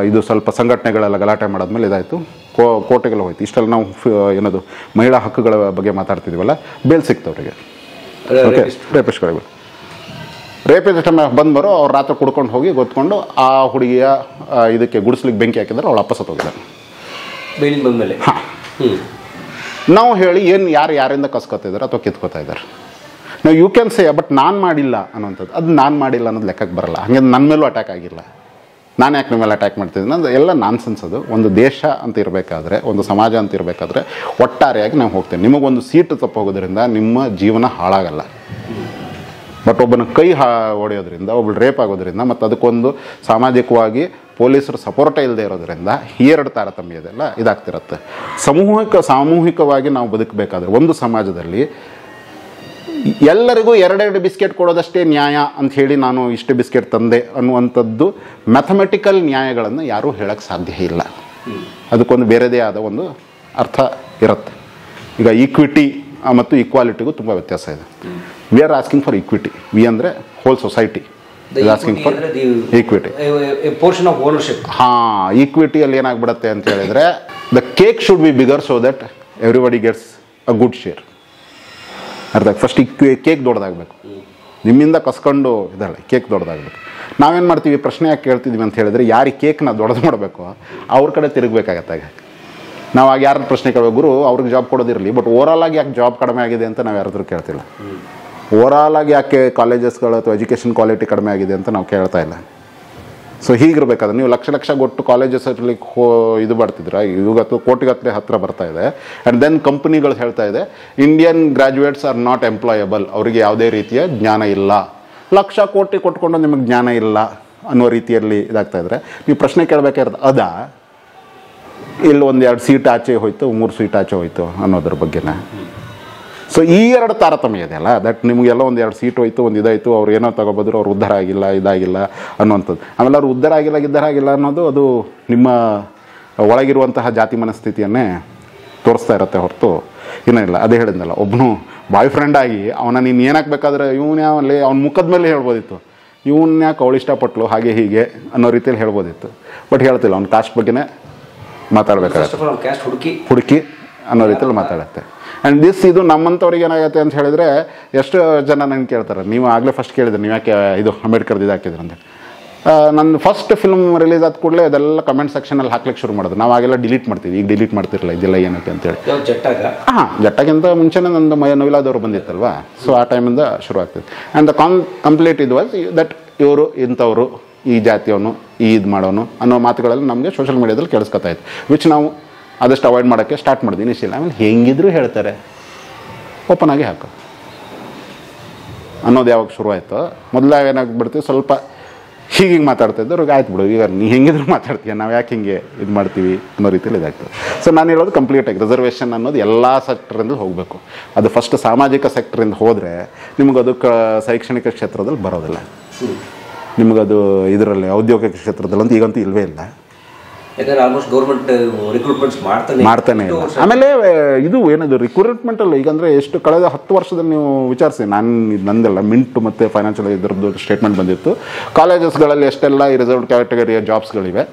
ಇದು ಸ್ವಲ್ಪ ಸಂಘಟನೆಗಳೆಲ್ಲ ಗಲಾಟೆ ಮಾಡಾದ್ಮೇಲೆ ಇದಾಯಿತು, ಕೋರ್ಟಿಗೆಲ್ಲ ಹೋಯ್ತು. ಇಷ್ಟೆಲ್ಲ ನಾವು ಏನದು ಮಹಿಳಾ ಹಕ್ಕುಗಳ ಬಗ್ಗೆ ಮಾತಾಡ್ತಿದ್ದೀವಲ್ಲ, ಬೇಲ್ ಸಿಕ್ತವ್ರಿಗೆ, ಓಕೆ, ರೇಪಿಸ್ಟ್ಗಳಿಗೆ. ರೇಪಿಸ್ಟ್ ಬಂದು ಅವ್ರು ರಾತ್ರಿ ಕುಡ್ಕೊಂಡು ಹೋಗಿ ಗೊತ್ಕೊಂಡು ಆ ಹುಡುಗಿಯ ಇದಕ್ಕೆ ಗುಡಿಸ್ಲಿಕ್ಕೆ ಬೆಂಕಿ ಹಾಕಿದ್ರೆ ಅವಳು ಅಪ್ಪ ಸತ್ತೋಗಿದ್ದಾರೆ ಬಂದಮೇಲೆ. ಹಾಂ, ನಾವು ಹೇಳಿ ಏನು ಯಾರಿಂದ ಕಸ್ಕೊತಿದ್ದಾರೆ ಅಥವಾ ಕಿತ್ಕೋತಾ ಇದ್ದಾರೆ. ನಾವು ಯು ಕ್ಯಾನ್ ಸೇ ಬಟ್ ನಾನು ಮಾಡಿಲ್ಲ ಅನ್ನೋಂಥದ್ದು. ಅದು ನಾನು ಮಾಡಿಲ್ಲ ಅನ್ನೋದು ಲೆಕ್ಕಕ್ಕೆ ಬರಲ್ಲ. ಹಾಗೆ ನನ್ನ ಮೇಲೂ ಅಟ್ಯಾಕ್ ಆಗಿಲ್ಲ, ನಾನು ಯಾಕೆ ನಿಮ್ಮ ಮೇಲೆ ಅಟ್ಯಾಕ್ ಮಾಡ್ತಿದ್ದೀನಿ ಅದು ಎಲ್ಲ ನಾನ್ಸೆನ್ಸ್. ಅದು ಒಂದು ದೇಶ ಅಂತ ಇರಬೇಕಾದ್ರೆ, ಒಂದು ಸಮಾಜ ಅಂತ ಇರಬೇಕಾದ್ರೆ ಒಟ್ಟಾರೆಯಾಗಿ ನಾವು ಹೋಗ್ತೇವೆ. ನಿಮಗೊಂದು ಸೀಟು ತಪ್ಪೋಗೋದ್ರಿಂದ ನಿಮ್ಮ ಜೀವನ ಹಾಳಾಗಲ್ಲ. ಬಟ್ ಒಬ್ಬನ ಕೈ ಹೊಡೆಯೋದ್ರಿಂದ, ಒಬ್ಬಳು ರೇಪ್ ಆಗೋದ್ರಿಂದ, ಮತ್ತು ಅದಕ್ಕೊಂದು ಸಾಮಾಜಿಕವಾಗಿ ಪೊಲೀಸರು ಸಪೋರ್ಟೇ ಇಲ್ಲದೆ ಇರೋದ್ರಿಂದ ಈ ಎರಡು ತಾರತಮ್ಯ ಇದೆಲ್ಲ ಇದಾಗ್ತಿರತ್ತೆ. ಸಾಮೂಹಿಕವಾಗಿ ನಾವು ಬದುಕಬೇಕಾದ್ರೆ ಒಂದು ಸಮಾಜದಲ್ಲಿ ಎಲ್ಲರಿಗೂ ಎರಡೆರಡು ಬಿಸ್ಕೆಟ್ ಕೊಡೋದಷ್ಟೇ ನ್ಯಾಯ ಅಂಥೇಳಿ ನಾನು ಇಷ್ಟು ಬಿಸ್ಕೆಟ್ ತಂದೆ ಅನ್ನುವಂಥದ್ದು ಮ್ಯಾಥಮೆಟಿಕಲ್ ನ್ಯಾಯಗಳನ್ನು ಯಾರೂ ಹೇಳೋಕ್ಕೆ ಸಾಧ್ಯ ಇಲ್ಲ. ಅದಕ್ಕೊಂದು ಬೇರೆದೇ ಆದ ಒಂದು ಅರ್ಥ ಇರುತ್ತೆ. ಈಗ ಈಕ್ವಿಟಿ ಮತ್ತು ಈಕ್ವಾಲಿಟಿಗೂ ತುಂಬ ವ್ಯತ್ಯಾಸ ಇದೆ. We are asking for equity. We ಅಂದರೆ whole society is asking for equity, portion of ownership. ಹಾಂ, ಈಕ್ವಿಟಿಯಲ್ಲಿ ಏನಾಗ್ಬಿಡುತ್ತೆ ಅಂತ ಹೇಳಿದ್ರೆ the cake should be bigger so that everybody gets a good share. ಅರ್ಥ? ಫಸ್ಟ್ ಕೇಕ್ ದೊಡ್ಡದಾಗಬೇಕು, ನಿಮ್ಮಿಂದ ಕಸ್ಕೊಂಡು ಇದಲ್ಲ, ಕೇಕ್ ದೊಡ್ಡದಾಗಬೇಕು. ನಾವೇನು ಮಾಡ್ತೀವಿ, ಪ್ರಶ್ನೆ ಯಾಕೆ ಕೇಳ್ತಿದ್ವಿ ಅಂತ ಹೇಳಿದ್ರೆ ಯಾರಿಗೆ ಕೇಕ್ನ ದೊಡ್ಡದು ಮಾಡಬೇಕು ಅವ್ರ ಕಡೆ ತಿರುಗಬೇಕಾಗತ್ತಾಗ. ನಾವು ಆಗ ಯಾರು ಪ್ರಶ್ನೆ ಕೇಳಬೇಕು, ಗುರು ಅವ್ರಿಗೆ ಜಾಬ್ ಕೊಡೋದಿರಲಿ, ಬಟ್ ಓವರಾಲ್ ಆಗಿ ಯಾಕೆ ಜಾಬ್ ಕಡಿಮೆ ಆಗಿದೆ ಅಂತ ನಾವು ಯಾರಾದ್ರೂ ಕೇಳ್ತಿಲ್ಲ. ಓವರಾಲ್ ಆಗಿ ಯಾಕೆ ಕಾಲೇಜಸ್ಗಳು ಅಥವಾ ಎಜುಕೇಷನ್ ಕ್ವಾಲಿಟಿ ಕಡಿಮೆ ಆಗಿದೆ ಅಂತ ನಾವು ಕೇಳ್ತಾ ಇಲ್ಲ. ಸೊ ಹೀಗಿರ್ಬೇಕಾದ್ರೆ ನೀವು ಲಕ್ಷ ಕೊಟ್ಟು ಕಾಲೇಜಸ್ಸಲ್ಲಿ ಇದು ಬರ್ತಿದ್ರ, ಇವತ್ತು ಕೋಟಿಗಟ್ಟಲೆ ಹತ್ತಿರ ಬರ್ತಾ ಇದೆ. ಆ್ಯಂಡ್ ದೆನ್ ಕಂಪ್ನಿಗಳು ಹೇಳ್ತಾ ಇದೆ Indian graduates are not employable, ಅವರಿಗೆ ಯಾವುದೇ ರೀತಿಯ ಜ್ಞಾನ ಇಲ್ಲ, ಲಕ್ಷ ಕೋಟಿ ಕೊಟ್ಕೊಂಡು ನಿಮಗೆ ಜ್ಞಾನ ಇಲ್ಲ ಅನ್ನೋ ರೀತಿಯಲ್ಲಿ ಇದಾಗ್ತಾ ಇದ್ರೆ ನೀವು ಪ್ರಶ್ನೆ ಕೇಳಬೇಕಾಗಿರೋದು ಅದಾ, ಇಲ್ಲಿ ಒಂದು 2 ಸೀಟ್ ಆಚೆ ಹೋಯ್ತು, 3 ಸೀಟ್ ಆಚೆ ಹೋಯ್ತು ಅನ್ನೋದ್ರ ಬಗ್ಗೆನ. ಸೊ ಈ ಎರಡು ತಾರತಮ್ಯ ಇದೆಯಲ್ಲ, ದಟ್ ನಿಮಗೆಲ್ಲ ಒಂದು 2 ಸೀಟ್ ಹೋಯ್ತು, ಒಂದು ಇದಾಯಿತು, ಅವ್ರು ಏನೋ ತಗೋಬೋದ್ರು, ಅವ್ರು ಉದ್ಧಾರ ಆಗಿಲ್ಲ, ಇದಾಗಿಲ್ಲ ಅನ್ನೋವಂಥದ್ದು. ಆಮೇಲೆ ಅವ್ರು ಉದ್ಧಾರ ಆಗಿಲ್ಲ ಅನ್ನೋದು ಅದು ನಿಮ್ಮ ಒಳಗಿರುವಂತಹ ಜಾತಿ ಮನಸ್ಥಿತಿಯನ್ನೇ ತೋರಿಸ್ತಾ ಇರುತ್ತೆ ಹೊರತು ಏನಿಲ್ಲ. ಅದೇ ಹೇಳಿದ್ನಲ್ಲ, ಒಬ್ಬನು ಬಾಯ್ ಫ್ರೆಂಡ್ ಆಗಿ ಅವನ ನೀನು ಏನಾಗಬೇಕಾದ್ರೆ ಯಾವಲ್ಲಿ ಅವ್ನ ಮುಖದ ಮೇಲೆ ಹೇಳ್ಬೋದಿತ್ತು, ಯಾಕೆ ಅವಳು ಇಷ್ಟಪಟ್ಲು ಹಾಗೆ ಹೀಗೆ ಅನ್ನೋ ರೀತಿಯಲ್ಲಿ ಹೇಳ್ಬೋದಿತ್ತು. ಬಟ್ ಹೇಳ್ತಿಲ್ಲ, ಅವ್ನ ಕಾಸ್ಟ್ ಬಗ್ಗೆನೇ ಮಾತಾಡಬೇಕಾಗುತ್ತೆ, ಹುಡುಕಿ ಅನ್ನೋ ರೀತಿಯಲ್ಲಿ ಮಾತಾಡುತ್ತೆ. ಆ್ಯಂಡ್ ಇದು ನಮ್ಮಂಥವ್ರಿಗೆ ಏನಾಗುತ್ತೆ ಅಂತ ಹೇಳಿದ್ರೆ, ಎಷ್ಟು ಜನ ನನಗೆ ಕೇಳ್ತಾರೆ, ನೀವು ಆಗಲೇ ಫಸ್ಟ್ ಕೇಳಿದ್ರೆ ನೀವು ಯಾಕೆ ಇದು ಅಂಬೇಡ್ಕರ್ದು ಇದಾಕಿದ್ರು ಅಂತ. ನನ್ನ ಫಸ್ಟ್ ಫಿಲ್ಮ್ ರಿಲೀಸ್ ಆದ ಕೂಡಲೇ ಅದೆಲ್ಲ ಕಮೆಂಟ್ ಸೆಕ್ಷನಲ್ಲಿ ಹಾಕ್ಲಿಕ್ಕೆ ಶುರು ಮಾಡೋದು. ನಾವು ಆಗೆಲ್ಲ ಡಿಲೀಟ್ ಮಾಡ್ತೀವಿ, ಈಗ ಡಿಲೀಟ್ ಮಾಡ್ತಿರಲ್ಲ, ಇದೆಲ್ಲ ಏನಕ್ಕೆ ಅಂತೇಳಿ. ಹಾಂ, ಜಟ್ಟಾಗಿಂತ ಮುಂಚೆನೇ ನಂದು ನವಿಲಾದವರು ಬಂದಿತ್ತಲ್ವ, ಸೊ ಆ ಟೈಮಿಂದ ಶುರು ಆಗ್ತದೆ. ಆ್ಯಂಡ್ ದ ಕಂಪ್ಲೀಟ್ ಇದು ವಾಸ್ ದಟ್ ಇವರು ಇಂಥವರು, ಈ ಜಾತಿಯವನು, ಈ ಇದು ಮಾಡೋನು ಅನ್ನೋ ಮಾತುಗಳೆಲ್ಲ ನಮಗೆ ಸೋಷಿಯಲ್ ಮೀಡಿಯಾದಲ್ಲಿ ಕೇಳಿಸ್ಕೊತಾ ಇತ್ತು, ವಿಚ್ ನಾವು ಆದಷ್ಟು ಅವಾಯ್ಡ್ ಮಾಡೋಕ್ಕೆ ಸ್ಟಾರ್ಟ್ ಮಾಡಿದ್ವಿ ಇನಿಷಿಯಲ್. ಆಮೇಲೆ ಹೆಂಗಿದ್ರು ಹೇಳ್ತಾರೆ, ಓಪನ್ ಆಗಿ ಹಾಕು ಅನ್ನೋದು ಯಾವಾಗ ಶುರುವಾಯಿತು. ಮೊದಲು ಏನಾಗ್ಬಿಡ್ತೀವಿ, ಸ್ವಲ್ಪ ಹೀಗೆ ಮಾತಾಡ್ತಾಯಿದ್ದು ಅವ್ರಿಗೆ ಆಯ್ತು ಬಿಡು, ಈಗ ನೀ ಹೆಂಗಿದ್ರು ಮಾತಾಡ್ತೀಯ, ನಾವು ಯಾಕೆ ಹಿಂಗೆ ಇದು ಮಾಡ್ತೀವಿ ಅನ್ನೋ ರೀತಿಯಲ್ಲಿ ಇದಾಗ್ತದೆ. ಸೊ ನಾನು ಹೇಳೋದು ಕಂಪ್ಲೀಟಾಗಿ ರಿಸರ್ವೇಷನ್ ಅನ್ನೋದು ಎಲ್ಲ ಸೆಕ್ಟರಿಂದ ಹೋಗಬೇಕು. ಅದು ಫಸ್ಟ್ ಸಾಮಾಜಿಕ ಸೆಕ್ಟರಿಂದ ಹೋದರೆ ನಿಮಗದು ಶೈಕ್ಷಣಿಕ ಕ್ಷೇತ್ರದಲ್ಲಿ ಬರೋದಿಲ್ಲ, ನಿಮಗದು ಇದರಲ್ಲಿ ಔದ್ಯೋಗಿಕ ಕ್ಷೇತ್ರದಲ್ಲಂತೂ ಈಗಂತೂ ಇಲ್ಲವೇ ಇಲ್ಲ. ಯಾಕಂದ್ರೆ ಆಲ್ಮೋಸ್ಟ್ ಗೌರ್ಮೆಂಟ್ ರಿಕ್ರೂಟ್ಮೆಂಟ್ಸ್ ಮಾಡ್ತಾನೆ ಇಲ್ಲ. ಆಮೇಲೆ ಇದು ಏನದು ರಿಕ್ರೂಟ್ಮೆಂಟಲ್ಲಿ ಈಗ ಅಂದರೆ ಎಷ್ಟು ಕಳೆದ 10 ವರ್ಷದಲ್ಲಿ ನೀವು ವಿಚಾರಿಸಿ, ನಾನು ಇದು ನಂದೆಲ್ಲ ಮಿಂಟ್ ಮತ್ತು ಫೈನಾನ್ಷಿಯಲ್ ಇದರದ್ದು ಸ್ಟೇಟ್ಮೆಂಟ್ ಬಂದಿತ್ತು. ಕಾಲೇಜಸ್ಗಳಲ್ಲಿ ಎಷ್ಟೆಲ್ಲ ಈ ರಿಸರ್ವ್ಡ್ ಕ್ಯಾಟಗರಿಯ ಜಾಬ್ಸ್ಗಳಿವೆ,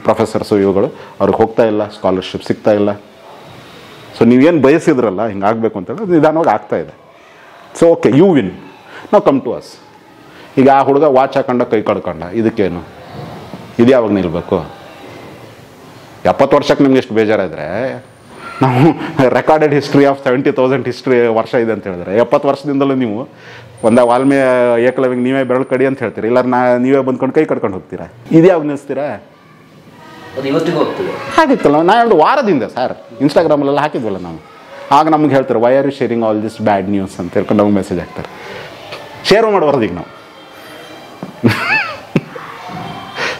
ಪ್ರೊಫೆಸರ್ಸು ಇವುಗಳು ಅವ್ರಿಗೆ ಹೋಗ್ತಾ ಇಲ್ಲ, ಸ್ಕಾಲರ್ಶಿಪ್ ಸಿಗ್ತಾ ಇಲ್ಲ. ಸೊ ನೀವೇನು ಬಯಸಿದ್ರಲ್ಲ ಹಿಂಗೆ ಆಗಬೇಕು ಅಂತೇಳಿ ಅದು ನಿಧಾನವಾಗಿ ಆಗ್ತಾ ಇದೆ. ಸೊ ಓಕೆ, ಯು ವಿನ್, ನಾವು ಕಮ್ ಟು ಅಸ್. ಈಗ ಆ ಹುಡುಗ ವಾಚ್ ಹಾಕೊಂಡ ಕೈ ಕಡ್ಕೊಂಡ, ಇದಕ್ಕೇನು, ಇದು ಯಾವಾಗ ನಿಲ್ಲಬೇಕು? 70 ವರ್ಷಕ್ಕೆ ನಿಮ್ಗೆ ಎಷ್ಟು ಬೇಜಾರಾದರೆ, ನಾವು ರೆಕಾರ್ಡೆಡ್ ಹಿಸ್ಟ್ರಿ ಆಫ್ 70,000 ಹಿಸ್ಟ್ರಿ ವರ್ಷ ಇದೆ ಅಂತ ಹೇಳಿದ್ರೆ 70 ವರ್ಷದಿಂದಲೂ ನೀವು ವಾಲ್ಮೀಯ ಏಕಲವ್ಯಂಗೆ ನೀವೇ ಬೆರಳು ಕಡಿ ಅಂತ ಹೇಳ್ತೀರಿ, ಇಲ್ಲ ನೀವೇ ಬಂದ್ಕೊಂಡು ಕೈ ಕಡ್ಕೊಂಡು ಹೋಗ್ತೀರಾ. ಇದು ಯಾವಾಗ ನಿಲ್ಲಿಸ್ತೀರಾ? ಇವತ್ತಿಗೂ ಹೋಗ್ತೀವಿ. ಹಾಗಿತ್ತಲ್ಲ, ನಾನು ವಾರದಿಂದ ಸರ್ ಇನ್ಸ್ಟಾಗ್ರಾಮಲ್ಲೆಲ್ಲ ಹಾಕಿದ್ವಲ್ಲ ನಾವು, ಆಗ ನಮ್ಗೆ ಹೇಳ್ತಾರೆ why are you sharing all this bad news ಅಂತ ಹೇಳ್ಕೊಂಡು ನಮ್ಗೆ ಮೆಸೇಜ್ ಹಾಕ್ತಾರೆ. ಶೇರು ಮಾಡಬಾರ್ದು ಈಗ ನಾವು.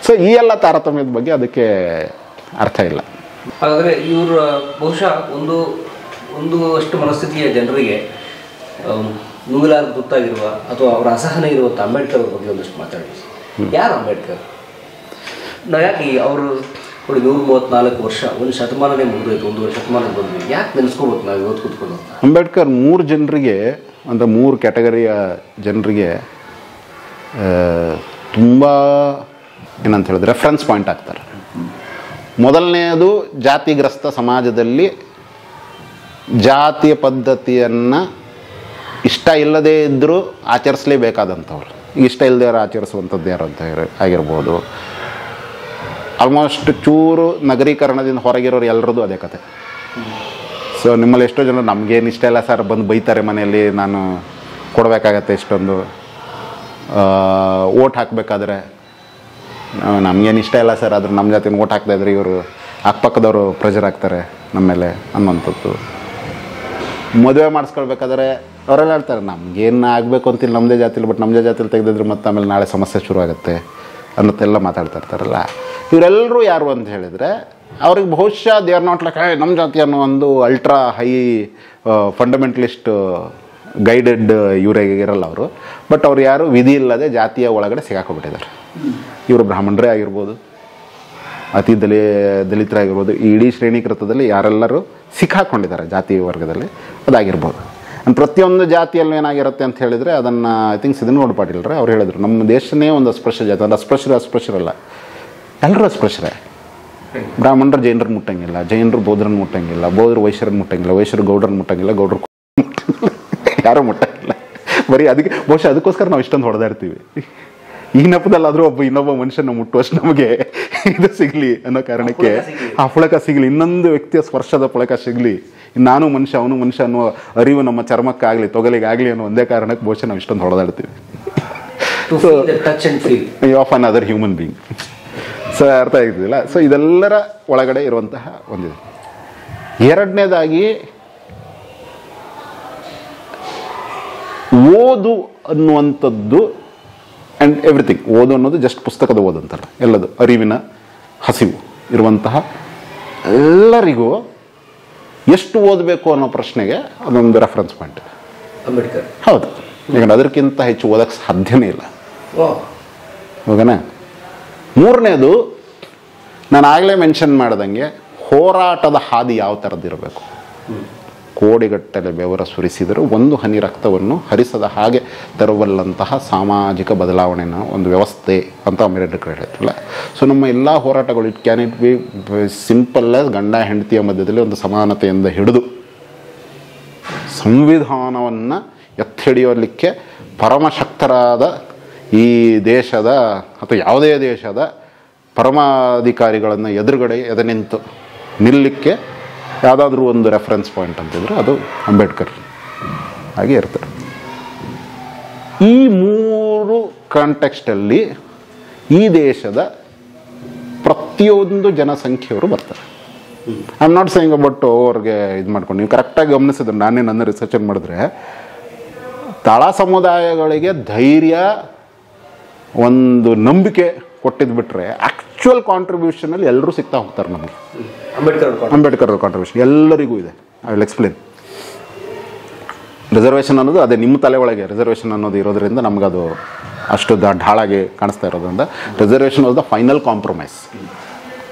ಸೊ ಈ ಎಲ್ಲ ತಾರತಮ್ಯದ ಬಗ್ಗೆ ಅದಕ್ಕೆ ಅರ್ಥ ಇಲ್ಲ. ಹಾಗಾದರೆ ಇವರು ಬಹುಶಃ ಒಂದು ಅಷ್ಟು ಮನಸ್ಥಿತಿಯ ಜನರಿಗೆ ನುಂಗಲಾಗ ತುತ್ತಾಗಿರುವ ಅಥವಾ ಅವರ ಅಸಹನೆ ಇರುವಂಥ ಅಂಬೇಡ್ಕರ್ ಅವ್ರ ಬಗ್ಗೆ ಒಂದಷ್ಟು ಮಾತಾಡಿ. ಯಾರು ಅಂಬೇಡ್ಕರ್? ನಾವು ಯಾಕೆ ಅವರು ನೋಡಿ 134 ವರ್ಷ, ಒಂದು ಶತಮಾನನೇ ಮುಗಿದೋಯ್ತು, 1 ಶತಮಾನ ಬಂದ್ವಿ, ಯಾಕೆ ನೆನೆಸ್ಕೋಬೇಕು ನಾವು ಇವತ್ತು ಕೂತ್ಕೊಂಡು? ಅಂಬೇಡ್ಕರ್ 3 ಜನರಿಗೆ ಅಂದರೆ 3 ಕ್ಯಾಟಗರಿಯ ಜನರಿಗೆ ತುಂಬ ಏನಂತ ಹೇಳಿದ್ರೆ ರೆಫರೆನ್ಸ್ ಪಾಯಿಂಟ್ ಆಗ್ತಾರೆ. ಮೊದಲನೆಯದು, ಜಾತಿಗ್ರಸ್ತ ಸಮಾಜದಲ್ಲಿ ಜಾತಿಯ ಪದ್ಧತಿಯನ್ನು ಇಷ್ಟ ಇಲ್ಲದೇ ಇದ್ದರೂ ಆಚರಿಸಲೇಬೇಕಾದಂಥವ್ರು. ಇಷ್ಟ ಇಲ್ಲದೆ ಆಚರಿಸುವಂಥದ್ದು ಯಾರು ಅಂತ ಆಗಿರ್ಬೋದು. ಆಲ್ಮೋಸ್ಟ್ ಚೂರು ನಗರೀಕರಣದಿಂದ ಹೊರಗಿರೋರು ಎಲ್ಲರದ್ದು ಅದೇ ಕತೆ. ಸೊ ನಿಮ್ಮಲ್ಲಿ ಎಷ್ಟೋ ಜನ ನಮಗೇನು ಇಷ್ಟ ಇಲ್ಲ ಸರ್, ಬಂದು ಬೈತಾರೆ ಮನೆಯಲ್ಲಿ, ನಾನು ಕೊಡಬೇಕಾಗತ್ತೆ ಇಷ್ಟೊಂದು, ಓಟ್ ಹಾಕಬೇಕಾದ್ರೆ ನಮಗೇನು ಇಷ್ಟ ಇಲ್ಲ ಸರ್, ಆದ್ರೆ ನಮ್ಮ ಜಾತಿನ ಓಟ್ ಹಾಕ್ತಾಯಿದ್ರೆ ಇವರು ಅಕ್ಕಪಕ್ಕದವರು ಪ್ರೆಷರ್ ಆಗ್ತಾರೆ ನಮ್ಮ ಮೇಲೆ ಅನ್ನೋಂಥದ್ದು. ಮದುವೆ ಮಾಡಿಸ್ಕೊಳ್ಬೇಕಾದ್ರೆ ಅವರೆಲ್ಲ ಹೇಳ್ತಾರೆ ನಮಗೇನು ಆಗಬೇಕು ಅಂತಿಲ್ಲ ನಮ್ಮದೇ ಜಾತಿಲಿ, ಬಟ್ ನಮ್ಮದೇ ಜಾತಿಲಿ ತೆಗೆದಿದ್ರೆ ಮತ್ತೆ ಆಮೇಲೆ ನಾಳೆ ಸಮಸ್ಯೆ ಶುರು ಆಗುತ್ತೆ ಅನ್ನೋದೆಲ್ಲ ಮಾತಾಡ್ತಾ ಇರ್ತಾರಲ್ಲ. ಇವರೆಲ್ಲರೂ ಯಾರು ಅಂತ ಹೇಳಿದರೆ ಅವ್ರಿಗೆ ಬಹುಶಃ ದೇ ಆರ್ ನಾಟ್ ಲೈಕ್ ನಮ್ಮ ಜಾತಿ ಅನ್ನೋ ಒಂದು ಅಲ್ಟ್ರಾ ಹೈ ಫಂಡಮೆಂಟಲಿಸ್ಟ್ ಗೈಡೆಡ್ ಇವರಿಗೆ ಇರಲ್ಲ ಅವರು. ಬಟ್ ಅವ್ರು ಯಾರು ವಿಧಿ ಇಲ್ಲದೆ ಜಾತಿಯ ಒಳಗಡೆ ಸಿಗಾಕೊಂಡ್ಬಿಟ್ಟಿದ್ದಾರೆ. ಇವರು ಬ್ರಾಹ್ಮಣರೇ ಆಗಿರ್ಬೋದು, ಅತಿ ದಲಿತರಾಗಿರ್ಬೋದು, ಈ ಇಡೀ ಶ್ರೇಣೀಕೃತದಲ್ಲಿ ಯಾರೆಲ್ಲರೂ ಸಿಕ್ಕಾಕೊಂಡಿದ್ದಾರೆ ಜಾತಿ ವರ್ಗದಲ್ಲಿ, ಅದಾಗಿರ್ಬೋದು. ಪ್ರತಿಯೊಂದು ಜಾತಿಯಲ್ಲೂ ಏನಾಗಿರುತ್ತೆ ಅಂತ ಹೇಳಿದರೆ ಅದನ್ನು ಐ ಥಿಂಕ್ ಸಿದ್ದನಗೌಡ ಪಾಟೀಲ್ರೆ ಅವ್ರು ಹೇಳಿದ್ರು, ನಮ್ಮ ದೇಶನೇ ಒಂದು ಅಸ್ಪೃಶ್ಯ ಜಾತಿ. ಅದು ಅಸ್ಪೃಶ್ಯರಲ್ಲ, ಎಲ್ಲರೂ ಅಸ್ಪೃಶ್ಯರೇ. ಬ್ರಾಹ್ಮಣರು ಜೈನರನ್ನು ಮುಟ್ಟಂಗಿಲ್ಲ, ಜೈನರು ಬೌದ್ಧರನ್ನು ಮುಟ್ಟಂಗಿಲ್ಲ, ಬೌದ್ಧರು ವೈಶ್ಯರನ್ನು ಮುಟ್ಟಂಗಿಲ್ಲ, ವೈಶ್ಯರು ಗೌಡ್ರನ್ನು ಮುಟ್ಟಂಗಿಲ್ಲ, ಗೌಡ್ರು ಯಾರೂ ಮುಟ್ಟಂಗಿಲ್ಲ. ಬರೀ ಅದಕ್ಕೆ ಬಹುಶಃ ಅದಕ್ಕೋಸ್ಕರ ನಾವು ಇಷ್ಟೊಂದು ಹೊಡೆದಾಡ್ತೀವಿ. ಈ ನೆಪದಲ್ಲಾದರೂ ಇನ್ನೊಬ್ಬ ಮನುಷ್ಯನ ಮುಟ್ಟುವಷ್ಟು ನಮಗೆ ಇದು ಸಿಗಲಿ ಅನ್ನೋ ಕಾರಣಕ್ಕೆ, ಆ ಪುಳಕ ಸಿಗಲಿ, ಇನ್ನೊಂದು ವ್ಯಕ್ತಿಯ ಸ್ಪರ್ಶದ ಪುಳಕ ಸಿಗಲಿ, ನಾನು ಮನುಷ್ಯ ಅವನು ಮನುಷ್ಯ ಅನ್ನೋ ಅರಿವು ನಮ್ಮ ಚರ್ಮಕ್ಕಾಗಲಿ ತೊಗಲಿಗಾಗಲಿ ಅನ್ನೋ ಒಂದೇ ಕಾರಣಕ್ಕೆ ಬಹುಶಃ ನಾವು ಇಷ್ಟೊಂದು ಹೊಡೆದಾಡ್ತೀವಿ. Of another human being. So ಅರ್ಥ ಆಗ್ತಿದ್ದಿಲ್ಲ. ಸೊ ಇದೆಲ್ಲರ ಒಳಗಡೆ ಇರುವಂತಹ ಒಂದಿದೆ. ಎರಡನೇದಾಗಿ ಓದು ಅನ್ನುವಂಥದ್ದು ಆ್ಯಂಡ್ ಎವ್ರಿಥಿಂಗ್. ಓದು ಅನ್ನೋದು ಜಸ್ಟ್ ಪುಸ್ತಕದ ಓದು ಅಂತಲ್ಲ, ಎಲ್ಲದು ಅರಿವಿನ ಹಸಿವು ಇರುವಂತಹ ಎಲ್ಲರಿಗೂ ಎಷ್ಟು ಓದಬೇಕು ಅನ್ನೋ ಪ್ರಶ್ನೆಗೆ ಅದೊಂದು ರೆಫರೆನ್ಸ್ ಪಾಯಿಂಟ್ ಅಂಬೇಡ್ಕರ್. ಹೌದು, ಯಾಕಂದ್ರೆ ಅದಕ್ಕಿಂತ ಹೆಚ್ಚು ಓದಕ್ಕೆ ಸಾಧ್ಯನೇ ಇಲ್ಲ. ಹೋಗನಾ. ಮೂರನೇದು, ನಾನು ಆಗಲೇ ಮೆನ್ಷನ್ ಮಾಡ್ದಂಗೆ ಹೋರಾಟದ ಹಾದಿ ಯಾವ ಥರದ್ದಿರಬೇಕು. ಕೋಡಿಗಟ್ಟಲೆ ಬೆವರ ಸುರಿಸಿದರೂ ಒಂದು ಹನಿ ರಕ್ತವನ್ನು ಹರಿಸದ ಹಾಗೆ ತರುವಲ್ಲಂತಹ ಸಾಮಾಜಿಕ ಬದಲಾವಣೆನ ಒಂದು ವ್ಯವಸ್ಥೆ ಅಂತ ಅಂಬೇಡ್ಕರ್ ಹೇಳಿದ್ರಲ್ಲ. ಸೊ ನಮ್ಮ ಎಲ್ಲ ಹೋರಾಟಗಳು ಇಟ್ ಬಿ ಸಿಂಪಲ್ ಆಸ್ ಗಂಡ ಹೆಂಡತಿಯ ಮಧ್ಯದಲ್ಲಿ ಒಂದು ಸಮಾನತೆಯಿಂದ ಹಿಡಿದು ಸಂವಿಧಾನವನ್ನು ಎತ್ತಿಹಿಡಿಯಲಿಕ್ಕೆ ಪರಮಶಕ್ತರಾದ ಈ ದೇಶದ ಅಥವಾ ಯಾವುದೇ ದೇಶದ ಪರಮಾಧಿಕಾರಿಗಳನ್ನು ಎದುರುಗಡೆ ನಿಂತು ನಿಲ್ಲಕ್ಕೆ ಯಾವುದಾದ್ರೂ ಒಂದು ರೆಫರೆನ್ಸ್ ಪಾಯಿಂಟ್ ಅಂತಿದ್ರೆ ಅದು ಅಂಬೇಡ್ಕರ್ ಹಾಗೆ ಇರ್ತಾರೆ. ಈ ಮೂರು ಕಾಂಟೆಕ್ಸ್ಟಲ್ಲಿ ಈ ದೇಶದ ಪ್ರತಿಯೊಂದು ಜನಸಂಖ್ಯೆಯವರು ಬರ್ತಾರೆ. I am not saying about ಅವ್ರಿಗೆ ಇದು ಮಾಡ್ಕೊಂಡು, ನೀವು ಕರೆಕ್ಟಾಗಿ ಗಮನಿಸಿದ್ರೆ, ನಾನೇ ನನ್ನ ರಿಸರ್ಚನ್ನು ಮಾಡಿದ್ರೆ ತಳ ಸಮುದಾಯಗಳಿಗೆ ಧೈರ್ಯ ಒಂದು ನಂಬಿಕೆ ಕೊಟ್ಟಿದ್ದು ಬಿಟ್ಟರೆ ಆ್ಯಕ್ಚುಯಲ್ ಕಾಂಟ್ರಿಬ್ಯೂಷನಲ್ಲಿ ಎಲ್ಲರೂ ಸಿಗ್ತಾ ಹೋಗ್ತಾರೆ ನಮಗೆ. ಅಂಬೇಡ್ಕರ್ ಕಾಂಟ್ರಿಬ್ಯೂಷನ್ ಎಲ್ಲರಿಗೂ ಇದೆ. I will explain. ರಿಸರ್ವೇಷನ್ ಅನ್ನೋದು ಅದೇ ನಿಮ್ಮ ತಲೆ ಒಳಗೆ ರಿಸರ್ವೇಷನ್ ಅನ್ನೋದು ಇರೋದ್ರಿಂದ ನಮಗದು ಅಷ್ಟು ಢಾಳಾಗಿ ಕಾಣಿಸ್ತಾ ಇರೋದ್ರಿಂದ reservation was the final compromise.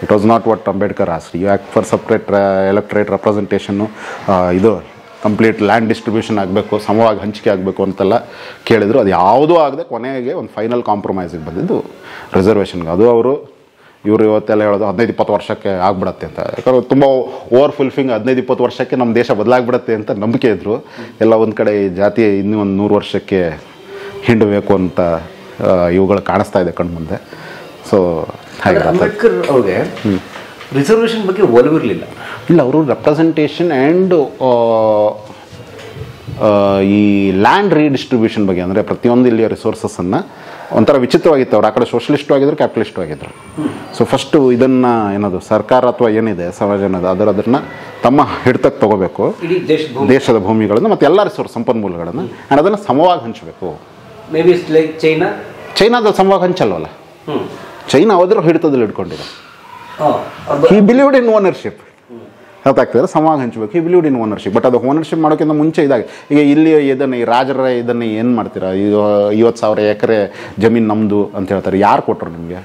It was not what Ambedkar asked. You act for separate electorate ರೆಪ್ರೆಸೆಂಟೇಷನ್ನು, ಇದು ಕಂಪ್ಲೀಟ್ ಲ್ಯಾಂಡ್ ಡಿಸ್ಟ್ರಿಬ್ಯೂಷನ್ ಆಗಬೇಕು, ಸಮವಾಗಿ ಹಂಚಿಕೆ ಆಗಬೇಕು ಅಂತೆಲ್ಲ ಕೇಳಿದರು. ಅದು ಯಾವುದೂ ಆಗದೆ ಕೊನೆಗೆ ಒಂದು ಫೈನಲ್ ಕಾಂಪ್ರಮೈಸಿಗೆ ಬಂದಿದ್ದು ರಿಸರ್ವೇಷನ್ಗೆ. ಅದು ಅವರು ಇವರು ಇವತ್ತೆಲ್ಲ ಹೇಳೋದು 15-20 ವರ್ಷಕ್ಕೆ ಆಗ್ಬಿಡತ್ತೆ ಅಂತ. ಯಾಕಂದ್ರೆ ತುಂಬ ಓವರ್ ಫುಲ್ಫಿಂಗ್ 15-20 ವರ್ಷಕ್ಕೆ ನಮ್ಮ ದೇಶ ಬದಲಾಗ್ಬಿಡತ್ತೆ ಅಂತ ನಂಬಿಕೆ ಇದ್ದರು. ಎಲ್ಲ ಒಂದು ಕಡೆ ಈ ಜಾತಿ ಇನ್ನೂ ಒಂದು 100 ವರ್ಷಕ್ಕೆ ಹಿಂಡಬೇಕು ಅಂತ ಇವುಗಳು ಕಾಣಿಸ್ತಾ ಇದೆ ಕಣ್ಮುಂದೆ. ಸೊ ಹಾಗೆ ಅಂಬೇಡ್ಕರ್ ಅವ್ರಿಗೆ ರಿಸರ್ವೇಷನ್ ಬಗ್ಗೆ ಒಲವಿರಲಿಲ್ಲ. ಇಲ್ಲ, ಅವರು ರೆಪ್ರೆಸೆಂಟೇಷನ್ ಆ್ಯಂಡ್ ಈ ಲ್ಯಾಂಡ್ ರೀಡಿಸ್ಟ್ರಿಬ್ಯೂಷನ್ ಬಗ್ಗೆ, ಅಂದರೆ ಪ್ರತಿಯೊಂದು ಇಲ್ಲಿಯ ರಿಸೋರ್ಸಸ್ಸನ್ನು ಒಂಥರ ವಿಚಿತ್ರವಾಗಿತ್ತು. ಅವ್ರು ಆ ಕಡೆ ಸೋಷಲಿಸ್ಟು ಆಗಿದ್ರು, ಕ್ಯಾಪಿಟಲಿಸ್ಟು ಆಗಿದ್ರು. ಸೊ ಫಸ್ಟು ಇದನ್ನು ಏನದು ಸರ್ಕಾರ ಅಥವಾ ಏನಿದೆ ಸಮಾಜ ಅನ್ನೋದು ಅದನ್ನು ತಮ್ಮ ಹಿಡಿತಕ್ಕೆ ತೊಗೋಬೇಕು, ದೇಶದ ಭೂಮಿಗಳನ್ನು ಮತ್ತು ಎಲ್ಲ ರಿಸೋರ್ಸ್ ಸಂಪನ್ಮೂಲಗಳನ್ನು, ಆ್ಯಂಡ್ ಅದನ್ನು ಸಮವಾಗಿ ಹಂಚಬೇಕು. ಮೇ ಬಿ ಲೈಕ್ ಚೈನಾದಲ್ಲಿ ಸಮವಾಗಿ ಹಂಚಲ್ವಲ್ಲ, ಚೈನಾ ಅದ್ರ ಹಿಡಿತದಲ್ಲಿ ಇಟ್ಕೊಂಡಿದೆ. ಹಿ ಬಿಲೀವ್ಡ್ ಇನ್ ಓನರ್ಶಿಪ್, ಗೊತ್ತಾಗ್ತದೆ, ಸಮವಾಗಿ ಹಂಚಬೇಕು. He believed in ownership. But ಅದು ಓನರ್ಶಿಪ್ ಮಾಡೋಕ್ಕಿಂತ ಮುಂಚೆ ಇದಾಗಿ ಈಗ ಇಲ್ಲಿ ಇದನ್ನು ಈ ರಾಜರ ಇದನ್ನು ಏನು ಮಾಡ್ತೀರಾ, ಈಗ 50,000 ಎಕರೆ ಜಮೀನು ನಮ್ಮದು ಅಂತ ಹೇಳ್ತಾರೆ. ಯಾರು ಕೊಟ್ಟರು ನಿಮಗೆ?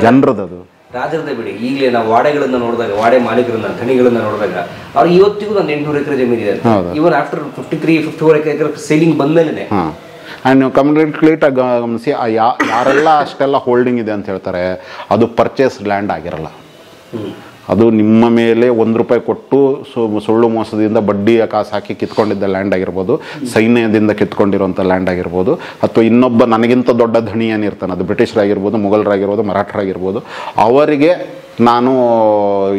ಜನರದ್ದು. ಅದು ರಾಜರದೇ ಬಿಡಿ, ಈಗಲೇ ನಾವು ವಾಡೆಗಳನ್ನು ನೋಡಿದಾಗ, ವಾಡೆ ಮಾಲೀಕರನ್ನ ಗಣಿಗಳನ್ನ ನೋಡಿದಾಗ ಅವ್ರು ಇವತ್ತಿಗೂ ಒಂದು 800 ಎಕರೆ ಜಮೀನು ಇದೆ. ಇವನ್ ಆಫ್ಟರ್ 53-54 ಎಕರೆ ಸೇಲಿಂಗ್ ಬಂದ್ಮೇಲೆ. ಆ್ಯಂಡ್ ನೀವು ಕಂಪ್ಲೀಟಾಗಿ ಗಮನಿಸಿ, ಯಾರೆಲ್ಲ ಅಷ್ಟೆಲ್ಲ ಹೋಲ್ಡಿಂಗ್ ಇದೆ ಅಂತ ಹೇಳ್ತಾರೆ, ಅದು ಪರ್ಚೇಸ್ ಲ್ಯಾಂಡ್ ಆಗಿರಲ್ಲ. ಅದು ನಿಮ್ಮ ಮೇಲೆ ₹1 ಕೊಟ್ಟು ಸುಳ್ಳು ಮೋಸದಿಂದ ಬಡ್ಡಿಯ ಕಾಸು ಹಾಕಿ ಕಿತ್ಕೊಂಡಿದ್ದ ಲ್ಯಾಂಡ್ ಆಗಿರ್ಬೋದು, ಸೈನ್ಯದಿಂದ ಕಿತ್ಕೊಂಡಿರೋಂಥ ಲ್ಯಾಂಡ್ ಆಗಿರ್ಬೋದು, ಅಥವಾ ಇನ್ನೊಬ್ಬ ನನಗಿಂತ ದೊಡ್ಡ ಧಣಿ ಏನಿರ್ತಾನೆ, ಅದು ಬ್ರಿಟಿಷರಾಗಿರ್ಬೋದು, ಮೊಘಲರಾಗಿರ್ಬೋದು, ಮರಾಠರಾಗಿರ್ಬೋದು, ಅವರಿಗೆ ನಾನು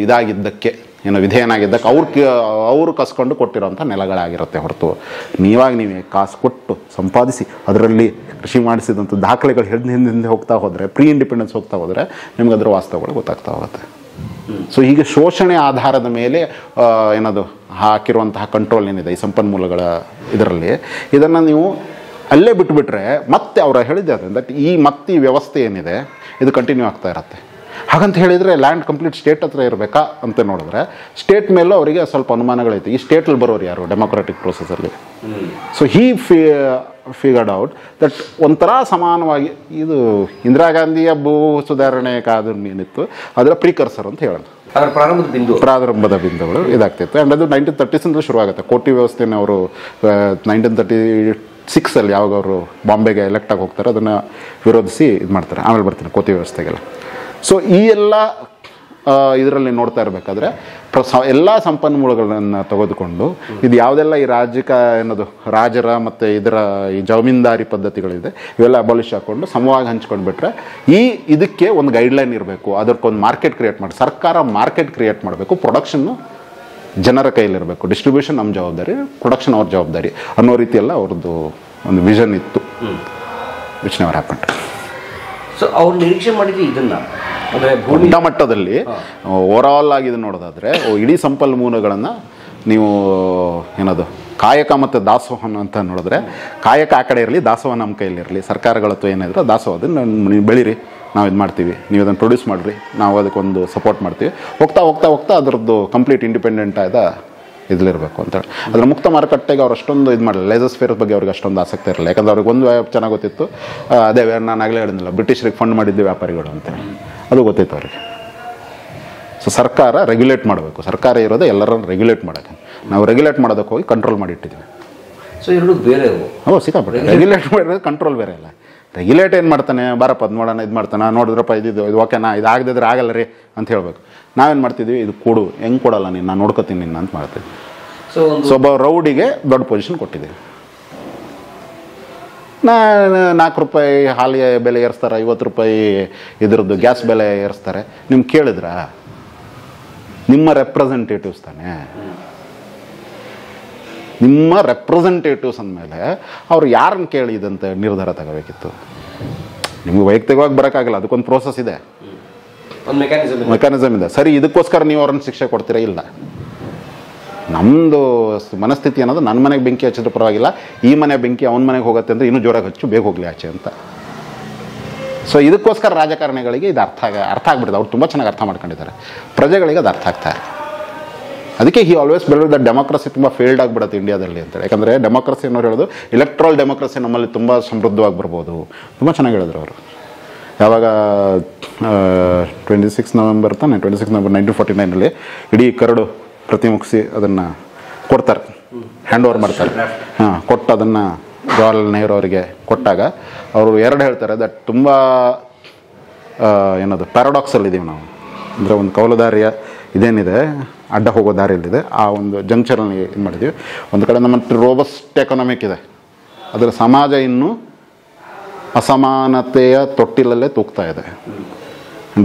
ಇದಾಗಿದ್ದಕ್ಕೆ ಏನೋ ವಿಧೇಯನಾಗಿದ್ದಕ್ಕೆ ಅವರು ಕಸ್ಕೊಂಡು ಕೊಟ್ಟಿರೋಂಥ ನೆಲಗಳಾಗಿರುತ್ತೆ ಹೊರತು ನೀವೇ ಕಾಸು ಕೊಟ್ಟು ಸಂಪಾದಿಸಿ ಅದರಲ್ಲಿ ಕೃಷಿ ಮಾಡಿಸಿದಂಥ ದಾಖಲೆಗಳು ಹಿಂದೆ ಹೋಗ್ತಾ ಹೋದರೆ, ಪ್ರೀ ಇಂಡಿಪೆಂಡೆನ್ಸ್ ಹೋಗ್ತಾ ಹೋದರೆ ನಿಮ್ಗೆ ಅದರ ವಾಸ್ತವಗಳು ಗೊತ್ತಾಗ್ತಾ ಹೋಗುತ್ತೆ. ಸೊ ಹೀಗೆ ಶೋಷಣೆ ಆಧಾರದ ಮೇಲೆ ಏನದು ಹಾಕಿರುವಂತಹ ಕಂಟ್ರೋಲ್ ಏನಿದೆ ಈ ಸಂಪನ್ಮೂಲಗಳ ಇದರಲ್ಲಿ, ಇದನ್ನು ನೀವು ಅಲ್ಲೇ ಬಿಟ್ಟುಬಿಟ್ರೆ ಮತ್ತೆ ಅವರ ಹೇಳಿದ್ದೆ ದಟ್ ಈ ವ್ಯವಸ್ಥೆ ಏನಿದೆ ಇದು ಕಂಟಿನ್ಯೂ ಆಗ್ತಾ ಇರುತ್ತೆ. ಹಾಗಂತ ಹೇಳಿದರೆ ಲ್ಯಾಂಡ್ ಕಂಪ್ಲೀಟ್ ಸ್ಟೇಟ್ ಹತ್ರ ಇರಬೇಕಾ ಅಂತ ನೋಡಿದ್ರೆ ಸ್ಟೇಟ್ ಮೇಲೂ ಅವರಿಗೆ ಸ್ವಲ್ಪ ಅನುಮಾನಗಳೈತೆ. ಈ ಸ್ಟೇಟಲ್ಲಿ ಬರೋರು ಯಾರು ಡೆಮೊಕ್ರಾಟಿಕ್ ಪ್ರೋಸೆಸಲ್ಲಿ? ಸೊ ಫಿಗರ್ಡ್ ಔಟ್ ದಟ್ ಒಂಥರ ಸಮಾನವಾಗಿ ಇದು ಇಂದಿರಾ ಗಾಂಧಿಯ ಭೂ ಸುಧಾರಣೆ ಕಾನೂನು ಏನಿತ್ತು ಅದರ ಪ್ರಿಕರ್ಸರ್ ಅಂತ ಹೇಳೋಣ, ಪ್ರಾರಂಭದ ಬಿಂದುಗಳು ಇದಾಗ್ತಿತ್ತು. ಆ್ಯಂಡ್ ಅದು 1930s ಶುರುವಾಗುತ್ತೆ. ಕೋಟಿ ವ್ಯವಸ್ಥೆನ ಅವರು 1936 ಯಾವಾಗ ಅವರು ಬಾಂಬೆಗೆ ಎಲೆಕ್ಟ್ ಆಗಿ ಹೋಗ್ತಾರೆ ಅದನ್ನು ವಿರೋಧಿಸಿ ಇದು ಮಾಡ್ತಾರೆ. ಆಮೇಲೆ ಬರ್ತೀನಿ ಕೋಟಿ ವ್ಯವಸ್ಥೆಗೆಲ್ಲ. ಸೊ ಈ ಎಲ್ಲ ಇದರಲ್ಲಿ ನೋಡ್ತಾ ಇರಬೇಕಾದ್ರೆ ಎಲ್ಲ ಸಂಪನ್ಮೂಲಗಳನ್ನು ತೆಗೆದುಕೊಂಡು ಇದು ಯಾವುದೆಲ್ಲ ಈ ರಾಜರ ಮತ್ತು ಇದರ ಈ ಜಮೀನ್ದಾರಿ ಪದ್ಧತಿಗಳಿದೆ ಇವೆಲ್ಲ ಅಬಾಲಿಷ್ ಹಾಕ್ಕೊಂಡು ಸಮವಾಗಿ ಹಂಚ್ಕೊಂಡು ಬಿಟ್ರೆ ಇದಕ್ಕೆ ಒಂದು ಗೈಡ್ಲೈನ್ ಇರಬೇಕು. ಅದಕ್ಕೊಂದು ಮಾರ್ಕೆಟ್ ಕ್ರಿಯೇಟ್ ಮಾಡಿ, ಸರ್ಕಾರ ಮಾರ್ಕೆಟ್ ಕ್ರಿಯೇಟ್ ಮಾಡಬೇಕು. ಪ್ರೊಡಕ್ಷನ್ನು ಜನರ ಕೈಲಿರಬೇಕು, ಡಿಸ್ಟ್ರಿಬ್ಯೂಷನ್ ನಮ್ಮ ಜವಾಬ್ದಾರಿ, ಪ್ರೊಡಕ್ಷನ್ ಅವ್ರ ಜವಾಬ್ದಾರಿ ಅನ್ನೋ ರೀತಿಯೆಲ್ಲ ಅವ್ರದ್ದು ಒಂದು ವಿಷನ್ ಇತ್ತು. Which never happened. ಸೊ ಅವ್ರು ನಿರೀಕ್ಷೆ ಮಾಡಿದ್ವಿ ಇದನ್ನು ದೊಡ್ಡ ಮಟ್ಟದಲ್ಲಿ ಓವರಾಲ್ ಆಗಿ ಇದು ನೋಡೋದಾದರೆ ಇಡೀ ಸಂಪನ್ಮೂಲಗಳನ್ನು ನೀವು ಕಾಯಕ ಮತ್ತು ದಾಸೋಹನ ಅಂತ ನೋಡಿದ್ರೆ, ಕಾಯಕ ಆ ಕಡೆ ಇರಲಿ, ದಾಸೋಹ ನಮ್ಮ ಕೈಲಿರಲಿ. ಸರ್ಕಾರಗಳತ್ತು ಏನಿದ್ರೆ ದಾಸೋಹದನ್ನು ನೀವು ಬೆಳೀರಿ, ನಾವು ಇದು ಮಾಡ್ತೀವಿ, ನೀವು ಅದನ್ನು ಪ್ರೊಡ್ಯೂಸ್ ಮಾಡಿರಿ, ನಾವು ಅದಕ್ಕೊಂದು ಸಪೋರ್ಟ್ ಮಾಡ್ತೀವಿ. ಹೋಗ್ತಾ ಅದರದ್ದು ಕಂಪ್ಲೀಟ್ ಇಂಡಿಪೆಂಡೆಂಟ್ ಆದ ಇದಿರಬೇಕು ಅಂತೇಳಿ. ಅದರ ಮುಕ್ತ ಮಾರುಕಟ್ಟೆಗೆ ಅವ್ರು ಅಷ್ಟೊಂದು ಇದು ಮಾಡಲ್ಲ. ಲೇಸಸ್ ಫೇರ್ ಬಗ್ಗೆ ಅವ್ರಿಗೆ ಅಷ್ಟೊಂದು ಆಸಕ್ತಿ ಇರಲಿಲ್ಲ. ಯಾಕಂದ್ರೆ ಅವ್ರಿಗೆ ಒಂದು ಚೆನ್ನಾಗಿ ಗೊತ್ತಿತ್ತು, ಅದೇ ನಾನು ಆಗಲೇ ಹೇಳಿದ್ನಲ್ಲ, ಬ್ರಿಟಿಷರಿಗೆ ಫಂಡ್ ಮಾಡಿದ್ದು ವ್ಯಾಪಾರಿಗಳು ಅಂತೇಳಿ, ಅದು ಗೊತ್ತಿತ್ತು ಅವರಿಗೆ. ಸೊ ಸರ್ಕಾರ ರೆಗ್ಯುಲೇಟ್ ಮಾಡಬೇಕು. ಸರ್ಕಾರ ಇರೋದೇ ಎಲ್ಲರನ್ನು ರೆಗ್ಯುಲೇಟ್ ಮಾಡೋಕ್ಕೆ. ನಾವು ರೆಗ್ಯುಲೇಟ್ ಮಾಡೋದಕ್ಕೆ ಹೋಗಿ ಕಂಟ್ರೋಲ್ ಮಾಡಿಟ್ಟಿದ್ದೀವಿ. ಸೊ ಎರಡು ಬೇರೆ ಸಿಕ್ಕಾಪಟ್ಟೆ. ರೆಗ್ಯುಲೇಟ್ ಮಾಡಿರೋದು ಕಂಟ್ರೋಲ್ ಬೇರೆ ಅಲ್ಲ. ರೆಗ್ಯುಲೇಟ್ ಏನು ಮಾಡ್ತಾನೆ, ಬಾರಪ್ಪ ಅದು ಮಾಡೋಣ, ಇದು ಮಾಡ್ತಾನೆ, ನೋಡಿದ್ರಪ್ಪ ಇದು ಓಕೆನಾ, ಇದು ಆಗದಿದ್ರೆ ಆಗಲ್ಲ ರೀ ಅಂತ ಹೇಳಬೇಕು. ನಾವೇನು ಮಾಡ್ತಿದ್ವಿ, ಇದು ಕೊಡು, ಹೆಂಗೆ ಕೊಡಲ್ಲ ನೀನು, ನಾನು ನೋಡ್ಕೊತೀನಿ ನಿನ್ನ ಅಂತ ಮಾಡ್ತೀವಿ. ಸೊ ಒಬ್ಬ ರೌಡಿಗೆ ದೊಡ್ಡ ಪೊಸಿಷನ್ ಕೊಟ್ಟಿದ್ದೀವಿ. ₹4 ಹಾಲಿಗೆ ಬೆಲೆ ಏರಿಸ್ತಾರೆ, ₹50 ಇದ್ರದ್ದು ಗ್ಯಾಸ್ ಬೆಲೆ ಏರಿಸ್ತಾರೆ. ನಿಮ್ಗೆ ಕೇಳಿದ್ರ? ನಿಮ್ಮ ರೆಪ್ರೆಸೆಂಟೇಟಿವ್ಸ್ ತಾನೆ, ನಿಮ್ಮ ರೆಪ್ರೆಸೆಂಟೇಟಿವ್ಸ್ ಅಂದಮೇಲೆ ಅವ್ರು ಯಾರನ್ನು ಕೇಳಿ ಇದಂತೆ ನಿರ್ಧಾರ ತಗೋಬೇಕಿತ್ತು. ನಿಮ್ಗೆ ವೈಯಕ್ತಿಕವಾಗಿ ಬರೋಕ್ಕಾಗಲ್ಲ, ಅದಕ್ಕೊಂದು ಪ್ರೋಸೆಸ್ ಇದೆ, ಒಂದು ಮೆಕ್ಯಾನಿಸಮ್ ಇದೆ. ಸರಿ, ಇದಕ್ಕೋಸ್ಕರ ನೀವು ಅವ್ರನ್ನ ಶಿಕ್ಷೆ ಕೊಡ್ತೀರಾ? ಇಲ್ಲ. ನಮ್ಮದು ಮನಸ್ಥಿತಿ ಅನ್ನೋದು ನನ್ನ ಮನೆಗೆ ಬೆಂಕಿ ಹಚ್ಚಿದ್ರೆ ಪರವಾಗಿಲ್ಲ, ಈ ಮನೆ ಬೆಂಕಿ ಅವನ ಮನೆಗೆ ಹೋಗುತ್ತೆ ಅಂದರೆ ಇನ್ನೂ ಜೋರಾಗಿ ಹಚ್ಚು, ಬೇಗ ಹೋಗಲಿ ಆಚೆ ಅಂತ. ಸೊ ಇದಕ್ಕೋಸ್ಕರ ರಾಜಕಾರಣಿಗಳಿಗೆ ಇದು ಅರ್ಥ ಆಗ್ಬಿಡುತ್ತೆ. ಅವ್ರು ತುಂಬ ಚೆನ್ನಾಗಿ ಅರ್ಥ ಮಾಡ್ಕೊಂಡಿದ್ದಾರೆ, ಪ್ರಜೆಗಳಿಗೆ ಅದು ಅರ್ಥ ಆಗ್ತಾ ಇದೆ. ಅದಕ್ಕೆ ಹಿ ಆಲ್ವೇಸ್ ಬೆಳೆದ ದಟ್ ಡೆಮೋಕ್ರಸಿ ತುಂಬ ಫೇಲ್ಡ್ ಆಗಿಬಿಡುತ್ತೆ ಇಂಡಿಯಾದಲ್ಲಿ ಅಂತೇಳಿ. ಯಾಕಂದರೆ ಡೆಮೋಕ್ರಸಿ ಅನ್ನೋರು ಹೇಳೋದು ಎಲೆಕ್ಟ್ರಲ್ ಡೆಮೋಕ್ರಸಿ ನಮ್ಮಲ್ಲಿ ತುಂಬ ಸಮೃದ್ಧವಾಗಿ ಬರ್ಬೋದು. ತುಂಬ ಚೆನ್ನಾಗಿ ಹೇಳಿದ್ರು ಅವರು. ಯಾವಾಗ 26 ನವೆಂಬರ್ 1949 ಇಡೀ ಕರಡು ಪ್ರತಿ ಮುಗಿಸಿ ಅದನ್ನು ಕೊಡ್ತಾರೆ, ಹ್ಯಾಂಡ್ ಓವರ್ ಮಾಡ್ತಾರೆ. ಕೊಟ್ಟು ಅದನ್ನು ಜವಾಹರ್ಲಾಲ್ ನೆಹರು ಅವರಿಗೆ ಕೊಟ್ಟಾಗ ಅವರು ಎರಡು ಹೇಳ್ತಾರೆ, ದಟ್ ತುಂಬ ಏನದು ಪ್ಯಾರಾಡಾಕ್ಸಲ್ಲಿದ್ದೀವಿ ನಾವು. ಅಂದರೆ ಒಂದು ಕೌಲುದಾರಿಯ ಇದೇನಿದೆ, ಅಡ್ಡ ಹೋಗೋ ದಾರಿಯಲ್ಲಿದೆ, ಆ ಒಂದು ಜಂಕ್ಷನಲ್ಲಿ ಇದು ಮಾಡಿದ್ದೀವಿ. ಒಂದು ಕಡೆ ನಮ್ಮ ರೋಬಸ್ಟ್ ಎಕನಾಮಿಕ್ ಇದೆ, ಅದರ ಸಮಾಜ ಇನ್ನೂ ಅಸಮಾನತೆಯ ತೊಟ್ಟಿಲಲ್ಲೇ ತೂಗ್ತಾ ಇದೆ.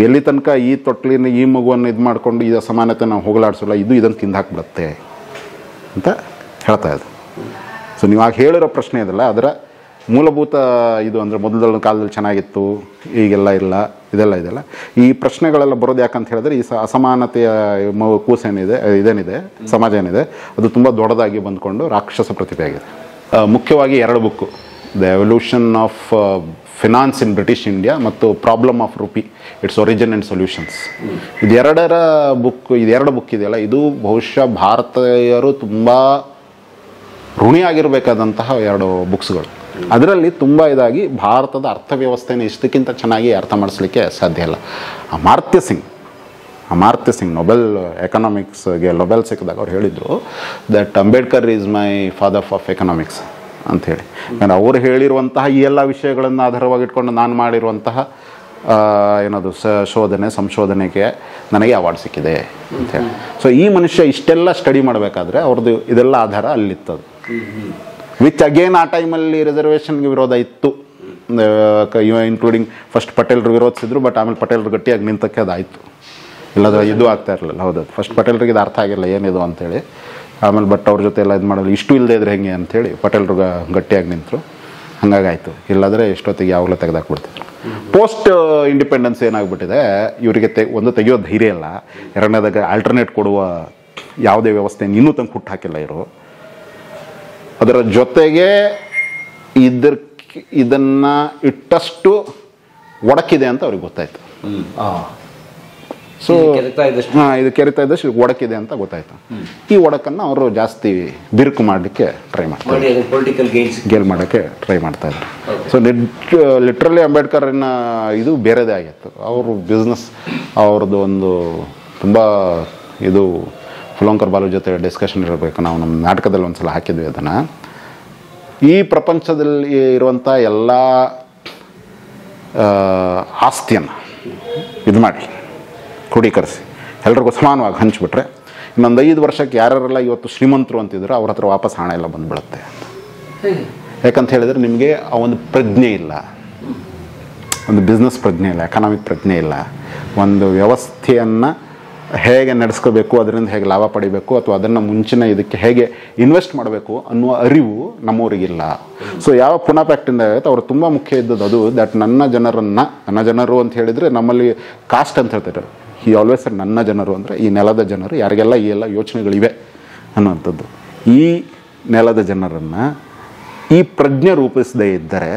ಎಲ್ಲಿ ತನಕ ಈ ತೊಟ್ಟಿಲಿನ ಈ ಮಗುವನ್ನು ಇದು ಮಾಡಿಕೊಂಡು ಈ ಅಸಮಾನತೆ ನಾವು ಹೋಗಲಾಡಿಸೋಲ್ಲ, ಇದು ಇದನ್ನು ತಿಂದು ಹಾಕಿಬಿಡುತ್ತೆ ಅಂತ ಹೇಳ್ತಾ ಇದೆ. ಸೊ ನೀವು ಆಗ ಹೇಳಿರೋ ಪ್ರಶ್ನೆ ಇದೆಲ್ಲ, ಅದರ ಮೂಲಭೂತ ಇದು ಅಂದರೆ ಮೊದಲ ಕಾಲದಲ್ಲಿ ಚೆನ್ನಾಗಿತ್ತು, ಈಗೆಲ್ಲ ಇಲ್ಲ, ಇದೆಲ್ಲ ಈ ಪ್ರಶ್ನೆಗಳೆಲ್ಲ ಬರೋದು ಯಾಕಂತ ಹೇಳಿದ್ರೆ ಈ ಅಸಮಾನತೆಯ ಇದೇನಿದೆ ಸಮಾಜ ಏನಿದೆ ಅದು ತುಂಬ ದೊಡ್ಡದಾಗಿ ಬಂದ್ಕೊಂಡು ರಾಕ್ಷಸ ಪ್ರತಿಭೆ ಆಗಿದೆ. ಮುಖ್ಯವಾಗಿ 2 book, the evolution of finance in British India ಮತ್ತು problem of rupee, its origin and solutions. ಇದು 2 ಬುಕ್ ಇದೆಯಲ್ಲ, ಇದು ಬಹುಶಃ ಭಾರತೀಯರು ತುಂಬ ಋಣಿಯಾಗಿರಬೇಕಾದಂತಹ 2 ಬುಕ್ಸ್ಗಳು. ಅದರಲ್ಲಿ ತುಂಬ ಇದಾಗಿ ಭಾರತದ ಅರ್ಥವ್ಯವಸ್ಥೆನ ಇಷ್ಟಕ್ಕಿಂತ ಚೆನ್ನಾಗಿ ಅರ್ಥ ಮಾಡಿಸ್ಲಿಕ್ಕೆ ಸಾಧ್ಯ ಇಲ್ಲ. ಅಮಾರ್ತ್ಯ ಸಿಂಗ್ ನೊಬೆಲ್ ಎಕನಾಮಿಕ್ಸ್ಗೆ ನೊಬೆಲ್ ಸಿಕ್ಕಿದಾಗ ಅವ್ರು ಹೇಳಿದರು that Ambedkar is my father of economics ಅಂಥೇಳಿ. ಯಾಕಂದರೆ ಅವರು ಹೇಳಿರುವಂತಹ ಈ ಎಲ್ಲ ವಿಷಯಗಳನ್ನು ಆಧಾರವಾಗಿಟ್ಕೊಂಡು ನಾನು ಮಾಡಿರುವಂತಹ ಏನದು ಸಂಶೋಧನೆಗೆ ನನಗೆ ಅವಾರ್ಡ್ ಸಿಕ್ಕಿದೆ ಅಂಥೇಳಿ. ಸೊ ಈ ಮನುಷ್ಯ ಇಷ್ಟೆಲ್ಲ ಸ್ಟಡಿ ಮಾಡಬೇಕಾದ್ರೆ ಅವ್ರದ್ದು ಇದೆಲ್ಲ ಆಧಾರ ಅಲ್ಲಿತ್ತದು. ವಿಚ್ ಅಗೇನ್ ಆ ಟೈಮಲ್ಲಿ ರಿಸರ್ವೇಷನ್ಗೆ ವಿರೋಧ ಇತ್ತು, ಇನ್ಕ್ಲೂಡಿಂಗ್ ಫಸ್ಟ್ ಪಟೇಲ್ರು ವಿರೋಧಿಸಿದ್ರು, ಬಟ್ ಆಮೇಲೆ ಪಟೇಲ್ರು ಗಟ್ಟಿಯಾಗಿ ನಿಂತಕ್ಕೆ ಅದಾಯಿತು, ಇಲ್ಲದ್ರೆ ಇದು ಆಗ್ತಾ ಇರಲಿಲ್ಲ. ಹೌದು, ಫಸ್ಟ್ ಪಟೇಲ್ರಿಗೆ ಇದು ಅರ್ಥ ಆಗಿಲ್ಲ ಏನಿದು ಅಂತೇಳಿ. ಆಮೇಲೆ ಬಟ್ ಅವ್ರ ಜೊತೆ ಎಲ್ಲ ಇದು ಮಾಡಲು ಇಷ್ಟು ಇಲ್ಲದೆ ಇದ್ರೆ ಹೆಂಗೆ ಅಂಥೇಳಿ ಪಟೇಲ್ರು ಗಟ್ಟಿಯಾಗಿ ನಿಂತರು, ಹಾಗಾಗಾಯಿತು. ಇಲ್ಲಾಂದರೆ ಎಷ್ಟೊತ್ತಿಗೆ ಯಾವಾಗಲೂ ತೆಗೆದಾಕ್ಬಿಡ್ತಿದ್ರು. ಪೋಸ್ಟ್ ಇಂಡಿಪೆಂಡೆನ್ಸ್ ಏನಾಗ್ಬಿಟ್ಟಿದೆ, ಇವರಿಗೆ ತೆಗೆಯೋ ಧೈರ್ಯ ಇಲ್ಲ, ಎರಡನೇದಾಗ ಆಲ್ಟರ್ನೇಟ್ ಕೊಡುವ ಯಾವುದೇ ವ್ಯವಸ್ಥೆ ಇನ್ನೂ ತಂದು ಹುಟ್ಟು ಹಾಕಿಲ್ಲ ಇವರು. ಅದರ ಜೊತೆಗೆ ಇದನ್ನು ಇಟ್ಟಷ್ಟು ಒಡಕಿದೆ ಅಂತ ಅವ್ರಿಗೆ ಗೊತ್ತಾಯಿತು. ಸೊ ಇದು ಕೆರಿತಾ ಇದ್ದಷ್ಟು ಒಡಕಿದೆ ಅಂತ ಗೊತ್ತಾಯಿತು. ಈ ಒಡಕನ್ನು ಅವರು ಜಾಸ್ತಿ ಬಿರುಕು ಮಾಡಲಿಕ್ಕೆ ಟ್ರೈ ಮಾಡ್ತಾರೆ, ಗೇಲ್ ಮಾಡೋಕ್ಕೆ ಟ್ರೈ ಮಾಡ್ತಾ ಇದ್ದಾರೆ. ಸೊ ಲಿಟ್ರಲಿ ಅಂಬೇಡ್ಕರ್ನ ಇದು ಬೇರೆದೇ ಆಗಿತ್ತು. ಅವರು ಬಿಸ್ನೆಸ್ ಅವ್ರದ್ದು ಒಂದು ತುಂಬ ಇದು ಫುಲೋಂಕರ್ ಬಾಲು ಜೊತೆ ಡಿಸ್ಕಷನ್ ಇರಬೇಕು. ನಾವು ನಮ್ಮ ನಾಟಕದಲ್ಲಿ ಒಂದು ಸಲ ಹಾಕಿದ್ವಿ ಅದನ್ನು. ಈ ಪ್ರಪಂಚದಲ್ಲಿ ಇರುವಂಥ ಎಲ್ಲ ಆಸ್ತಿಯನ್ನು ಇದು ಮಾಡಿ ಕ್ರೋಢೀಕರಿಸಿ ಎಲ್ರಿಗೂ ಸಮಾನವಾಗಿ ಹಂಚಿಬಿಟ್ರೆ ಇನ್ನೊಂದು 5 ವರ್ಷಕ್ಕೆ ಯಾರೆಲ್ಲ ಇವತ್ತು ಶ್ರೀಮಂತರು ಅಂತಿದ್ರು ಅವ್ರ ಹತ್ರ ವಾಪಸ್ ಹಣ ಎಲ್ಲ ಬಂದುಬಿಡುತ್ತೆ ಅಂತ. ಯಾಕಂತ ಹೇಳಿದರೆ ನಿಮಗೆ ಆ ಒಂದು ಪ್ರಜ್ಞೆ ಇಲ್ಲ, ಒಂದು ಬಿಸ್ನೆಸ್ ಪ್ರಜ್ಞೆ ಇಲ್ಲ, ಎಕನಾಮಿಕ್ ಪ್ರಜ್ಞೆ ಇಲ್ಲ, ಒಂದು ವ್ಯವಸ್ಥೆಯನ್ನು ಹೇಗೆ ನಡೆಸ್ಕೋಬೇಕು, ಅದರಿಂದ ಹೇಗೆ ಲಾಭ ಪಡಿಬೇಕು, ಅಥವಾ ಅದನ್ನು ಮುಂಚಿನ ಇದಕ್ಕೆ ಹೇಗೆ ಇನ್ವೆಸ್ಟ್ ಮಾಡಬೇಕು ಅನ್ನುವ ಅರಿವು ನಮ್ಮವರಿಗಿಲ್ಲ. ಸೊ ಯಾವ ಪುನಃ ಫ್ಯಾಕ್ಟಿಂದ ಆಗುತ್ತೆ, ಅವರು ತುಂಬ ಮುಖ್ಯ ಇದ್ದದ್ದು ಅದು ದಟ್ ನನ್ನ ಜನರು ಅಂತ ಹೇಳಿದರೆ ನಮ್ಮಲ್ಲಿ ಕಾಸ್ಟ್ ಅಂತ ಹೇಳ್ತಾರೆ. ಈ ಆಲ್ವೇಸ್ ನನ್ನ ಜನರು ಅಂದರೆ ಈ ನೆಲದ ಜನರು, ಯಾರಿಗೆಲ್ಲ ಈ ಎಲ್ಲ ಯೋಚನೆಗಳಿವೆ ಅನ್ನುವಂಥದ್ದು. ಈ ನೆಲದ ಜನರನ್ನು ಈ ಪ್ರಜ್ಞೆ ರೂಪಿಸದೇ ಇದ್ದರೆ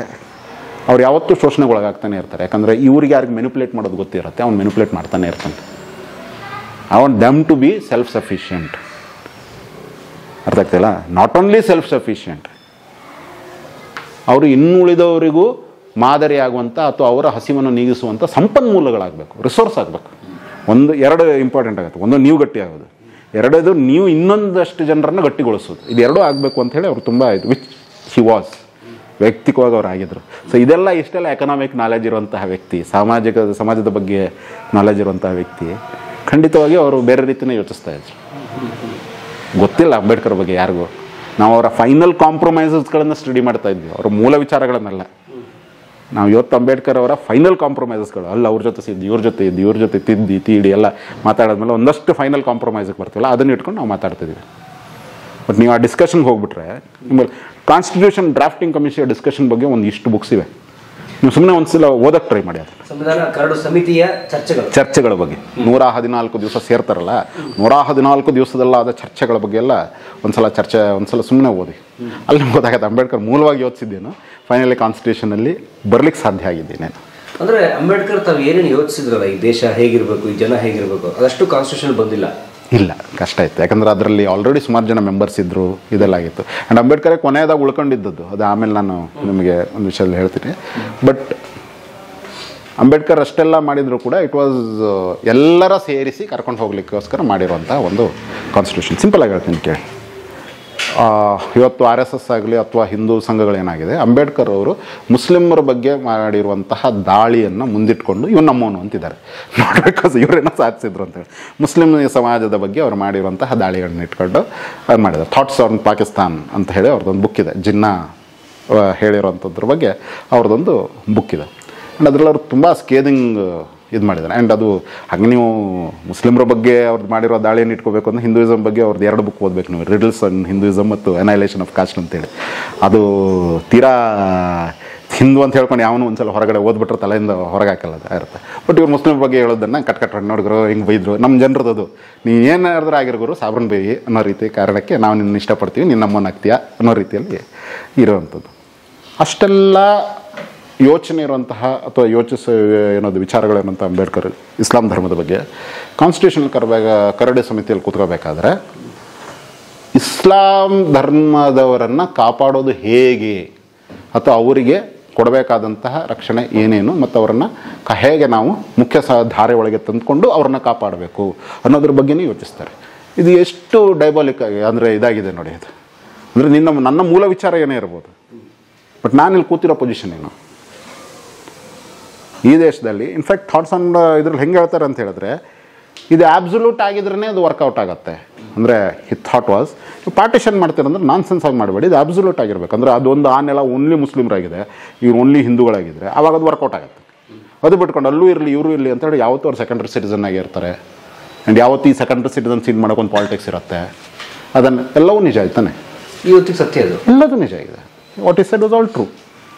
ಅವ್ರು ಯಾವತ್ತೂ ಶೋಷಣೆಗೊಳಗಾಗ್ತಾನೆ ಇರ್ತಾರೆ. ಯಾಕಂದರೆ ಇವ್ರಿಗೆ ಯಾರಿಗೆ ಮೆನಿಪುಲೇಟ್ ಮಾಡೋದು ಗೊತ್ತಿರುತ್ತೆ, ಅವ್ನು ಮೆನಿಪುಲೇಟ್ ಮಾಡ್ತಾನೆ ಇರ್ತಾನೆ. I want them to be self sufficient. ಅರ್ಥ ಆಗ್ತಿಲ್ಲ? ನಾಟ್ ಓನ್ಲಿ ಸೆಲ್ಫ್ ಸಫಿಷಿಯೆಂಟ್, ಅವರು ಇನ್ನುಳಿದವರಿಗೂ ಮಾದರಿಯಾಗುವಂಥ ಅಥವಾ ಅವರ ಹಸಿವನ್ನು ನೀಗಿಸುವಂಥ ಸಂಪನ್ಮೂಲಗಳಾಗಬೇಕು, ರಿಸೋರ್ಸ್ ಆಗಬೇಕು. 2 ಇಂಪಾರ್ಟೆಂಟ್ ಆಗುತ್ತೆ. ಒಂದು ನೀವು ಗಟ್ಟಿ ಆಗೋದು, 2 ನೀವು ಇನ್ನೊಂದಷ್ಟು ಜನರನ್ನು ಗಟ್ಟಿಗೊಳಿಸೋದು. ಇದು 2 ಆಗಬೇಕು ಅಂಥೇಳಿ ಅವ್ರು ತುಂಬ ಇದು ವಿಚ್ ಹಿ ವಾಸ್ ವೈಯಕ್ತಿಕವಾಗಿ ಅವ್ರು ಆಗಿದ್ರು. ಸೊ ಇಷ್ಟೆಲ್ಲ ಎಕನಾಮಿಕ್ ನಾಲೆಜ್ ಇರುವಂತಹ ವ್ಯಕ್ತಿ, ಸಮಾಜದ ಬಗ್ಗೆ ನಾಲೆಜ್ ಇರುವಂತಹ ವ್ಯಕ್ತಿ, ಖಂಡಿತವಾಗಿ ಅವರು ಬೇರೆ ರೀತಿಯೇ ಯೋಚಿಸ್ತಾ ಇದ್ರು. ಗೊತ್ತಿಲ್ಲ ಅಂಬೇಡ್ಕರ್ ಬಗ್ಗೆ ಯಾರಿಗೂ. ನಾವು ಅವರ ಫೈನಲ್ ಕಾಂಪ್ರಮೈಸಸ್ಗಳನ್ನು ಸ್ಟಡಿ ಮಾಡ್ತಾ ಇದ್ವಿ, ಅವರ ಮೂಲ ವಿಚಾರಗಳನ್ನೆಲ್ಲ. ನಾವು ಇವತ್ತು ಅಂಬೇಡ್ಕರ್ ಅವರ ಫೈನಲ್ ಕಾಂಪ್ರಮೈಸಸ್ಗಳು ಅಲ್ಲ, ಅವ್ರ ಜೊತೆ ಸಿದ್ದು, ಇವ್ರ ಜೊತೆ ತಿದ್ದಿ ಎಲ್ಲ ಮಾತಾಡಿದ್ಮೇಲೆ ಒಂದಷ್ಟು ಫೈನಲ್ ಕಾಂಪ್ರಮೈಸಿಗೆ ಬರ್ತೀವಲ್ಲ, ಅದನ್ನು ಇಟ್ಕೊಂಡು ನಾವು ಮಾತಾಡ್ತಿದ್ವಿ. ಬಟ್ ನೀವು ಆ ಡಿಸ್ಕಷನ್ಗೆ ಹೋಗ್ಬಿಟ್ರೆ ನಿಮ್ಮಲ್ಲಿ ಕಾನ್ಸ್ಟಿಟ್ಯೂಷನ್ ಡ್ರಾಫ್ಟಿಂಗ್ ಕಮಿಷನ್ ಡಿಸ್ಕಷನ್ ಬಗ್ಗೆ ಒಂದಿಷ್ಟು ಬುಕ್ಸ್ ಇವೆ. ನೀವು ಸುಮ್ಮನೆ ಒಂದ್ಸಲ ಓದಕ್ಕೆ ಟ್ರೈ ಮಾಡಿ. ಅದು ಸಂವಿಧಾನ ಕರಡು ಸಮಿತಿಯ ಚರ್ಚೆಗಳ ಬಗ್ಗೆ 114 ದಿವಸ ಸೇರ್ತಾರಲ್ಲ, 114 ದಿವಸದಲ್ಲಾದ ಚರ್ಚೆಗಳ ಬಗ್ಗೆ ಎಲ್ಲ ಒಂದ್ಸಲ ಸುಮ್ಮನೆ ಓದಿ. ಅಲ್ಲಿ ಗೊತ್ತಾಗತ್ತೆ ಅಂಬೇಡ್ಕರ್ ಮೂಲವಾಗಿ ಯೋಚಿಸಿದ್ದೇನು, ಫೈನಲಿ ಕಾನ್ಸ್ಟಿಟ್ಯೂಷನಲ್ಲಿ ಬರ್ಲಿಕ್ಕೆ ಸಾಧ್ಯ ಆಗಿದ್ದೇನೆ. ಅಂದರೆ ಅಂಬೇಡ್ಕರ್ ತಾವು ಏನೇನು ಯೋಚಿಸಿದ್ರಲ್ಲ, ಈ ದೇಶ ಹೇಗಿರಬೇಕು, ಈ ಜನ ಹೇಗಿರಬೇಕು, ಅದಷ್ಟು ಕಾನ್ಸ್ಟಿಟ್ಯೂಷನ್ ಬಂದಿಲ್ಲ. ಇಲ್ಲ, ಕಷ್ಟ ಇತ್ತು. ಯಾಕಂದರೆ ಅದರಲ್ಲಿ ಆಲ್ರೆಡಿ ಸುಮಾರು ಜನ ಮೆಂಬರ್ಸ್ ಇದ್ದರು, ಇದೆಲ್ಲ ಆಗಿತ್ತು. ಆ್ಯಂಡ್ ಅಂಬೇಡ್ಕರೇ ಕೊನೆಯದಾಗ ಉಳ್ಕೊಂಡಿದ್ದದ್ದು ಅದು. ಆಮೇಲೆ ನಾನು ನಿಮಗೆ ಒಂದು ವಿಷಯದಲ್ಲಿ ಹೇಳ್ತೀನಿ. ಬಟ್ ಅಂಬೇಡ್ಕರ್ ಅಷ್ಟೆಲ್ಲ ಮಾಡಿದರೂ ಕೂಡ ಇಟ್ ವಾಸ್ ಎಲ್ಲರ ಸೇರಿಸಿ ಕರ್ಕೊಂಡು ಹೋಗ್ಲಿಕ್ಕೋಸ್ಕರ ಮಾಡಿರುವಂಥ ಒಂದು ಕಾನ್ಸ್ಟಿಟ್ಯೂಷನ್. ಸಿಂಪಲಾಗಿ ಹೇಳ್ತೀನಿ ಕೇಳಿ. ಇವತ್ತು RSS ಆಗಲಿ ಅಥವಾ ಹಿಂದೂ ಸಂಘಗಳೇನಾಗಿದೆ, ಅಂಬೇಡ್ಕರ್ ಅವರು ಮುಸ್ಲಿಮರ ಬಗ್ಗೆ ಮಾಡಿರುವಂತಹ ದಾಳಿಯನ್ನು ಮುಂದಿಟ್ಕೊಂಡು ಇವ್ರು ನಮ್ಮವನು ಅಂತಿದ್ದಾರೆ. ಬಿಕಾಸ್ ಇವರೇನೋ ಸಾಧಿಸಿದ್ರು ಅಂತೇಳಿ ಮುಸ್ಲಿಂ ಸಮಾಜದ ಬಗ್ಗೆ ಅವ್ರು ಮಾಡಿರುವಂತಹ ದಾಳಿಗಳನ್ನ ಇಟ್ಕೊಂಡು ಅವ್ರು ಮಾಡಿದ್ದಾರೆ. ಥಾಟ್ಸ್ ಆನ್ ಪಾಕಿಸ್ತಾನ್ ಅಂತ ಹೇಳಿ ಅವ್ರದ್ದೊಂದು ಬುಕ್ ಇದೆ, ಜಿನ್ನಾ ಹೇಳಿರೋವಂಥದ್ರ ಬಗ್ಗೆ ಅವ್ರದ್ದೊಂದು ಬುಕ್ ಇದೆ. ಆ್ಯಂಡ್ ಅದರಲ್ಲಿ ಅವ್ರು ತುಂಬ ಸ್ಕೇದಿಂಗ್ ಇದು ಮಾಡಿದ್ದಾರೆ. ಆ್ಯಂಡ್ ಅದು ಹಾಗೆ ನೀವು ಮುಸ್ಲಿಮರ ಬಗ್ಗೆ ಅವ್ರದ್ದು ಮಾಡಿರೋ ದಾಳಿಯನ್ನು ಇಟ್ಕೋಬೇಕು ಅಂದರೆ ಹಿಂದೂಯಿಸಮ್ ಬಗ್ಗೆ ಅವ್ರದ್ದು 2 ಬುಕ್ ಓದಬೇಕು ನೀವು, ರಿಡಲ್ಸ್ ಆನ್ ಹಿಂದೂಯಿಸಮ್ ಮತ್ತು ಅನೈಲೇಷನ್ ಆಫ್ ಕಾಸ್ಟ್ ಅಂತೇಳಿ. ಅದು ತೀರಾ ಹಿಂದೂ ಅಂತ ಹೇಳ್ಕೊಂಡು ಯಾವನು ಒಂದ್ಸಲ ಹೊರಗಡೆ ಓದ್ಬಿಟ್ರೆ ತಲೆಯಿಂದ ಹೊರಗೆ ಹಾಕಲ್ಲ ಇರುತ್ತೆ. ಬಟ್ ಇವ್ರು ಮುಸ್ಲಿಮ್ ಬಗ್ಗೆ ಹೇಳೋದನ್ನು ಕಟ್ ನೋಡಿದ್ರು ಹಿಂಗೆ ಬೈದರು. ನಮ್ಮ ಜನರದ್ದು ನೀ ಏನು ಹೇಳಿದ್ರೆ ಆಗಿರ್ಗುರು ಸಾಬ್ರನ್ ಬೈ ಅನ್ನೋ ರೀತಿ ಕಾರಣಕ್ಕೆ ನಾವು ನಿನ್ನ ಇಷ್ಟಪಡ್ತೀವಿ, ನೀನು ನಮ್ಮನ್ನು ಆಗ್ತೀಯಾ ಅನ್ನೋ ರೀತಿಯಲ್ಲಿ ಇರೋವಂಥದ್ದು. ಅಷ್ಟೆಲ್ಲ ಯೋಚನೆ ಇರುವಂತಹ ಅಥವಾ ಏನೋದು ವಿಚಾರಗಳೇನಂತ ಅಂಬೇಡ್ಕರ್ ಇಸ್ಲಾಂ ಧರ್ಮದ ಬಗ್ಗೆ ಕಾನ್ಸ್ಟಿಟ್ಯೂಷನ್ ಕರಡು ಸಮಿತಿಯಲ್ಲಿ ಕೂತ್ಕೋಬೇಕಾದ್ರೆ ಇಸ್ಲಾಂ ಧರ್ಮದವರನ್ನು ಕಾಪಾಡೋದು ಹೇಗೆ ಅಥವಾ ಅವರಿಗೆ ಕೊಡಬೇಕಾದಂತಹ ರಕ್ಷಣೆ ಏನೇನು ಮತ್ತು ಅವರನ್ನು ಹೇಗೆ ನಾವು ಮುಖ್ಯ ಧಾರೆ ಒಳಗೆ ತಂದುಕೊಂಡು ಅವ್ರನ್ನ ಕಾಪಾಡಬೇಕು ಅನ್ನೋದ್ರ ಬಗ್ಗೆನೇ ಯೋಚಿಸ್ತಾರೆ. ಇದು ಎಷ್ಟು ಡೈಬಾಲಿಕ್ ಆಗಿ ಅಂದರೆ ಇದಾಗಿದೆ ನೋಡಿ. ಇದು ಅಂದರೆ ನನ್ನ ಮೂಲ ವಿಚಾರ ಏನೇ ಇರ್ಬೋದು, ಬಟ್ ನಾನಿಲ್ಲಿ ಕೂತಿರೋ ಪೊಸಿಷನ್ ಏನು ಈ ದೇಶದಲ್ಲಿ. ಇನ್ಫ್ಯಾಕ್ಟ್ ಥಾಟ್ಸ್ ಆನ್ ಇದ್ರಲ್ಲಿ ಹೆಂಗೆ ಹೇಳ್ತಾರೆ ಅಂತ ಹೇಳಿದ್ರೆ, ಇದು ಆಬ್ಸಲ್ಯೂಟ್ ಆಗಿದ್ರೇ ಅದು ವರ್ಕೌಟ್ ಆಗುತ್ತೆ. ಅಂದರೆ ಹಿತ್ ಥಾಟ್ ವಾಸ್ ಪಾರ್ಟಿಷನ್ ಮಾಡ್ತೀರಂದ್ರೆ ನಾನ್ ಸೆನ್ಸ್ ಆಗಿ ಮಾಡಬೇಡಿ, ಇದು ಆಬ್ಸಲ್ಯೂಟ್ ಆಗಿರ್ಬೇಕು. ಅಂದರೆ ಅದೊಂದು ಆನೆಲ್ಲ ಓನ್ಲಿ ಮುಸ್ಲಿಮರಾಗಿದೆ, ಇವ್ರು ಓನ್ಲಿ ಹಿಂದೂಗಳಾಗಿದ್ದರೆ ಆವಾಗ ಅದು ವರ್ಕೌಟ್ ಆಗುತ್ತೆ. ಅದು ಬಿಟ್ಕೊಂಡು ಅಲ್ಲೂ ಇರಲಿ ಇವರು ಇರಲಿ ಅಂತೇಳಿ ಯಾವತ್ತೂ ಅವ್ರು ಸೆಕೆಂಡ್ರಿ ಸಿಟಿಸನ್ ಆಗಿರ್ತಾರೆ. ಆ್ಯಂಡ್ ಯಾವತ್ತೂ ಈ ಸೆಕೆಂಡ್ರಿ ಸಿಟಿಸನ್ ಸೀನ್ ಮಾಡೋಕೊಂದು ಪಾಲಿಟಿಕ್ಸ್ ಇರುತ್ತೆ. ಅದನ್ನು ಎಲ್ಲವೂ ನಿಜ ಆಯ್ತಾನೆ, ಇವತ್ತಿಗೆ ಸತ್ಯ ಅದು ಎಲ್ಲದೂ ನಿಜ ಆಗಿದೆ. What is said was all true.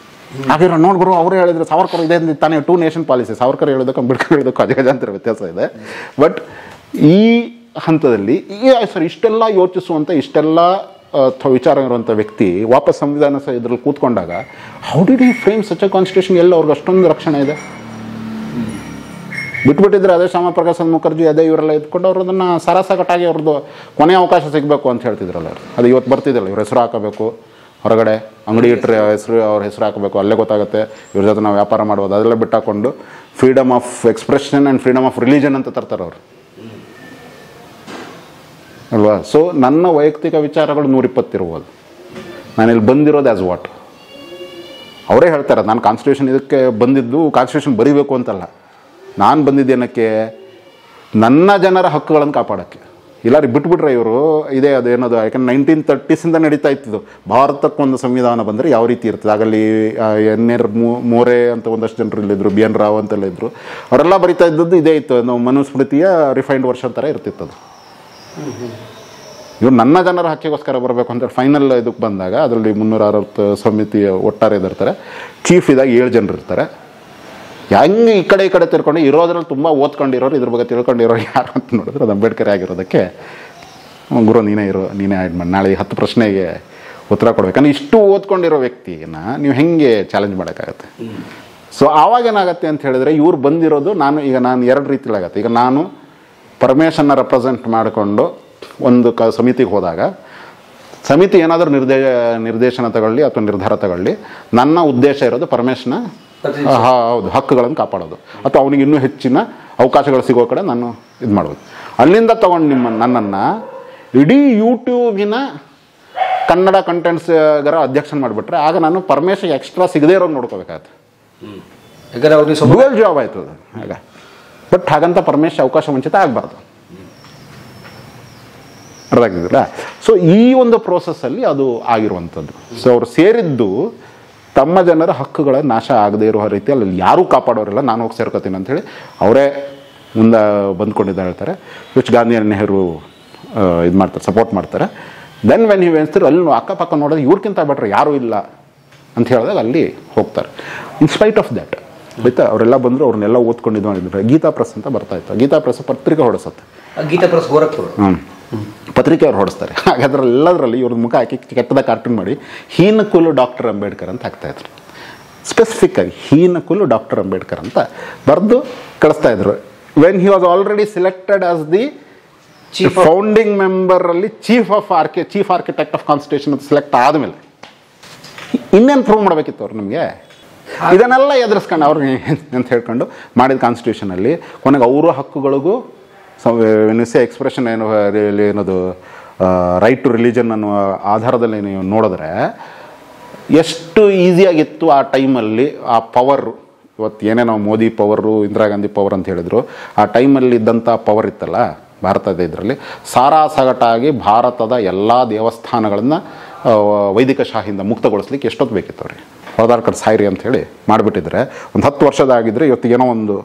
ಹಾಗಿರೋ ನೋಡ್ಬರು ಅವರೇ ಹೇಳಿದ್ರು ಸಾವರ್ಕರ್ ಇದೆ ತಾನೇ 2 ನೇಷನ್ ಪಾಲಿಸಿ. ಸಾವರ್ಕರ್ ಹೇಳೋದಕ್ಕೆ ಅಂಬೇಡ್ಕರ್ ಹೇಳೋದಕ್ಕೂ ಅಜಗಜಾಂತರ ವ್ಯತ್ಯಾಸ ಇದೆ. ಬಟ್ ಈ ಹಂತದಲ್ಲಿ ಇಷ್ಟೆಲ್ಲ ಯೋಚಿಸುವಂಥ ಇಷ್ಟೆಲ್ಲ ವಿಚಾರ ಇರುವಂಥ ವ್ಯಕ್ತಿ ವಾಪಸ್ ಸಂವಿಧಾನ ಇದ್ರಲ್ಲಿ ಕೂತ್ಕೊಂಡಾಗ how did he frame such a constitution? ಎಲ್ಲ ಅವ್ರಿಗೆ ಅಷ್ಟೊಂದು ರಕ್ಷಣೆ ಇದೆ. ಬಿಟ್ಬಿಟ್ಟಿದ್ರೆ ಅದೇ ಶ್ಯಾಮ ಪ್ರಸಾದ್ ಮುಖರ್ಜಿ ಅದೇ ಇವರೆಲ್ಲ ಎತ್ಕೊಂಡು ಅವ್ರು ಅದನ್ನು ಸರಾಸಗಟ್ಟಾಗಿ ಅವ್ರದ್ದು ಕೊನೆಯ ಅವಕಾಶ ಸಿಗಬೇಕು ಅಂತ ಹೇಳ್ತಿದ್ರಲ್ಲ. ಅದು ಇವತ್ತು ಬರ್ತಿದ್ರಲ್ಲ, ಇವ್ರ ಹೆಸರು ಹಾಕಬೇಕು, ಹೊರಗಡೆ ಅಂಗಡಿ ಇಟ್ಟರೆ ಅವ್ರ ಹೆಸರು ಹಾಕಬೇಕು, ಅಲ್ಲೇ ಗೊತ್ತಾಗುತ್ತೆ ಇವ್ರ ಜೊತೆ ನಾವು ವ್ಯಾಪಾರ ಮಾಡ್ಬೋದು. ಅದೆಲ್ಲ ಬಿಟ್ಟಾಕೊಂಡು freedom of expression and freedom of religion ಅಂತ ತರ್ತಾರೆ ಅವರು ಅಲ್ವಾ. ಸೊ ನನ್ನ ವೈಯಕ್ತಿಕ ವಿಚಾರಗಳು 120 ಇರ್ಬೋದು. ನಾನಿಲ್ಲಿ ಬಂದಿರೋದು ಆ್ಯಸ್ ವಾಟ್ ಅವರೇ ಹೇಳ್ತಾರೆ. ನಾನು ಕಾನ್ಸ್ಟಿಟ್ಯೂಷನ್ ಇದಕ್ಕೆ ಬಂದಿದ್ದು ಕಾನ್ಸ್ಟಿಟ್ಯೂಷನ್ ಬರೀಬೇಕು ಅಂತಲ್ಲ, ನಾನು ಬಂದಿದ್ದೇನಕ್ಕೆ ನನ್ನ ಜನರ ಹಕ್ಕುಗಳನ್ನು ಕಾಪಾಡೋಕ್ಕೆ. ಇಲ್ಲಾರಿ ಬಿಟ್ಬಿಟ್ರೆ ಇವರು ಇದೇ ಅದೇನದು, ಯಾಕಂದ್ರೆ 1930s ನಡೀತಾ ಇತ್ತು. ಭಾರತಕ್ಕೊಂದು ಸಂವಿಧಾನ ಬಂದರೆ ಯಾವ ರೀತಿ ಇರ್ತದೆ. ಆಗಲ್ಲಿ ಎನ್.ಆರ್. ಮೋರೆ ಅಂತ ಒಂದಷ್ಟು ಜನರು ಇಲ್ಲಿದ್ದರು, ಬಿ.ಎನ್. ರಾವ್ ಅಂತೆಲ್ಲ ಇದ್ದರು. ಅವರೆಲ್ಲ ಬರಿತಾ ಇದ್ದದ್ದು ಇದೇ ಇತ್ತು, ನಾವು ಮನುಸ್ಮೃತಿಯ ರಿಫೈನ್ಡ್ ವರ್ಷನ್ ಥರ ಇರ್ತಿತ್ತದು. ಇವ್ರು ನನ್ನ ಜನರ ಹಕ್ಕಿಗೋಸ್ಕರ ಬರಬೇಕು ಅಂತ ಫೈನಲ್ ಇದಕ್ಕೆ ಬಂದಾಗ ಅದರಲ್ಲಿ 360 ಸಮಿತಿಯ ಒಟ್ಟಾರೆ ಇದಿರ್ತಾರೆ. ಚೀಫ್ ಇದಾಗ 7 ಜನರು ಇರ್ತಾರೆ. ಹೆಂಗೆ ಈ ಕಡೆ ತಿಳ್ಕೊಂಡು ಇರೋದ್ರಲ್ಲಿ ತುಂಬ ಓದ್ಕೊಂಡಿರೋರು, ಇದ್ರ ಬಗ್ಗೆ ತಿಳ್ಕೊಂಡಿರೋರು ಯಾರು ಅಂತ ನೋಡಿದ್ರೆ ಅದು ಅಂಬೇಡ್ಕರ್ ಆಗಿರೋದಕ್ಕೆ ಗುರು ನೀನೇ ಆ್ಯಡ್ ಮಾಡಿ ನಾಳೆ 10 ಪ್ರಶ್ನೆಗೆ ಉತ್ತರ ಕೊಡ್ಬೇಕಂದ್ರೆ ಇಷ್ಟು ಓದ್ಕೊಂಡಿರೋ ವ್ಯಕ್ತಿನ ನೀವು ಹೆಂಗೆ ಚಾಲೆಂಜ್ ಮಾಡೋಕ್ಕಾಗತ್ತೆ? ಸೊ ಆವಾಗೇನಾಗತ್ತೆ ಅಂತ ಹೇಳಿದ್ರೆ ಇವ್ರು ಬಂದಿರೋದು ನಾನು 2 ರೀತಿಲಾಗತ್ತೆ. ಈಗ ನಾನು ಪರಮೇಶನ್ನ ರೆಪ್ರೆಸೆಂಟ್ ಮಾಡಿಕೊಂಡು ಒಂದು ಸಮಿತಿಗೆ ಹೋದಾಗ ಸಮಿತಿ ಏನಾದರೂ ನಿರ್ದೇಶನ ತಗೊಳ್ಳಿ ಅಥವಾ ನಿರ್ಧಾರ ತಗೊಳ್ಳಿ, ನನ್ನ ಉದ್ದೇಶ ಇರೋದು ಪರಮೇಶನ ಹೌದು ಹಕ್ಕುಗಳನ್ನು ಕಾಪಾಡೋದು ಅಥವಾ ಅವನಿಗೆ ಇನ್ನೂ ಹೆಚ್ಚಿನ ಅವಕಾಶಗಳು ಸಿಗೋ ಕಡೆ ನಾನು ಇದು ಮಾಡೋದು. ಅಲ್ಲಿಂದ ತೊಗೊಂಡು ನನ್ನನ್ನು ಇಡೀ ಯೂಟ್ಯೂಬಿನ ಕನ್ನಡ ಕಂಟೆಂಟ್ಸ್ಗರ ಅಧ್ಯಕ್ಷನ ಮಾಡಿಬಿಟ್ರೆ ಆಗ ನಾನು ಪರಮೇಶ ಎಕ್ಸ್ಟ್ರಾ ಸಿಗದೇ ಇರೋದು ನೋಡ್ಕೋಬೇಕಾಗತ್ತೆ. ಡ್ಯುಯಲ್ ಜಾಬ್ ಆಯ್ತು ಅದು ಆಗ. ಬಟ್ ಹಾಗಂತ ಪರಮೇಶ ಅವಕಾಶ ವಂಚಿತ ಆಗಬಾರ್ದು, ಅರ್ಥ ಆಗ್ತಿದ್ದಿಲ್ಲ. ಸೊ ಈ ಒಂದು ಪ್ರೋಸೆಸ್ಸಲ್ಲಿ ಅದು ಆಗಿರುವಂಥದ್ದು. ಸೊ ಅವರು ಸೇರಿದ್ದು ತಮ್ಮ ಜನರ ಹಕ್ಕುಗಳ ನಾಶ ಆಗದೇ ಇರೋ ರೀತಿಯಲ್ಲಿ ಅಲ್ಲಿ ಯಾರೂ ಕಾಪಾಡೋರಿಲ್ಲ, ನಾನು ಹೋಗಿ ಸೇರ್ಕೋತೀನಿ ಅಂಥೇಳಿ ಅವರೇ ಮುಂದೆ ಬಂದ್ಕೊಂಡಿದ್ದ ಹೇಳ್ತಾರೆ. ವಿಚ್ ಗಾಂಧಿ ನೆಹರು ಇದು ಮಾಡ್ತಾರೆ, ಸಪೋರ್ಟ್ ಮಾಡ್ತಾರೆ. ದೆನ್ ವೆನ್ ನೀವು ಎನ್ಸ್ತೀರಿ ಅಲ್ಲಿ ಅಕ್ಕಪಕ್ಕ ನೋಡೋದು ಇವ್ರಿಗಿಂತ ಬೆಟ್ರೆ ಯಾರೂ ಇಲ್ಲ ಅಂತ ಹೇಳಿದಾಗ ಅಲ್ಲಿ ಹೋಗ್ತಾರೆ. ಇನ್ಸ್ಪೈಟ್ ಆಫ್ ದ್ಯಾಟ್ ಆಯ್ತಾ ಅವರೆಲ್ಲ ಬಂದರು, ಅವ್ರನ್ನೆಲ್ಲ ಓದ್ಕೊಂಡಿದ್ದು ಮಾಡಿದ್ರು. ಗೀತಾ ಪ್ರೆಸ್ ಅಂತ ಬರ್ತಾಯಿತ್ತು. ಗೀತಾ ಪ್ರೆಸ್ ಪತ್ರಿಕೆ ಹೊಡಿಸುತ್ತೆ. ಗೀತಾ ಪ್ರೆಸ್ ಗೋರಖ್ಪುರ ಪತ್ರಿಕೆ ಅವ್ರು ಹೊಡಿಸ್ತಾರೆ. ಹಾಗಾದ್ರೆಲ್ಲದರಲ್ಲಿ ಇವ್ರದ್ದು ಮುಖ ಹಾಕಿ ಕೆಟ್ಟದ ಕಾರ್ಟೂನ್ ಮಾಡಿ ಹೀನಕುಲು ಡಾಕ್ಟರ್ ಅಂಬೇಡ್ಕರ್ ಅಂತ ಹಾಕ್ತಾಯಿದ್ರು. ಸ್ಪೆಸಿಫಿಕ್ಕಾಗಿ ಹೀನಕುಲು ಡಾಕ್ಟರ್ ಅಂಬೇಡ್ಕರ್ ಅಂತ ಬರೆದು ಕಳಿಸ್ತಾಯಿದ್ರು. When he was already selected as the founding ಮೆಂಬರಲ್ಲಿ ಚೀಫ್ ಆರ್ಕಿಟೆಕ್ಟ್ ಆಫ್ ಕಾನ್ಸ್ಟಿಟ್ಯೂಷನ್ ಅಂತ ಸೆಲೆಕ್ಟ್ ಆದಮೇಲೆ ಇನ್ನೇನು ಪ್ರೂವ್ ಮಾಡಬೇಕಿತ್ತು ಅವ್ರು ನಮಗೆ? ಇದನ್ನೆಲ್ಲ ಎದುರಿಸ್ಕೊಂಡು ಅವ್ರಿಗೆ ಅಂತ ಹೇಳ್ಕೊಂಡು ಮಾಡಿದ ಕಾನ್ಸ್ಟಿಟ್ಯೂಷನಲ್ಲಿ ಕೊನೆಗೆ ಅವರ ಹಕ್ಕುಗಳಿಗೂ ಎಕ್ಸ್ಪ್ರೆಷನ್ ಏನದು ರೈಟ್ ಟು ರಿಲಿಜನ್ ಅನ್ನುವ ಆಧಾರದಲ್ಲಿ ನೀವು ನೋಡಿದ್ರೆ ಎಷ್ಟು ಈಸಿಯಾಗಿತ್ತು ಆ ಟೈಮಲ್ಲಿ ಆ ಪವರ್. ಇವತ್ತು ಏನೇ ನಾವು ಮೋದಿ ಪವರು, ಇಂದಿರಾ ಗಾಂಧಿ ಪವರ್ ಅಂತ ಹೇಳಿದ್ರು, ಆ ಟೈಮಲ್ಲಿ ಇದ್ದಂಥ ಪವರ್ ಇತ್ತಲ್ಲ ಭಾರತದ ಇದರಲ್ಲಿ, ಸಾರಾಸಗಟಾಗಿ ಭಾರತದ ಎಲ್ಲ ದೇವಸ್ಥಾನಗಳನ್ನು ವೈದಿಕ ಶಾಹಿಯಿಂದ ಮುಕ್ತಗೊಳಿಸ್ಲಿಕ್ಕೆ ಎಷ್ಟೊತ್ತು ಬೇಕಿತ್ತು ಅವ್ರಿಗೆ. ಹೊರದಾಡ್ಕರ್ ಸಾಯಿರಿ ಅಂತ ಹೇಳಿ ಮಾಡಿಬಿಟ್ಟಿದ್ರೆ ಒಂದು 10 ವರ್ಷದಾಗಿದ್ದರೆ ಇವತ್ತಿಗೇನೋ ಒಂದು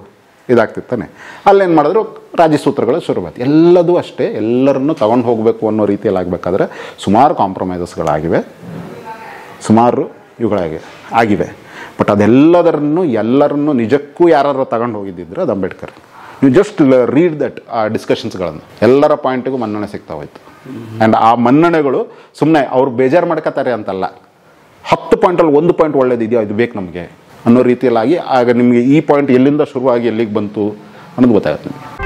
ಇದಾಗ್ತಿತ್ತಾನೆ. ಅಲ್ಲೇನು ಮಾಡಿದ್ರು, ರಾಜ್ಯಸೂತ್ರಗಳು ಶುರುವಾಯ್ತು. ಎಲ್ಲದೂ ಅಷ್ಟೇ, ಎಲ್ಲರನ್ನೂ ತಗೊಂಡು ಹೋಗಬೇಕು ಅನ್ನೋ ರೀತಿಯಲ್ಲಿ ಆಗಬೇಕಾದ್ರೆ ಸುಮಾರು ಕಾಂಪ್ರಮೈಸಸ್ಗಳಾಗಿವೆ, ಸುಮಾರು ಆಗಿವೆ. ಬಟ್ ಎಲ್ಲರನ್ನೂ ನಿಜಕ್ಕೂ ಯಾರು ತಗೊಂಡು ಹೋಗಿದ್ದಿದ್ರು ಅದು ಅಂಬೇಡ್ಕರ್. ನೀವು ಜಸ್ಟ್ ರೀಡ್ ದಟ್ ಆ ಡಿಸ್ಕಷನ್ಸ್ಗಳನ್ನು, ಎಲ್ಲರ ಪಾಯಿಂಟಿಗೂ ಮನ್ನಣೆ ಸಿಗ್ತಾ ಹೋಯ್ತು. ಆ್ಯಂಡ್ ಆ ಮನ್ನಣೆಗಳು ಸುಮ್ಮನೆ ಅವ್ರು ಬೇಜಾರು ಮಾಡ್ಕೋತಾರೆ ಅಂತಲ್ಲ, 10 ಪಾಯಿಂಟಲ್ಲಿ 1 ಪಾಯಿಂಟ್ ಒಳ್ಳೇದಿದೆಯೋ ಇದು ಬೇಕು ನಮಗೆ ಅನ್ನೋ ರೀತಿಯಲ್ಲಾಗಿ ಆಗ ನಿಮಗೆ ಈ ಪಾಯಿಂಟ್ ಎಲ್ಲಿಂದ ಶುರುವಾಗಿ ಎಲ್ಲಿಗೆ ಬಂತು ಅನ್ನೋದು ಗೊತ್ತಾಗುತ್ತೆ ನಿಮಗೆ.